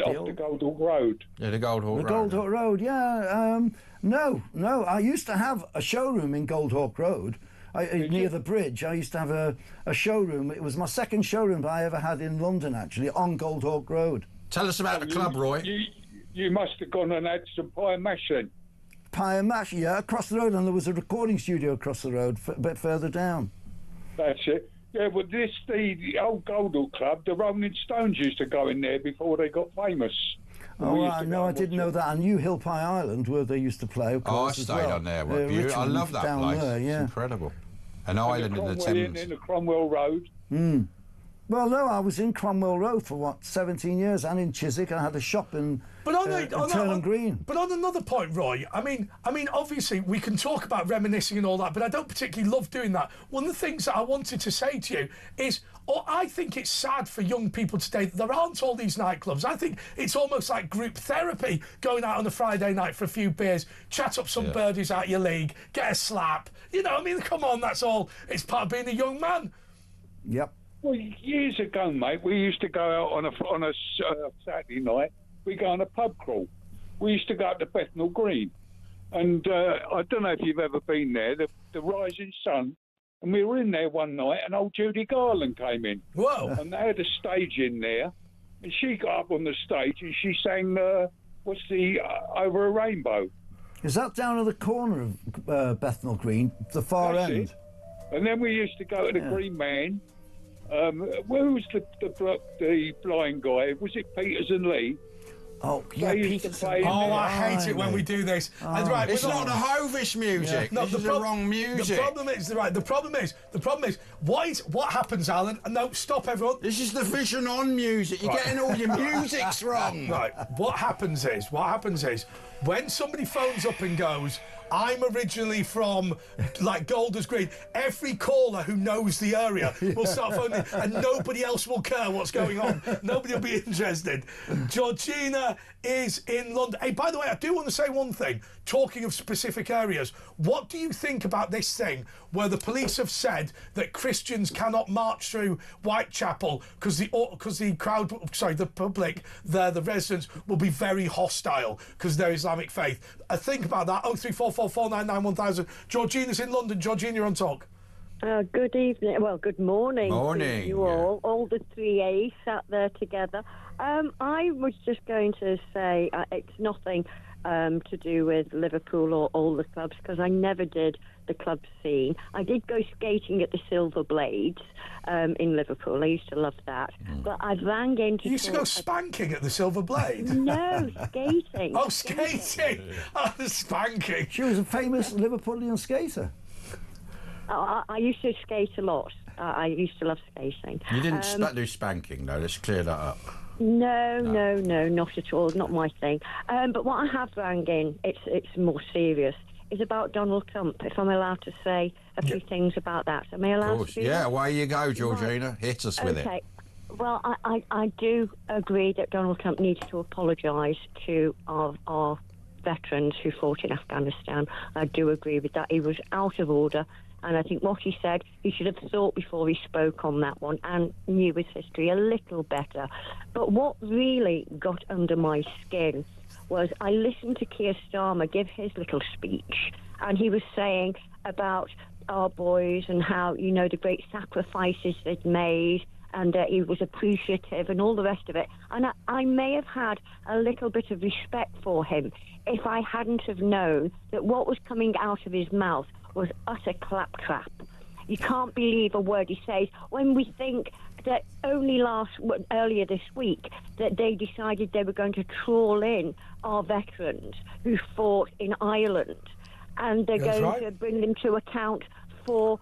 off the Gould Road. Yeah, the Gould Road. The Gould Road, yeah. No. I used to have a showroom in Gould Road. Near the bridge. I used to have a showroom. It was my second showroom I ever had in London, actually, on Gould Road. Tell us about the club, Roy. You must have gone and had some pie and mash then. Pie and mash, yeah, across the road, and there was a recording studio across the road, a bit further down. That's it. Yeah, but the old Gould Club, the Rolling Stones used to go in there before they got famous. Oh, We used right, to no, go I and didn't watch know it. that. I knew Hill Pie Island, where they used to play, of Oh, I course, as stayed well. on there. What beautiful. I Richmond love that down place. there, It's yeah. incredible. An island in the Thames. In the Cromwell Road. Well, no, I was in Cromwell Road for, 17 years, and in Chiswick. I had a shop in Turnham Green. But on another point, Roy, I mean, obviously we can talk about reminiscing and all that, but I don't particularly love doing that. One of the things that I wanted to say to you is, I think it's sad for young people today that there aren't all these nightclubs. I think it's almost like group therapy, going out on a Friday night for a few beers, chat up some birdies out your league, get a slap. You know, I mean, come on, that's all. It's part of being a young man. Yep. Well, years ago, mate, we used to go out on a Saturday night. We go on a pub crawl. We used to go up to Bethnal Green, and I don't know if you've ever been there. The rising sun, and we were in there one night, and old Judy Garland came in. Whoa! And they had a stage in there, and she got up on the stage and she sang "What's the Over a Rainbow." Is that down at the corner of Bethnal Green, the far That's end? it. And then we used to go to the Green Man. Who was the blind guy? Was it Peters and Lee? Oh, yeah, Peters. Oh, I hate it when we do this. And right, It's not the Hovis music. No, this is the wrong music. The problem is, what happens, Alan? No, stop, everyone. This is the Vision On music. You're getting all your musics wrong. Right. What happens is, when somebody phones up and goes, I'm originally from, like, Golders Green, every caller who knows the area will start phoning, and nobody else will care what's going on. Nobody will be interested. Georgina is in London. Hey, by the way, I do want to say one thing. Talking of specific areas, what do you think about this thing where the police have said that Christians cannot march through Whitechapel because the crowd, sorry, the public there, the residents, will be very hostile because they're Islamic faith? Think about that. 03444991000. Georgina's in London. Georgina, you're on talk. Good evening. Well, good morning. Morning. To you all the three A's sat there together. I was just going to say it's nothing to do with Liverpool or all the clubs, because I never did the club scene. I did go skating at the Silver Blades in Liverpool. I used to love that. But I rang in to... You used to go spanking at the Silver Blade? No, skating. Oh, skating! Oh, the spanking. She was a famous Liverpoolian skater. I used to skate a lot. I used to love skating. You didn't do spanking, though. Let's clear that up. No, not at all. Not my thing. But what I have rang in, it's more serious, is about Donald Trump. If I'm allowed to say a few things about that. Am I allowed to? Yeah, away you go, Georgina. Hit us with it. Okay. Well, I do agree that Donald Trump needs to apologise to our veterans who fought in Afghanistan. I do agree with that. He was out of order. And I think what he said, he should have thought before he spoke on that one and knew his history a little better. But what really got under my skin was I listened to Keir Starmer give his little speech, and he was saying about our boys and how, you know, the great sacrifices they'd made, and he was appreciative and all the rest of it. And I may have had a little bit of respect for him if I hadn't have known that what was coming out of his mouth was utter claptrap. You can't believe a word he says when we think that earlier this week that they decided they were going to trawl in our veterans who fought in Ireland, and they're going to bring them to account for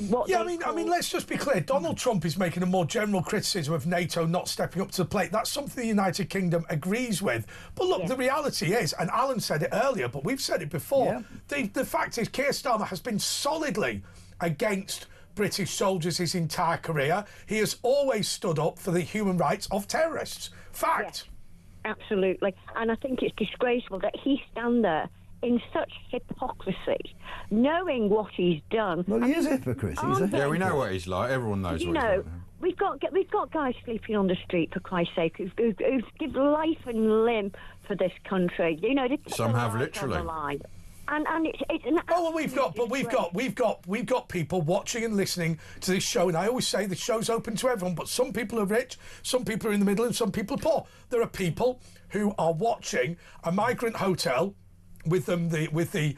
what. Yeah, I mean, let's just be clear. Donald Trump is making a more general criticism of NATO not stepping up to the plate. That's something the United Kingdom agrees with. But look, the reality is, and Alan said it earlier, but we've said it before. The fact is, Keir Starmer has been solidly against British soldiers his entire career. He has always stood up for the human rights of terrorists. Fact. Yes, absolutely. And I think it's disgraceful that he stand there in such hypocrisy, knowing what he's done. Well, he is a hypocrite. Yeah, we know what he's like. Everyone knows what he's like. We've got guys sleeping on the street, for Christ's sake, who give life and limb for this country. You know, they put some their have lives literally. on the line. And it's an well, we've got people watching and listening to this show, and I always say the show's open to everyone, but some people are rich, some people are in the middle, and some people are poor. There are people who are watching a migrant hotel with the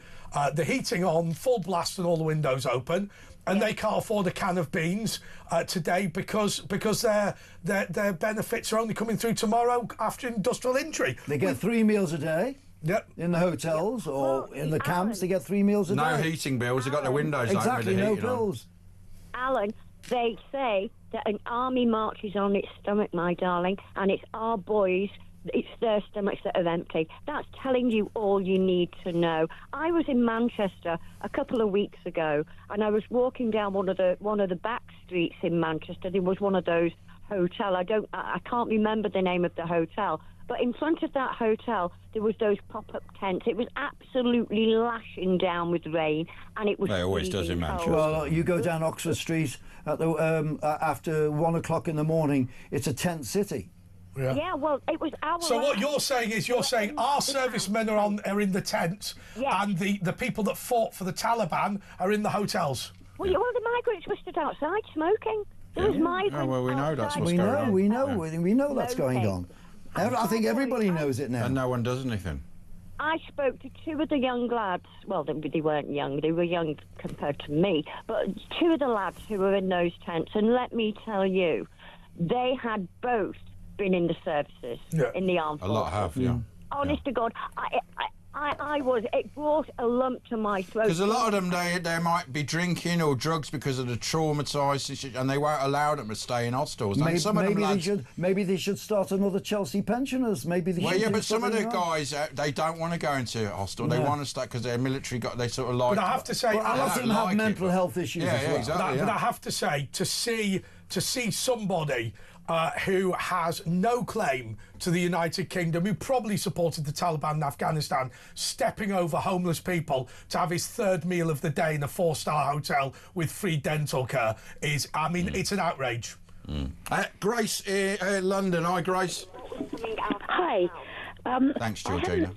heating on, full blast, and all the windows open, and they can't afford a can of beans today because their benefits are only coming through tomorrow after industrial injury. They get 3 meals a day. Yep. In the hotels or in the camps, they get 3 meals a day. No heating bills. They've got their windows open. Exactly, no bills. Alan, they say that an army marches on its stomach, my darling, and it's our boys, it's their stomachs that are empty. That's telling you all you need to know. I was in Manchester a couple of weeks ago, and I was walking down one of the back streets in Manchester. There was one of those hotel. I can't remember the name of the hotel. But in front of that hotel, there was those pop-up tents. It was absolutely lashing down with rain, and it was. It always does in Manchester. Well, you go down Oxford Street at the after 1 o'clock in the morning. It's a tent city. Yeah, well, it was our. So what you're saying is our servicemen are in the tents, and the people that fought for the Taliban are in the hotels. Well, the migrants were stood outside smoking. There was migrants. Oh, well, we know that's what's We going on. we know that's going on. I think everybody knows it now. And no one does anything. I spoke to 2 of the young lads. Well, they weren't young. They were young compared to me. But 2 of the lads who were in those tents, and let me tell you, they had both been in the services, in the armed forces. A lot have, yeah. Honest to God, it brought a lump to my throat. Because a lot of them, they might be drinking or drugs because of the traumatised, and they won't allow them to stay in hostels. And some of them lads, maybe they should start another Chelsea pensioners. Maybe they should. Yeah, but some of the guys, they don't want to go into a hostel. They want to stay because they're military. They sort of like. But I have to say, a lot of them have mental health issues as well. Exactly. But I have to say, to see somebody who has no claim to the United Kingdom, who probably supported the Taliban in Afghanistan, stepping over homeless people to have his 3rd meal of the day in a 4-star hotel with free dental care it's an outrage. Grace, London. Hi, Grace. Hi. Thanks, Georgina.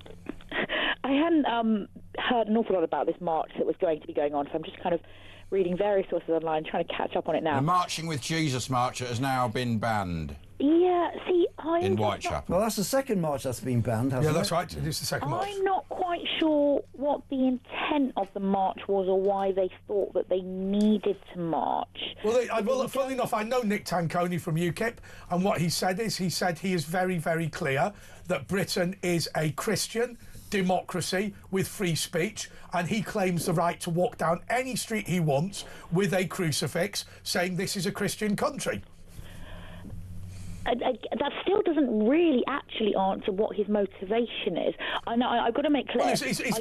I hadn't heard an awful lot about this march that was going to be going on, so I'm just kind of reading various sources online, trying to catch up on it now. The Marching with Jesus march has now been banned. Yeah, see, in Whitechapel. Well, that's the second march that's been banned, hasn't it? Yeah, that's right. It is the second march. I'm not quite sure what the intent of the march was or why they thought that they needed to march. Well, funnily enough, I know Nick Tanconi from UKIP, and what he said he is very, very clear that Britain is a Christian democracy with free speech, and he claims the right to walk down any street he wants with a crucifix, saying this is a Christian country. That still doesn't really actually answer what his motivation is. I've got to make clear.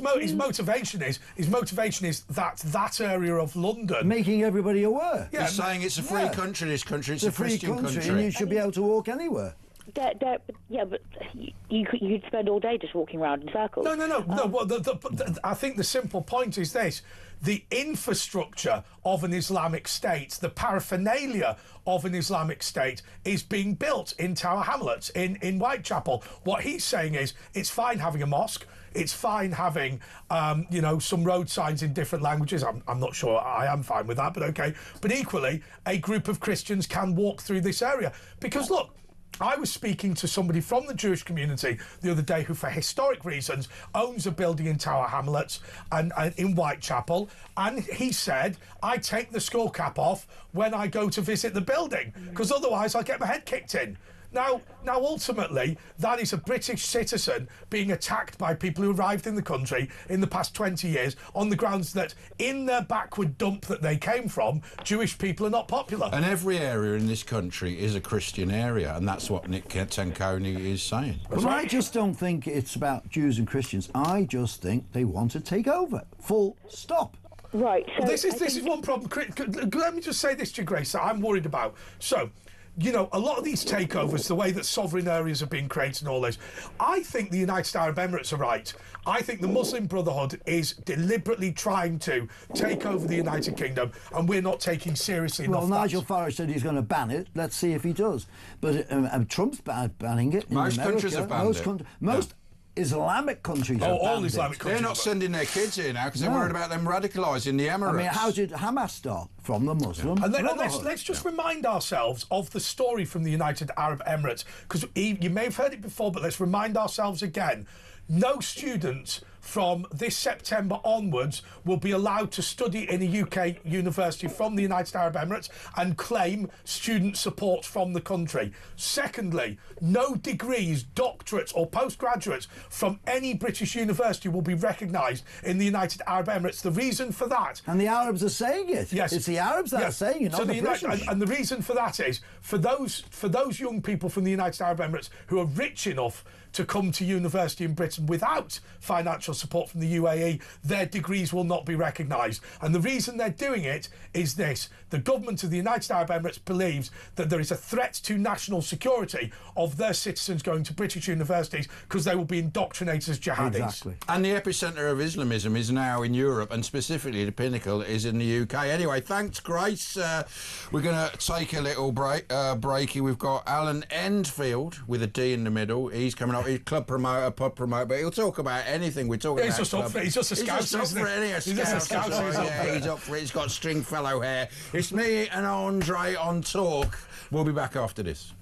Well, his motivation is that area of London, making everybody aware. Yeah, he's saying it's a free country. This country, it's a Christian country, and you should be able to walk anywhere. Yeah, but you could spend all day just walking around in circles. No. Well, I think the simple point is this: the infrastructure of an Islamic state, the paraphernalia of an Islamic state, is being built in Tower Hamlets, in Whitechapel. What he's saying is, it's fine having a mosque. It's fine having, some road signs in different languages. I'm not sure I am fine with that, but okay. But equally, a group of Christians can walk through this area. Because, look, I was speaking to somebody from the Jewish community the other day who, for historic reasons, owns a building in Tower Hamlets and in Whitechapel, and he said, I take the skull cap off when I go to visit the building, because otherwise I'll get my head kicked in. Now, ultimately, that is a British citizen being attacked by people who arrived in the country in the past 20 years on the grounds that in their backward dump that they came from, Jewish people are not popular. And every area in this country is a Christian area, and that's what Nick Tanconi is saying. But I just don't think it's about Jews and Christians. I just think they want to take over. Full stop. Right. So well, this is one problem. Let me just say this to you, Grace, that I'm worried about. So, a lot of these takeovers, the way that sovereign areas have been created and all this, I think the United Arab Emirates are right. I think the Muslim Brotherhood is deliberately trying to take over the United Kingdom, and we're not taking seriously enough. Well, Nigel Farage said he's going to ban it. Let's see if he does. But Trump's banning it. Most countries have banned it. Most Islamic countries have all banned Islamic it. countries. They're not sending their kids here now because they're worried about them radicalising the Emirates. I mean, how did Hamas start? From the Muslim Brotherhood. Let's just remind ourselves of the story from the United Arab Emirates, because you may have heard it before, but let's remind ourselves again. No students from this September onwards will be allowed to study in a UK university from the United Arab Emirates and claim student support from the country. Secondly, no degrees, doctorates or postgraduates from any British university will be recognised in the United Arab Emirates. The reason for that... And the Arabs are saying it. Yes. It's the Arabs that are saying it, not the British. And the reason for that is, for those young people from the United Arab Emirates who are rich enough to come to university in Britain without financial support from the UAE, their degrees will not be recognised. And the reason they're doing it is this: the government of the United Arab Emirates believes that there is a threat to national security of their citizens going to British universities because they will be indoctrinated as jihadis. Exactly. And the epicentre of Islamism is now in Europe, and specifically the pinnacle is in the UK. Anyway, thanks, Grace. We're going to take a little breaky. We've got Alan Enfield with a D in the middle. He's coming up. He's club promoter, pub promoter, but he'll talk about anything. We're talking about. He's just up for it. He's just a scout, isn't he? He's just a scout. Yeah, he's up for it. He's got Stringfellow hair. It's me and Andre on Talk. We'll be back after this.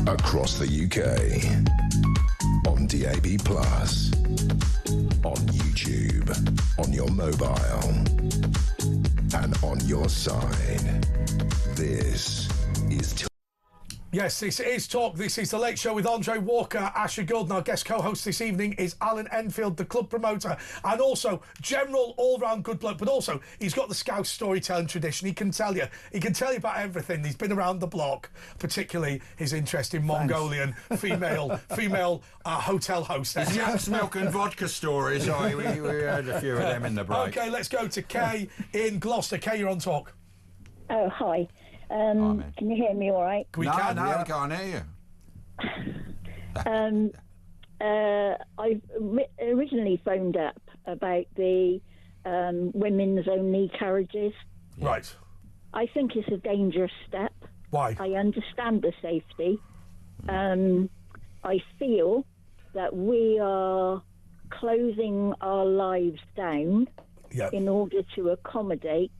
Across the UK, on DAB+, on YouTube, on your mobile, and on your side. This is Yes, this is Talk. This is The Late Show with Andre Walker, Asher Gould. And our guest co-host this evening is Alan Enfield, the club promoter, and also general all-round good bloke, but also he's got the Scouse storytelling tradition. He can tell you about everything. He's been around the block, particularly his interest in Mongolian female hotel hostess. Yes, milk and vodka stories. Sorry, we heard a few of them in the break. Okay, let's go to Kay in Gloucester. Kay, you're on Talk. Oh, hi. Can you hear me all right? We can't hear you. I originally phoned up about the women's only carriages. Right. I think it's a dangerous step. Why? I understand the safety. I feel that we are closing our lives down in order to accommodate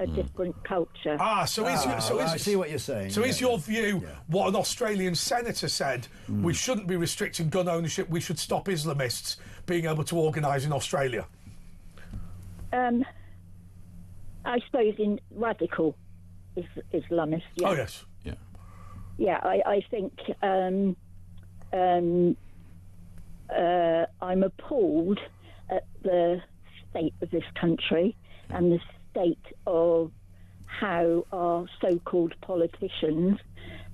a different culture. I see what you're saying. So is your view what an Australian senator said? We shouldn't be restricting gun ownership. We should stop Islamists being able to organise in Australia. I suppose in radical Islamists. Yeah. Oh yes. Yeah. Yeah, I think I'm appalled at the state of this country and the state of how our so-called politicians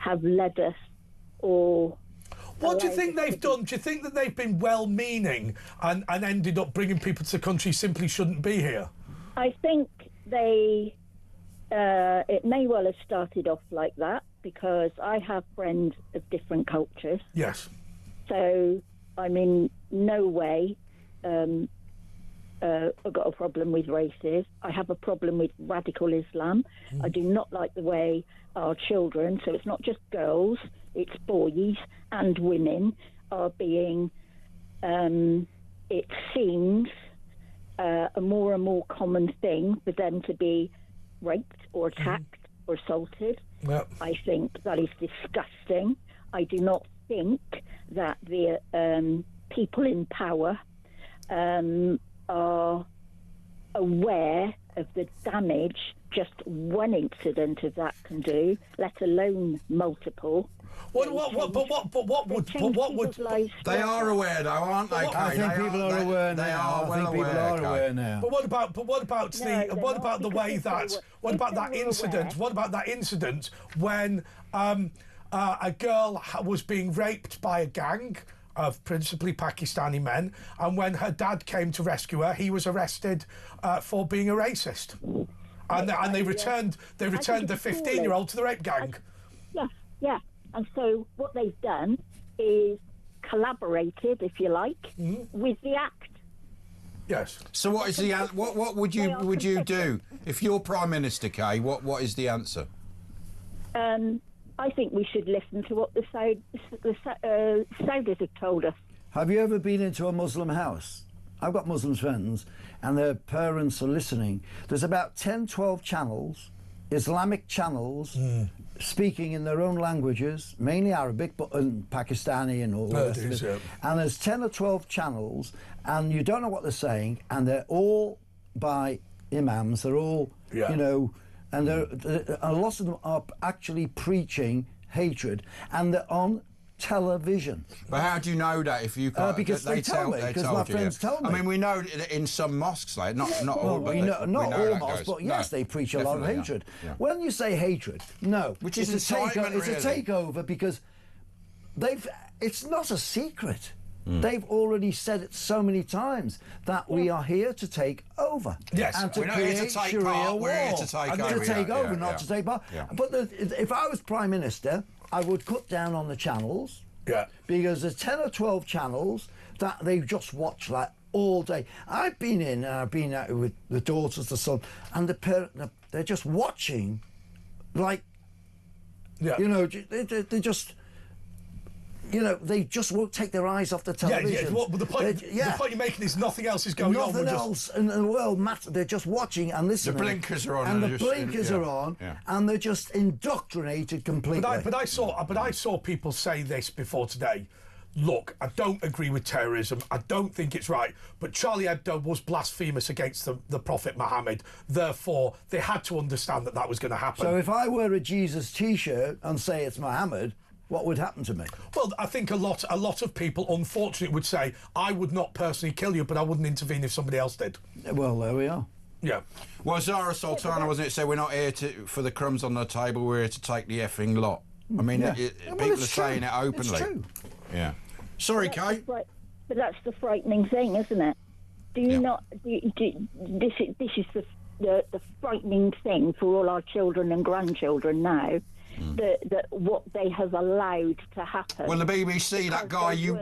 have led us or... What do you think they've done? Do you think that they've been well-meaning and ended up bringing people to the country who simply shouldn't be here? I think they... it may well have started off like that, because I have friends of different cultures. Yes. So I'm in no way I've got a problem with races. I have a problem with radical Islam. I do not like the way our children, so it's not just girls, it's boys and women, are being, it seems, a more and more common thing for them to be raped or attacked or assaulted. Yep. I think that is disgusting. I do not think that the people in power are aware of the damage just one incident of that can do, let alone multiple. What would they are aware though, aren't they? I think people are aware now. I think people are aware now. But what about the way that incident when a girl was being raped by a gang of principally Pakistani men, and when her dad came to rescue her, he was arrested for being a racist, and they returned the 15-year-old to the rape gang. Yeah. And so what they've done is collaborated, if you like, with the act. Yes. So what is the what would you do if you're Prime Minister, Kay? What is the answer? I think we should listen to what the Saudis have told us. Have you ever been into a Muslim house? I've got Muslim friends, and their parents are listening. There's about 10, 12 channels, Islamic channels, speaking in their own languages, mainly Arabic, but Pakistani and all the rest of it. Yeah. And there's 10 or 12 channels, and you don't know what they're saying, and they're all by imams. They're all, you know, and a lot of them are actually preaching hatred, and they're on television. But how do you know that if you can't? Because they tell me, because my friends tell me. I mean, we know in some mosques, like not all, but not all mosques, but yes, they preach a lot of hatred. Yeah. When you say hatred, no, which is it's a takeover because it's not a secret. They've already said it so many times that we are here to take over. Yes, and to we're not create here to take Sharia part, law. we're here to take over. Not to take part. Yeah. But if I was Prime Minister, I would cut down on the channels. Yeah. Because there's 10 or 12 channels that they just watch like all day. I've been out with the daughters, the son, and the parent. They're just watching, like, you know, they just. You know, they just won't take their eyes off the television. Yeah. Well, the point you're making is nothing else is going on. Nothing else in the world matters. They're just watching and listening. The blinkers are on, and the blinkers are on, and they're just indoctrinated completely. But I saw people say this before today. Look, I don't agree with terrorism. I don't think it's right. But Charlie Hebdo was blasphemous against the Prophet Muhammad. Therefore, they had to understand that was going to happen. So if I wear a Jesus T-shirt and say it's Muhammad, what would happen to me? Well, I think a lot of people, unfortunately, would say, I would not personally kill you, but I wouldn't intervene if somebody else did. Well, there we are. Yeah. Well, Zara Sultana, wasn't it, said we're not here for the crumbs on the table, we're here to take the effing lot. I mean, people are saying it openly. It's true. Yeah. Sorry, Kate. But that's the frightening thing, isn't it? Do you not... this is the frightening thing for all our children and grandchildren now. That what they have allowed to happen. Well, the BBC, that guy, you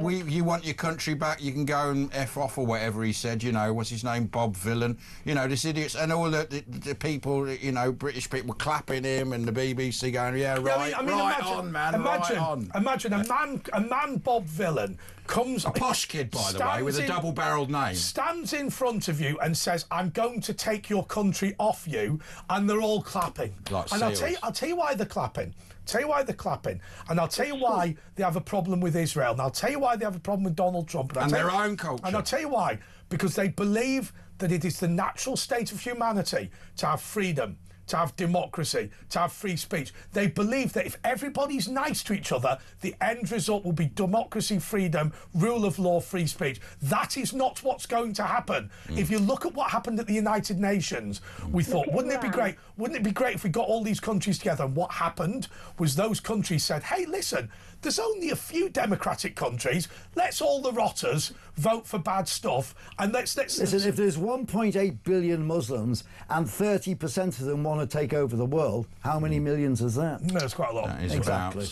want your country back, you can go and F off or whatever he said, you know, what's his name, Bob Villan, you know, this idiots, and all the people, you know, British people clapping him and the BBC going, right imagine a man, Bob Villan, comes... A posh kid, by the way, with a double-barrelled name. Stands in front of you and says, I'm going to take your country off you, and they're all clapping. Like and I'll tell you why they're clapping. And I'll tell you why they have a problem with Israel. And I'll tell you why they have a problem with Donald Trump. And their own culture. And I'll tell you why. Because they believe that it is the natural state of humanity to have freedom, to have democracy, to have free speech. They believe that if everybody's nice to each other, the end result will be democracy, freedom, rule of law, free speech. That is not what's going to happen. If you look at what happened at the United Nations, we thought, wouldn't it be great? Wouldn't it be great if we got all these countries together? And what happened was those countries said, hey, listen, there's only a few democratic countries. Let's all the rotters vote for bad stuff, and let's listen. If there's 1.8 billion Muslims and 30% of them want to take over the world, how many millions is that? No, it's quite a lot. That is Exactly.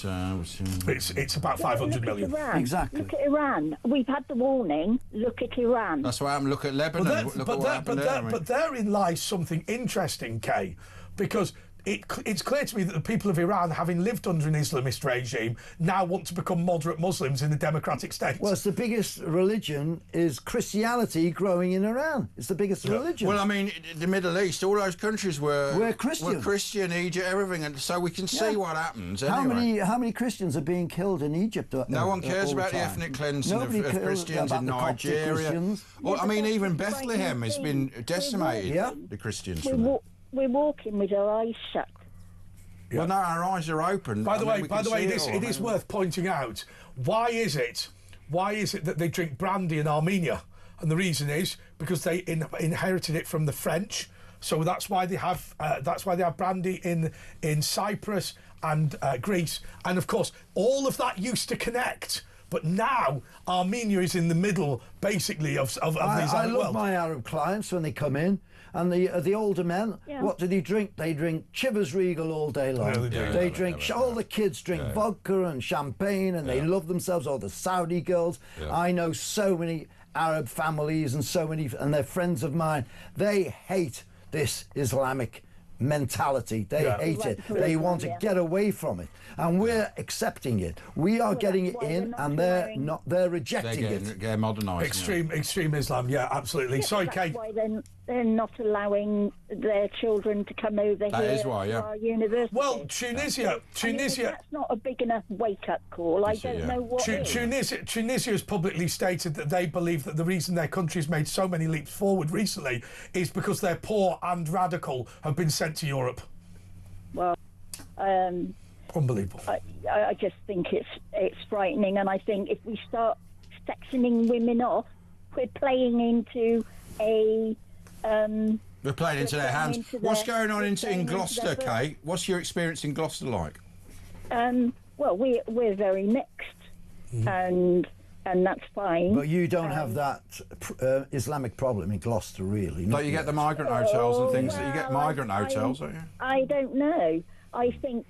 It's about 500 million. Iran. Exactly. Look at Iran. We've had the warning. Look at Iran. That's why I'm looking at Lebanon. But therein lies something interesting, Kay, because it's clear to me that the people of Iran, having lived under an Islamist regime, now want to become moderate Muslims in the democratic state. Well, it's the biggest religion is Christianity growing in Iran. It's the biggest religion. Well, I mean, the Middle East, all those countries were Christian. Egypt, everything, and so we can see what happens. Anyway. How many Christians are being killed in Egypt? No one cares about the time? ethnic cleansing Nobody of cares Christians about in the Coptic Nigeria. Christians. Well, I mean, even Bethlehem has been decimated. The Christians. We're walking with our eyes shut. Well, no, our eyes are open. By the way, it is worth pointing out, why is it that they drink brandy in Armenia? And the reason is because they inherited it from the French. So that's why they have brandy in Cyprus and Greece. And of course, all of that used to connect. But now Armenia is in the middle, basically, of these Arab worlds. I love my Arab clients when they come in, and the older men, what do they drink? They drink Chivas Regal all day long. They drink, all the kids drink vodka and champagne, and they love themselves, all the Saudi girls. I know so many Arab families and they're friends of mine. They hate this Islamic mentality. They hate it. They want to get away from it, and we're accepting it. We are getting it in, and they're rejecting it. They're modernising. Extreme Islam, absolutely. Sorry, Kate. That's why they're not allowing their children to come over That here is why, to our university. Well, Tunisia. That's not a big enough wake-up call. I don't know what is. Tunisia has publicly stated that they believe that the reason their country's made so many leaps forward recently is because their poor and radical have been sent to Europe. Well, unbelievable. I just think it's frightening, and I think if we start sectioning women off, we're playing into a. We're playing into their hands. What's going on in Gloucester, Kate? What's your experience in Gloucester like? Well, we're very mixed, and that's fine. But you don't have that Islamic problem in Gloucester, really. Like you get the migrant hotels and things. You get migrant hotels, don't you? I don't know. I think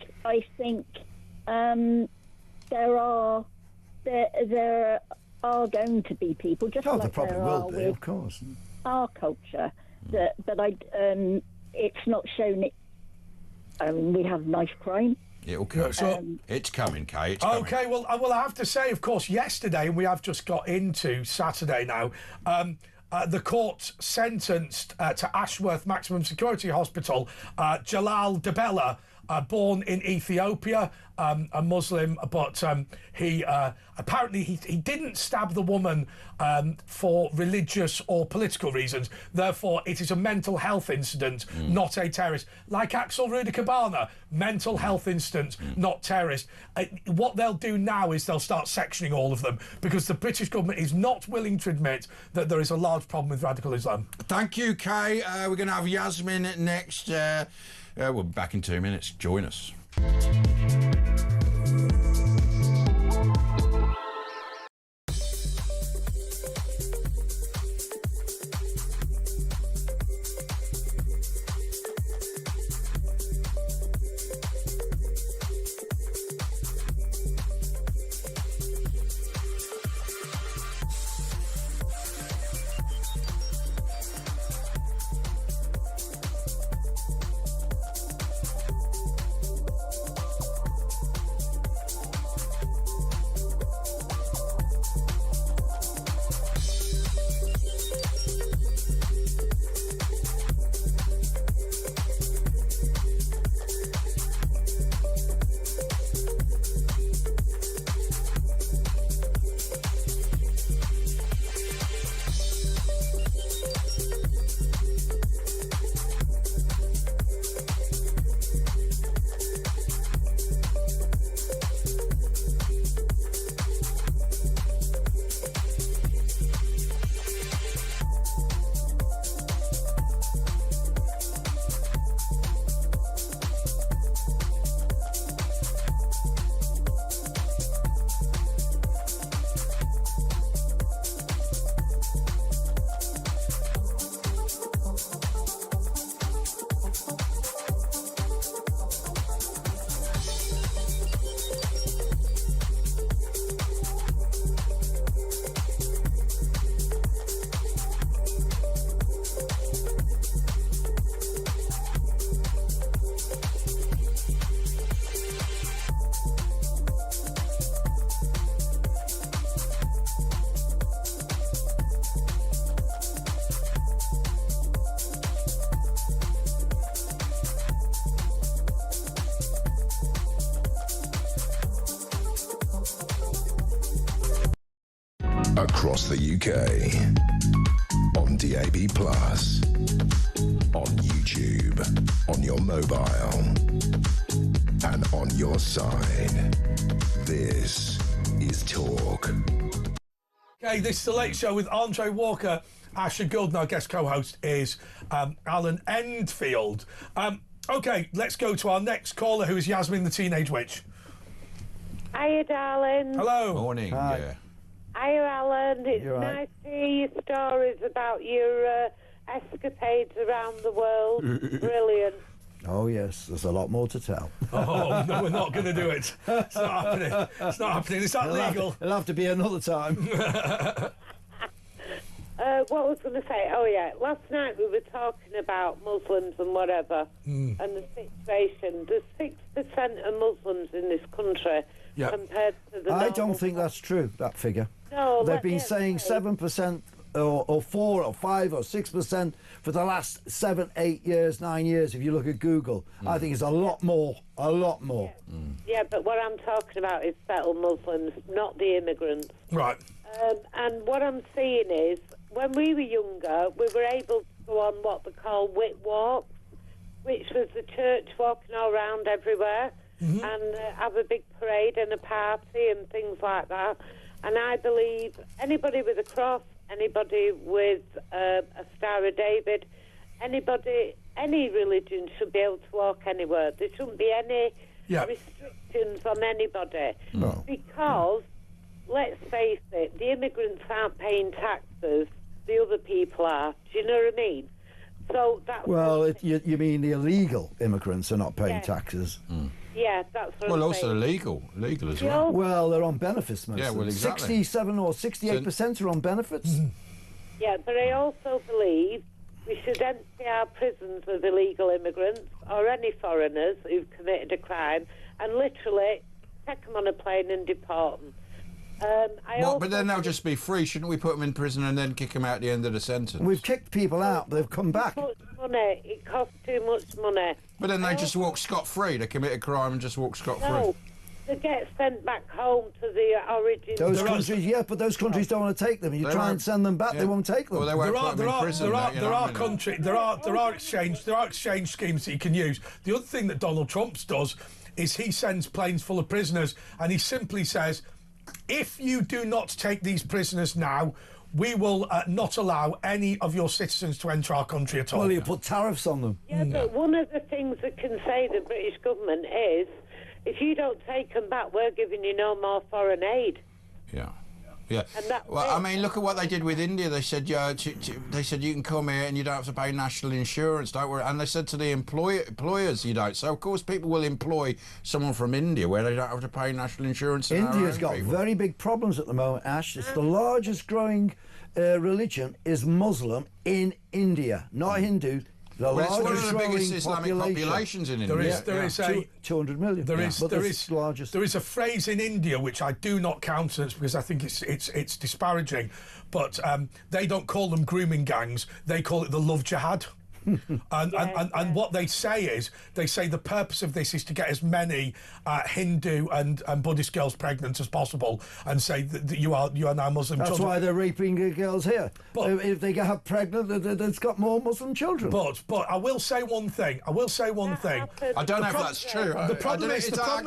there are going to be people just like there probably will be, of course. Our culture, but it's not shown it. We have knife crime. It'll come. It's coming, Kay. It's coming. Okay, well, I have to say, of course, yesterday, and we have just got into Saturday now, the court sentenced to Ashworth Maximum Security Hospital Jalal Debella, born in Ethiopia, a Muslim, but he apparently he didn't stab the woman for religious or political reasons. Therefore, it is a mental health incident, not a terrorist. Like Axel Rudiker-Barner, mental health incident, not terrorist. What they'll do now is they'll start sectioning all of them because the British government is not willing to admit that there is a large problem with radical Islam. Thank you, Kay. We're going to have Yasmin next. We'll be back in 2 minutes. Join us. Across the UK. On DAB+. On YouTube. On your mobile. And on your side. This is Talk. Okay, this is The Late Show with Andre Walker. Asher Gould, and our guest co-host is Alan Enfield. Okay, let's go to our next caller, who is Yasmin the Teenage Witch. Hiya, darling. Hello. Morning. Hiya, Alan. It's nice to hear your stories about your escapades around the world. Brilliant. Oh, yes, there's a lot more to tell. Oh, no, we're not going to do it. It's not happening. It's not happening. It's not legal. It'll have to be another time. What was going to say? Oh, yeah. Last night we were talking about Muslims and whatever, and the situation. There's 6% of Muslims in this country compared to the I don't think that's true, that figure. No, they've been saying 7% or 4 or 5 or 6% for the last 7, 8 years, 9 years. If you look at Google, I think it's a lot more. Yeah, but what I'm talking about is settled Muslims, not the immigrants. Right. And what I'm seeing is, when we were younger, we were able to go on what they call wit walks, which was the church walking all around everywhere and have a big parade and a party and things like that. And I believe anybody with a cross, anybody with a Star of David, anybody, any religion should be able to walk anywhere. There shouldn't be any restrictions on anybody. No. Because, let's face it, the immigrants aren't paying taxes, the other people are. Do you know what I mean? So that's... Well, you mean the illegal immigrants are not paying taxes? Yeah, that's what Well, I'm also saying. legal as well. Well, they're on benefits, most Yeah, of well, them. exactly. 67 or 68% are on benefits. Yeah, but I also believe we should empty our prisons of illegal immigrants or any foreigners who've committed a crime and literally take them on a plane and deport them. But then they'll just be free. Shouldn't we put them in prison and then kick them out at the end of the sentence? We've kicked people out, but they've come back. Too much money. It costs too much money. But then they just walk scot-free. They commit a crime and just walk scot-free. No, they get sent back home to the origin. Those countries, but those countries don't want to take them. You try and send them back, they won't take them. Well, they won't put them in prison. There are exchange schemes that you can use. The other thing that Donald Trump does is he sends planes full of prisoners, and he simply says, if you do not take these prisoners now, we will not allow any of your citizens to enter our country at all. Well, you put tariffs on them. Yeah, but one of the things that can say the British government is, if you don't take them back, we're giving you no more foreign aid. Yeah. Well, I mean, look at what they did with India. They said, they said you can come here and you don't have to pay national insurance. Don't worry. And they said to the employers, you don't. So of course, people will employ someone from India where they don't have to pay national insurance. India's got very big problems at the moment, Ash. It's the largest growing religion is Muslim in India, not Hindu. The Well, it's one largest of the biggest growing Islamic populations in India. There is a 200 million. There is largest. There is a phrase in India which I do not countenance because I think it's disparaging, but they don't call them grooming gangs. They call it the love jihad. And what they say is, they say the purpose of this is to get as many Hindu and Buddhist girls pregnant as possible, and say that you are now Muslim That's children. why they're raping girls here. But if they get pregnant, it's got more Muslim children. But I will say one thing. I don't know if that's true. The problem is. Stop.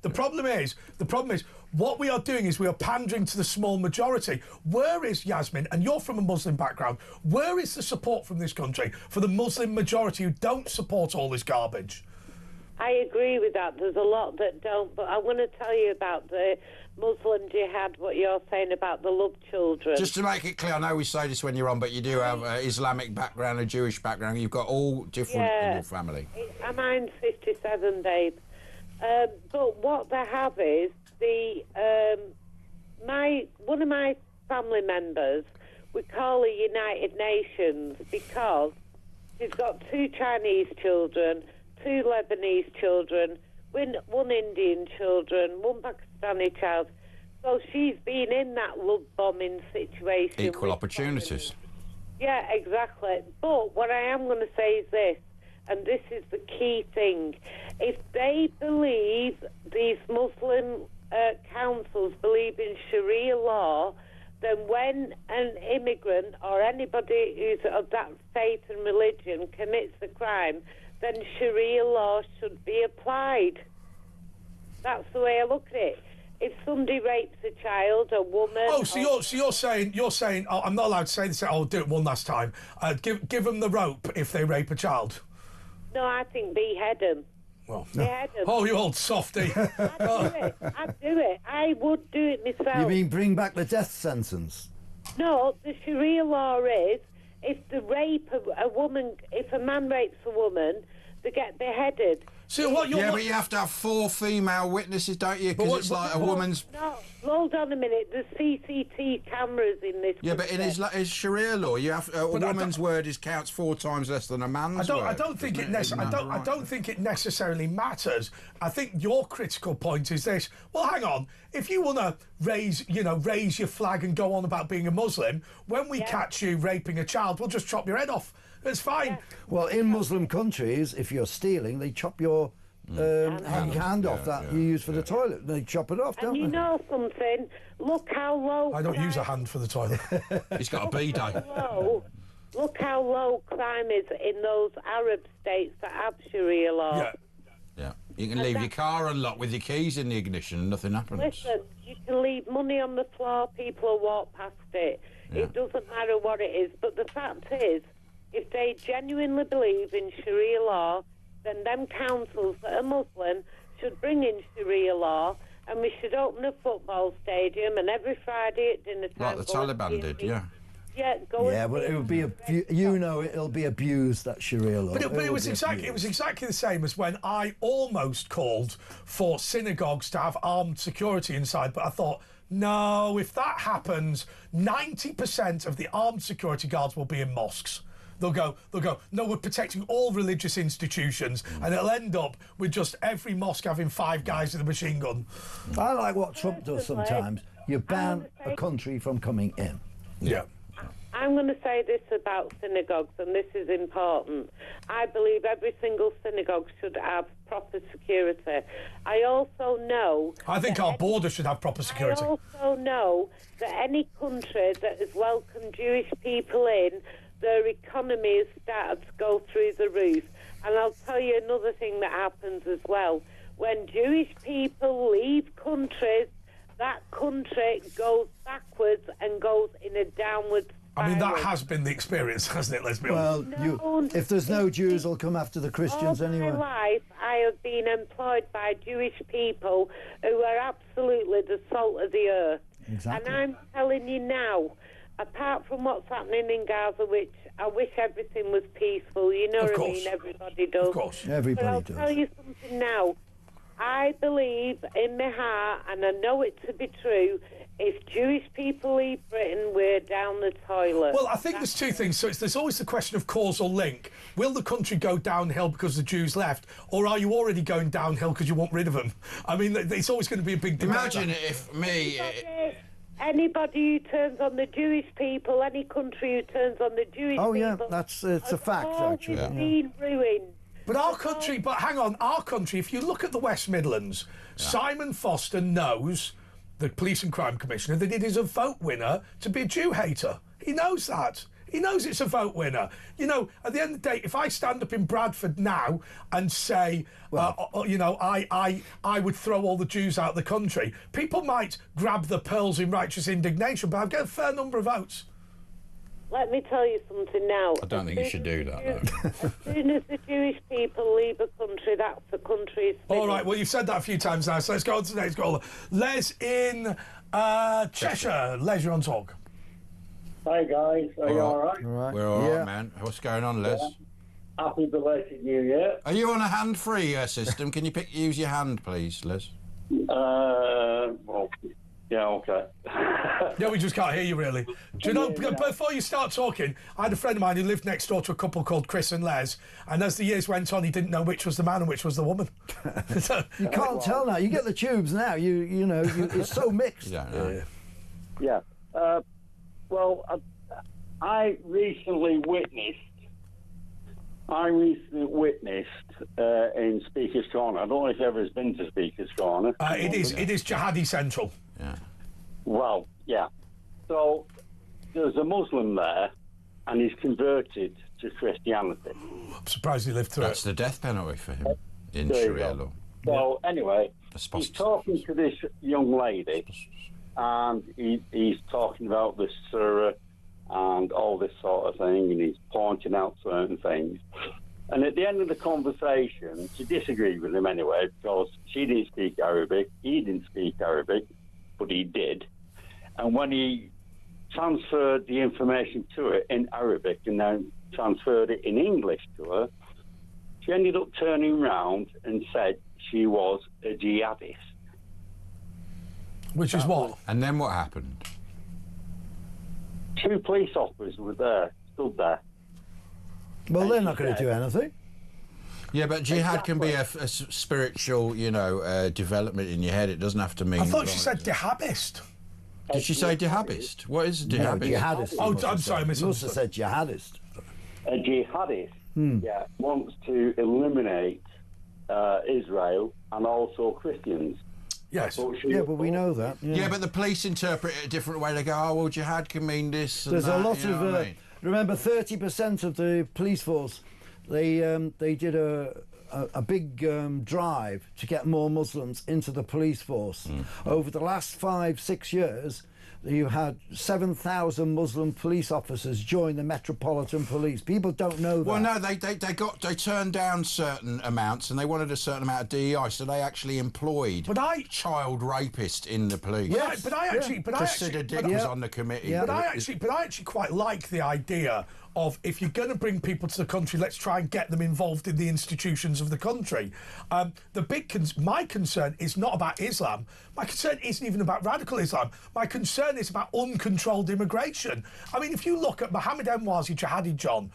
The problem is. What we are doing is we are pandering to the small majority. Where is, Yasmin, and you're from a Muslim background, where is the support from this country for the Muslim majority who don't support all this garbage? I agree with that. There's a lot that don't, but I want to tell you about the Muslim jihad, what you're saying about the love children. Just to make it clear, I know we say this when you're on, but you do have an Islamic background, a Jewish background. You've got all different in your family. Mine's 57, babe. But what they have is one of my family members we call her United Nations because she's got 2 Chinese children, 2 Lebanese children, 1 Indian children, 1 Pakistani child. So she's been in that love bombing situation. Equal opportunities. Yeah, exactly. But what I am going to say is this, and this is the key thing. If they believe these Muslim councils believe in Sharia law, then when an immigrant or anybody who's of that faith and religion commits a crime, then Sharia law should be applied. That's the way I look at it. If somebody rapes a child, a woman... Oh, so you're saying, oh, I'm not allowed to say this, I'll do it one last time. Give them the rope if they rape a child. No, I think behead them. Well, behead them. Oh, you old softy. I'd do it. I would do it myself. You mean bring back the death sentence? No, the Sharia law is, if the rape of a woman, if a man rapes a woman, they get beheaded. So what but you have to have 4 female witnesses, don't you? Because it's like a woman's... No, hold on a minute. There's CCTV cameras in this. Yeah, but in his Sharia law, you have a woman's word counts 4 times less than a man's word. I don't think it necessarily matters. I think your critical point is this. Well, hang on. If you want to raise your flag and go on about being a Muslim, when we catch you raping a child, we'll just chop your head off. It's fine. Yeah. Well, in Muslim countries, if you're stealing, they chop your hand off that you use for the toilet. They chop it off, don't they? And you know something? Look how low... I don't use a hand for the toilet. He's got a bidet. Look how low crime is in those Arab states that have Sharia law. Yeah. You can leave your car unlocked with your keys in the ignition and nothing happens. Listen, you can leave money on the floor, people will walk past it. Yeah. It doesn't matter what it is. But the fact is, if they genuinely believe in Sharia law, then them councils that are Muslim should bring in Sharia law, and we should open a football stadium, and every Friday at dinner time... Like the Taliban did, yeah. Yeah, but it would be it'll be abused, that Sharia law. But it was exactly the same as when I almost called for synagogues to have armed security inside, but I thought, no, if that happens, 90% of the armed security guards will be in mosques. They'll go, no, we're protecting all religious institutions, and it'll end up with just every mosque having 5 guys with a machine gun. I like what Trump does sometimes. You ban a country from coming in. Yeah. I'm going to say this about synagogues, and this is important. I believe every single synagogue should have proper security. I also know... I think our border should have proper security. I also know that any country that has welcomed Jewish people in, their economy has started to go through the roof. And I'll tell you another thing that happens as well. When Jewish people leave countries, that country goes backwards and goes in a downward spiral. I mean, that has been the experience, hasn't it? Let's be honest. Well, if there's no Jews, they'll come after the Christians anyway. All my life, I have been employed by Jewish people who are absolutely the salt of the earth. Exactly. And I'm telling you now, apart from what's happening in Gaza, which I wish everything was peaceful, you know what I mean? Everybody does. Of course. Everybody does. But I'll tell you something now. I believe in my heart, and I know it to be true, if Jewish people leave Britain, we're down the toilet. Well, I think there's 2 things. So there's always the question of causal link. Will the country go downhill because the Jews left, or are you already going downhill because you want rid of them? I mean, it's always going to be a big debate. Imagine if me... Anybody who turns on the Jewish people, any country who turns on the Jewish people... Oh, yeah, it's a fact, actually. Been ruined. But hang on, our country, if you look at the West Midlands, Simon Foster knows, the Police and Crime Commissioner, that it is a vote winner to be a Jew hater. He knows that. He knows it's a vote winner. You know, at the end of the day, if I stand up in Bradford now and say, I would throw all the Jews out of the country, people might grab the pearls in righteous indignation, but I've got a fair number of votes. Let me tell you something now. I don't think you should do that, though. As soon as the Jewish people leave a country, that's the country's... All right, well, you've said that a few times now, so let's go on to the next caller. Les in Cheshire. Les, you're on talk. Hi, guys. Are you all right? We're all right, man. What's going on, Les? Happy belated New Year. Are you on a hand-free system? Can you use your hand, please, Les? Well, yeah, okay. Yeah, we just can't hear you, really. Do you know, before you start talking, I had a friend of mine who lived next door to a couple called Chris and Les, and as the years went on, he didn't know which was the man and which was the woman. You can't tell now. You get the tubes now. You know, it's so mixed. Yeah. Well, I recently witnessed I recently witnessed in Speaker's Corner. I don't know if everyone's been to Speaker's Corner. It is Jihadi Central. Yeah. Well, yeah. So there's a Muslim there, and he's converted to Christianity. I'm surprised he lived through That's the death penalty for him in There you Sharia go. law. So anyway, he's talking to this young lady, and he's talking about the surah and all this sort of thing, and he's pointing out certain things. And at the end of the conversation, she disagreed with him anyway, because she didn't speak Arabic, he didn't speak Arabic, but he did. And when he transferred the information to her in Arabic and then transferred it in English to her, she ended up turning round and said she was a jihadist. Which is what? And then what happened? 2 police officers were there, stood there. Well, they're not going to do anything. Yeah, but jihad can be a spiritual, development in your head. It doesn't have to mean... I thought she said Jihadist. Did she say jihadist? What is a jihadist? No, jihadist. Oh, I'm sorry, Miss. Must have said jihadist. A jihadist, wants to eliminate Israel and also Christians. Yes. But we know that. Yeah, but the police interpret it a different way. They go, oh, well, jihad can mean this and There's that, a lot you know of... what I mean? Remember, 30% of the police force, they did a big drive to get more Muslims into the police force. Over the last 5-6 years, you had 7,000 Muslim police officers join the Metropolitan Police. People don't know that. Well, no, they turned down certain amounts, and they wanted a certain amount of DEI, so they actually employed child rapists in the police. But I actually Dick was on the committee. But I actually quite like the idea of, if you're going to bring people to the country, let's try and get them involved in the institutions of the country. My concern is not about Islam. My concern isn't even about radical Islam. My concern is about uncontrolled immigration. I mean, if you look at Mohammed Emwazi Jihadi, John,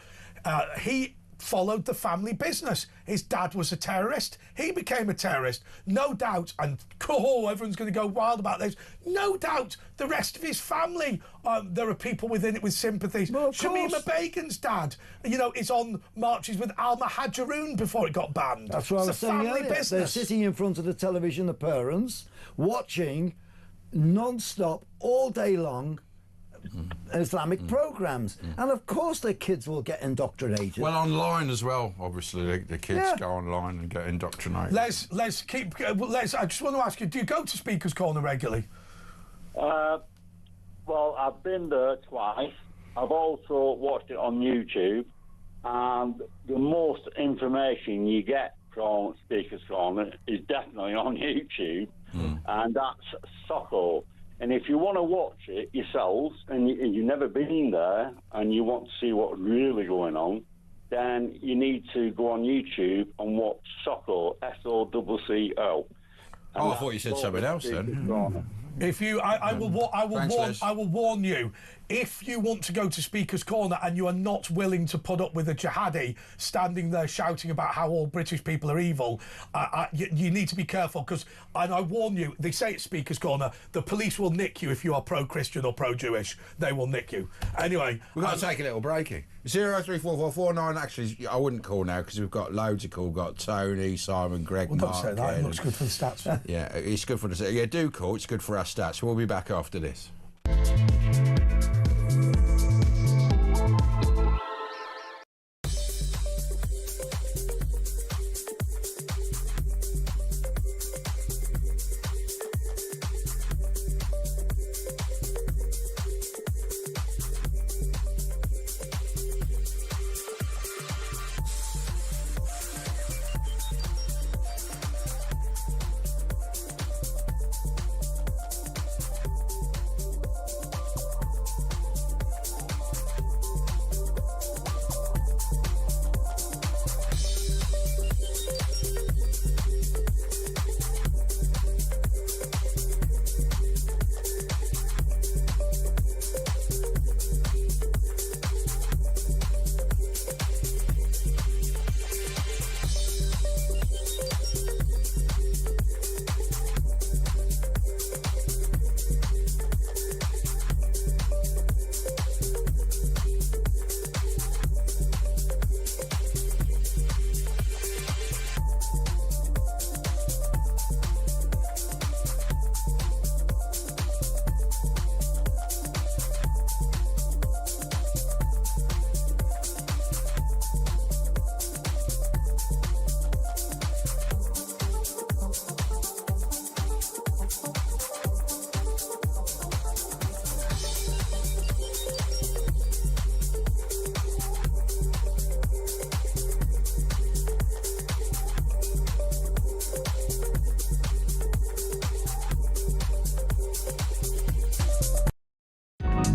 he followed the family business. His dad was a terrorist. He became a terrorist. No doubt, and everyone's going to go wild about this, no doubt the rest of his family, there are people within it with sympathies. Well, Shamima Begum's dad, is on marches with Al-Muhajirun before it got banned. That's what I was saying earlier. Business. They're sitting in front of the television, the parents, watching non-stop all day long Islamic programs, and of course their kids will get indoctrinated. Well, online as well. Obviously, the kids go online and get indoctrinated. Les, I just want to ask you: do you go to Speaker's Corner regularly? Well, I've been there twice. I've also watched it on YouTube, and the most information you get from Speaker's Corner is definitely on YouTube, and that's Socko. And if you want to watch it yourselves, and you've never been there, and you want to see what's really going on, then you need to go on YouTube and watch Socko, SOCCO. Oh, I thought you said something else then. If you, I will warn you. If you want to go to Speaker's Corner and you are not willing to put up with a jihadi standing there shouting about how all British people are evil, you need to be careful, because, and I warn you, they say at Speaker's Corner, the police will nick you if you are pro-Christian or pro-Jewish. They will nick you. Anyway, we've got to take a little breaky. 0344449. Actually, I wouldn't call now because we've got loads of calls. We've got Tony, Simon, Greg, well, Mark. Don't say that. It looks good for the stats. Yeah, it's good for the stats. Yeah, do call. It's good for our stats. We'll be back after this.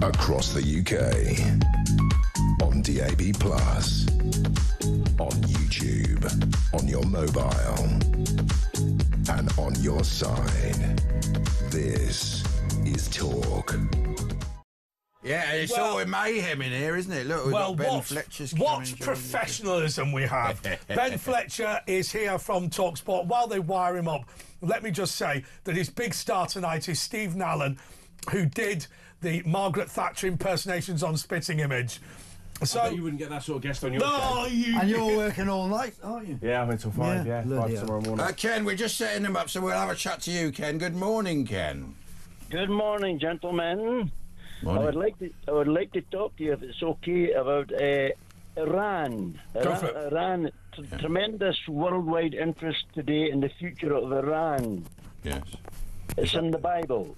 Across the UK. On DAB+. On YouTube. On your mobile. And on your side. This is Talk. Yeah, it's all mayhem in here, isn't it? Look, we've got Ben Fletcher's coming. What professionalism we have. Ben Fletcher is here from TalkSport. While they wire him up, let me just say that his big star tonight is Steve Allen, who did the Margaret Thatcher impersonations on Spitting Image. So I bet you wouldn't get that sort of guest on your show. And you're working all night, aren't you? Yeah, I'm until 5, yeah 5 tomorrow morning. Ken, we're just setting them up, so we'll have a chat to you, Ken. Good morning, Ken. Good morning, gentlemen. Morning. I would like to talk to you, if it's okay, about Iran. Go for it. Iran, tremendous worldwide interest today in the future of Iran. Yes. It's in the Bible.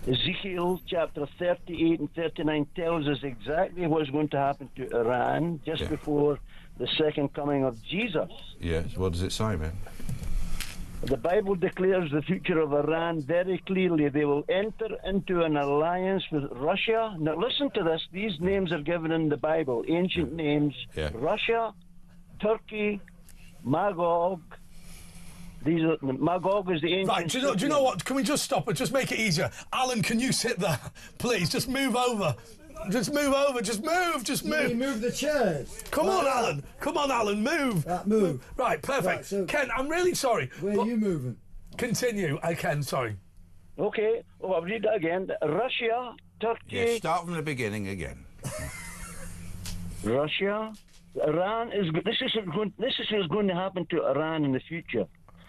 Ezekiel chapter 38 and 39 tells us exactly what's going to happen to Iran just before the second coming of Jesus. Yes, what does it say, man? The Bible declares the future of Iran very clearly. They will enter into an alliance with Russia. Now listen to this. These names are given in the Bible, ancient names. Russia, Turkey, Magog. These are, Magog is the ancient... Right, do you know what? Can we just stop it? Just make it easier. Alan, can you sit there? Please, just move over. Just move over. Just move. Move the chairs. Come on, Alan. Come on, Alan. Move. Move. Right, perfect. Right, so Ken, I'm really sorry. Where are you moving? Continue. Ken, sorry. Okay. Oh, I'll read that again. Russia, Turkey... Yeah, start from the beginning again. Russia, Iran is... This is what's going to happen to Iran in the future.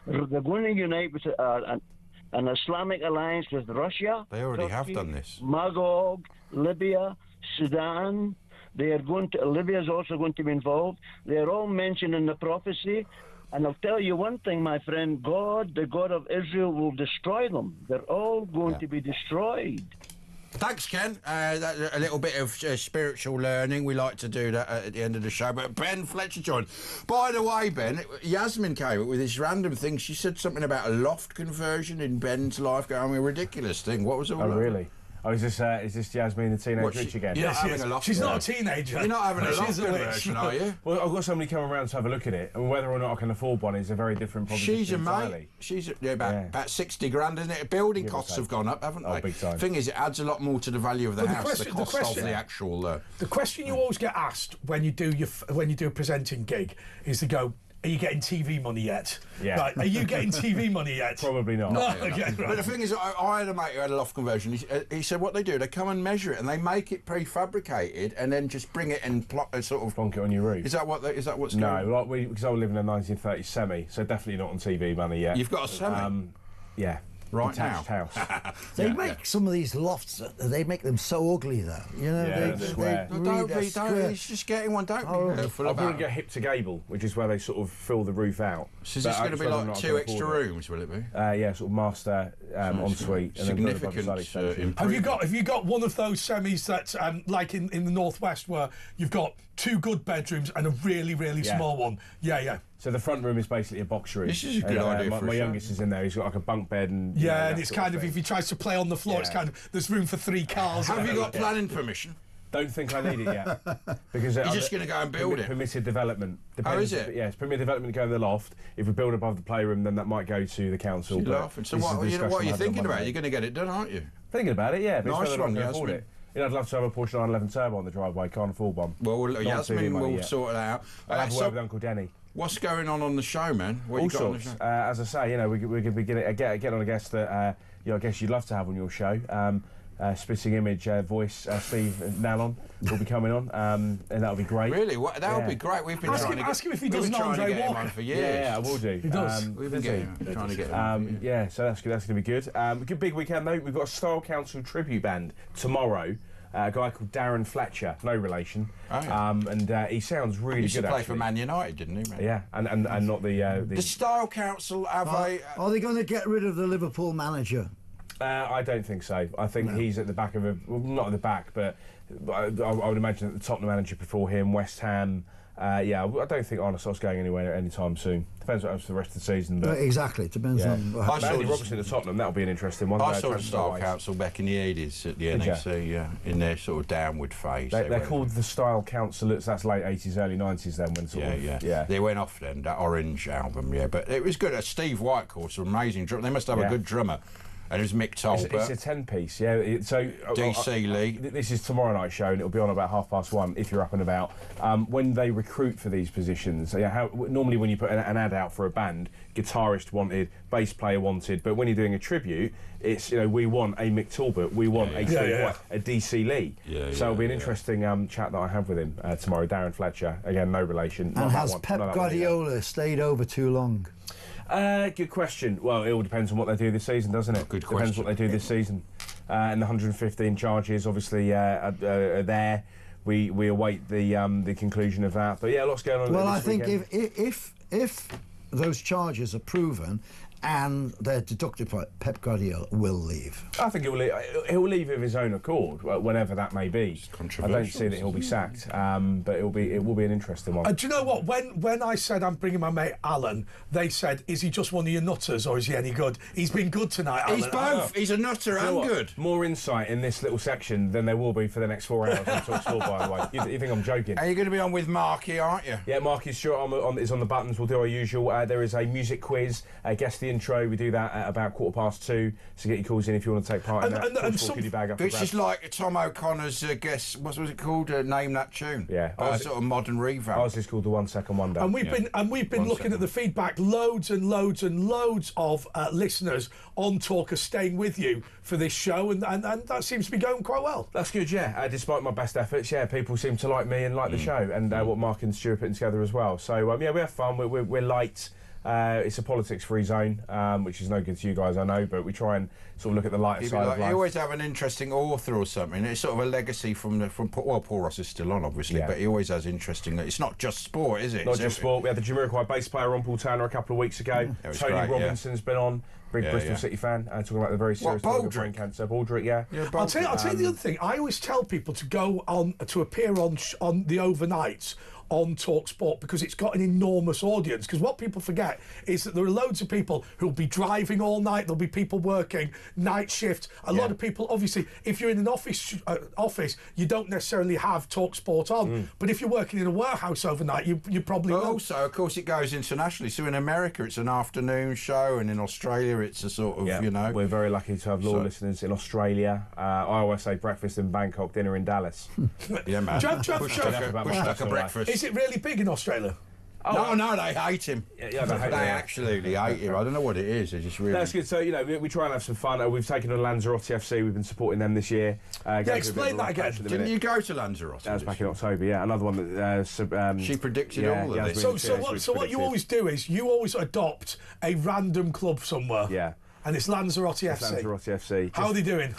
They're going to unite with an Islamic alliance with Russia. They already Turkey, have done this. Magog, Libya, Sudan. They are going to. Libya is also going to be involved. They are all mentioned in the prophecy. And I'll tell you one thing, my friend. God, the God of Israel, will destroy them. They're all going to be destroyed. Thanks, Ken. A little bit of spiritual learning. We like to do that at the end of the show. But Ben Fletcher joined. By the way, Ben, Yasmin came up with this random thing. She said something about a loft conversion in Ben's life. I mean, a ridiculous thing. What was it all about? Really? Oh, is this Jasmine the teenage witch again? Yes, she's not a teenager. You're not having a loft conversion, are you? Well, I've got somebody coming around to have a look at it, and whether or not I can afford one is a very different proposition. She's a entirely. mate. She's about 60 grand, isn't it? Building costs have gone up, haven't they? Big time. Thing is, it adds a lot more to the value of the house. The cost of the actual. The question you always get asked when you do a presenting gig is to go, are you getting TV money yet? Yeah. Right, are you getting TV money yet? Probably not. Okay, right. But the thing is, I had a mate who had a loft conversion. He said what they do, they come and measure it and they make it prefabricated and then just bring it and sort of plonk it on your roof. Is that what's going on? No, because I live in a 1930s semi, so definitely not on TV money yet. You've got a semi? Yeah. Right Detached now. house. They make some of these lofts, they make them so ugly, though. You know, He's just getting one, don't I wouldn't get hip to gable, which is where they sort of fill the roof out. So is this going to be like 2 extra rooms, will it be? Yeah, sort of master ensuite. Significant. Have you got one of those semis that, like in the northwest, where you've got 2 good bedrooms and a really, really small one? Yeah. So the front room is basically a box room. This is a good idea. My youngest is in there. He's got like a bunk bed and and it's kind of if he tries to play on the floor, it's kind of there's room for 3 cars. Have you got planning permission? Don't think I need it yet because you're just going to go and build it. Permitted development. Is it? Yeah, it's permitted development to go in the loft. If we build above the playroom, then that might go to the council. So what are you thinking about? You're going to get it done, aren't you? Thinking about it, yeah. But nice one, Yasmin. I'd love to have a Porsche 911 Turbo on the driveway. Can't afford one. Well, Yasmin will sort it out. I'll have a word with Uncle Denny. What's going on the show, man? What All you got sorts. On the show? As I say, we're going to be get on a guest that I guess you'd love to have on your show. Spitting Image voice Steve Nallon will be coming on, and that'll be great. Really? That would be great. We've been ask him if he does an Andre Walker for years. Yeah, I will do. He does. We've been trying to get him. Yeah, so that's going to be good. Good big weekend though. We've got a Style Council tribute band tomorrow. A guy called Darren Fletcher, no relation, and he sounds really good. He used to play for Man United, didn't he? Man? Yeah, and not the Style Council have Are they going to get rid of the Liverpool manager? I don't think so. I think he's at the back of not at the back, but I would imagine that the Tottenham manager before him, West Ham, Yeah, I don't think Arnesoft's going anywhere anytime soon. Depends what happens for the rest of the season. But exactly, it depends on what happens. Andy Robertson at Tottenham, that'll be an interesting one. I saw the Style Council back in the 80s at the NEC, in their sort of downward phase. They're called the Style Council. That's late 80s, early 90s then. When yeah. They went off then, that Orange album, but it was good. Steve White, of course, an amazing drummer. They must have a good drummer. And it was Mick Tolbert. It's a 10-piece, yeah. So DC Lee. This is tomorrow night's show, and it'll be on about 1:30 if you're up and about. When they recruit for these positions, normally when you put an ad out for a band, guitarist wanted, bass player wanted, but when you're doing a tribute, it's we want a Mick Tolbert, we want a Steve White, a DC Lee. So it'll be an interesting chat that I have with him tomorrow. Darren Fletcher, again, no relation. And has Pep Guardiola stayed over too long? Good question. Well, it all depends on what they do this season, doesn't it? Good question. Depends what they do this season. And the 115 charges, obviously, are there. We await the conclusion of that. But yeah, lots going on. Well, this I think weekend. if those charges are proven and they're deducted, Pep Guardiola will leave. I think he'll leave of his own accord, whenever that may be. I don't see that he'll be sacked, but it will be an interesting one. Do you know what? When I said I'm bringing my mate Alan, they said, "Is he just one of your nutters, or is he any good?" He's been good tonight, Alan. He's both. He's a nutter and good. More insight in this little section than there will be for the next 4 hours on talkSport, by the way. You think I'm joking? Are you going to be on with Marky, aren't you? Yeah, Marky's sure is on the buttons. We'll do our usual. There is a music quiz. Guess the intro. We do that at about 2:15. So get your calls in if you want to take part in that. Which is like Tom O'Connor's guess. What was it called? Name that tune. Yeah, sort of modern revamp. Ours is called the 1 Second Wonder. And we've been looking at the feedback. Loads and loads and loads of listeners on Talk are staying with you for this show, and that seems to be going quite well. That's good, yeah. Despite my best efforts, people seem to like me and like the show, and what Mark and Stuart are putting together as well. So we have fun. We're light. It's a politics-free zone, which is no good to you guys, I know, but we try and sort of look at the lighter side of life. You always have an interesting author or something. It's sort of a legacy from Paul Ross is still on, obviously, but he always has interesting. It's not just sport, is it? Not just sport. We had the Jamiroquai bass player Ron Paul Turner a couple of weeks ago. Tony Robinson's been on. Big Bristol City fan, talking about the very serious brain cancer. Baldrick, I'll tell you the other thing. I always tell people to go on to appear on the overnights on talkSport, because it's got an enormous audience. Because what people forget is that there are loads of people who'll be driving all night. There'll be people working night shift. A lot of people, obviously, if you're in an office, you don't necessarily have talkSport on. But if you're working in a warehouse overnight, you probably will. Also, of course, it goes internationally. So in America, it's an afternoon show, and in Australia, it's a sort of, We're very lucky to have listeners in Australia. I always say breakfast in Bangkok, dinner in Dallas. Yeah, man. Bush breakfast. Is it really big in Australia? No, they hate him. They absolutely hate him. I don't know what it is. They just really. That's good. So we try and have some fun. We've taken on Lanzarote FC. We've been supporting them this year. Explain that again. Didn't you go to Lanzarote? That was back in October. Yeah, another one that she predicted all of this. So what you always do is you always adopt a random club somewhere. Yeah. And it's Lanzarote FC. Lanzarote FC. How are they doing?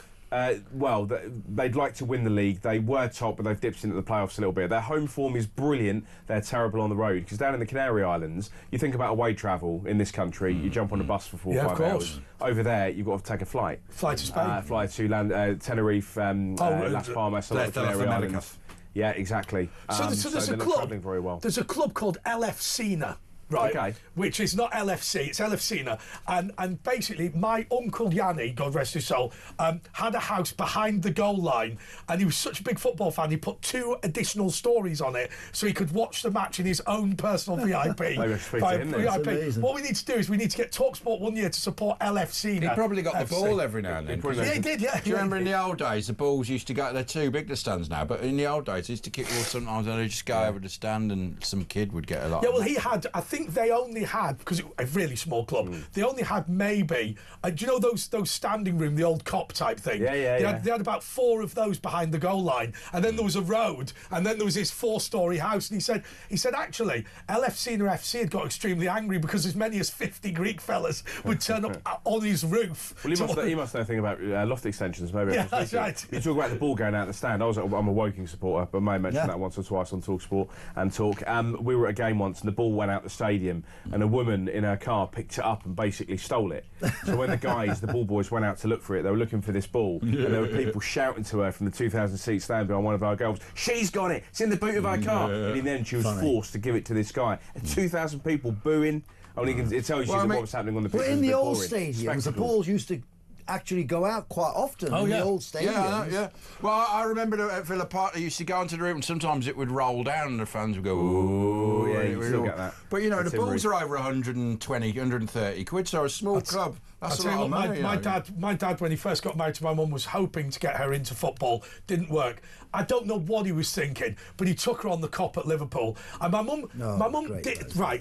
Well, they'd like to win the league. They were top, but they've dipped into the playoffs a little bit. Their home form is brilliant. They're terrible on the road, because down in the Canary Islands, you think about away travel in this country, you jump on a bus for 4 or 5 hours. Over there, you've got to take a flight. Fly to Spain. Fly to Tenerife, Las Palmas, a lot of Canary Islands. Yeah, exactly. So there's a club. Very well. There's a club called LF Sina. Right, okay. Which is not LFC, it's LF Sina. And basically, my uncle Yanni, God rest his soul, had a house behind the goal line, and he was such a big football fan, he put 2 additional stories on it so he could watch the match in his own personal VIP. What we need to do is we need to get talkSport one year to support LF Sina. He probably got the ball every now and then. Yeah, he did, yeah. Do you remember in the old days, the balls used to go, they're too big, the stands now, but in the old days, they used to kick balls sometimes, and they'd just go over the stand and some kid would get a lot. Yeah, well, he had, I think they only had, because it was a really small club, they only had maybe, do you know those standing room, the old cop type thing? Yeah. They had about 4 of those behind the goal line, and then there was a road, and then there was this 4-storey house, and he said actually, LF Sina FC had got extremely angry because as many as 50 Greek fellas would turn up on his roof. Well, he must know a thing about loft extensions, maybe. Yeah, that's right. You talk about the ball going out the stand. I'm a Woking supporter, but May mentioned that once or twice on talkSport and Talk. We were at a game once, and the ball went out the stand. stadium, and a woman in her car picked it up and basically stole it. So when the ball boys went out to look for it, they were looking for this ball, and there were people shouting to her from the 2,000 seat stand behind one of our goals, "She's got it! It's in the boot of our car!" And in the end, she was forced to give it to this guy. And 2,000 people booing. Only it tells you what was happening on the pitch. But in the old stadiums, the balls used to actually go out quite often in the old stadiums. Yeah. Well, I remember at Villa Park, they used to go into the room and sometimes it would roll down and the fans would go, "Ooh." Yeah, you still get that. But, you know, the balls are over 120, 130 quid, so a small club, that's a lot of money. My dad, when he first got married to my mum, was hoping to get her into football. Didn't work. I don't know what he was thinking, but he took her on the cop at Liverpool. And my mum did right.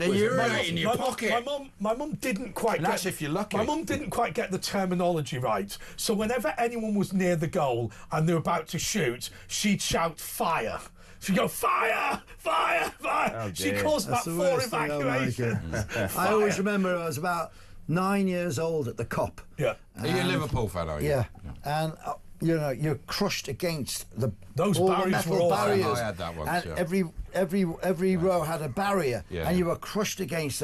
You're right in your pocket. My mum didn't quite. And that's if you're lucky. My mum didn't quite get the terminology right. So whenever anyone was near the goal and they were about to shoot, she'd shout "fire." She'd go, "Fire! Fire! Fire!" Oh, she caused about 4 evacuations. I always remember I was about 9 years old at the COP. Yeah. Are you a Liverpool fan, are you? Yeah. And, you know, you're crushed against those all barriers the metal were all barriers. I had that once, and yeah. every row had a barrier, Yeah. and you were crushed against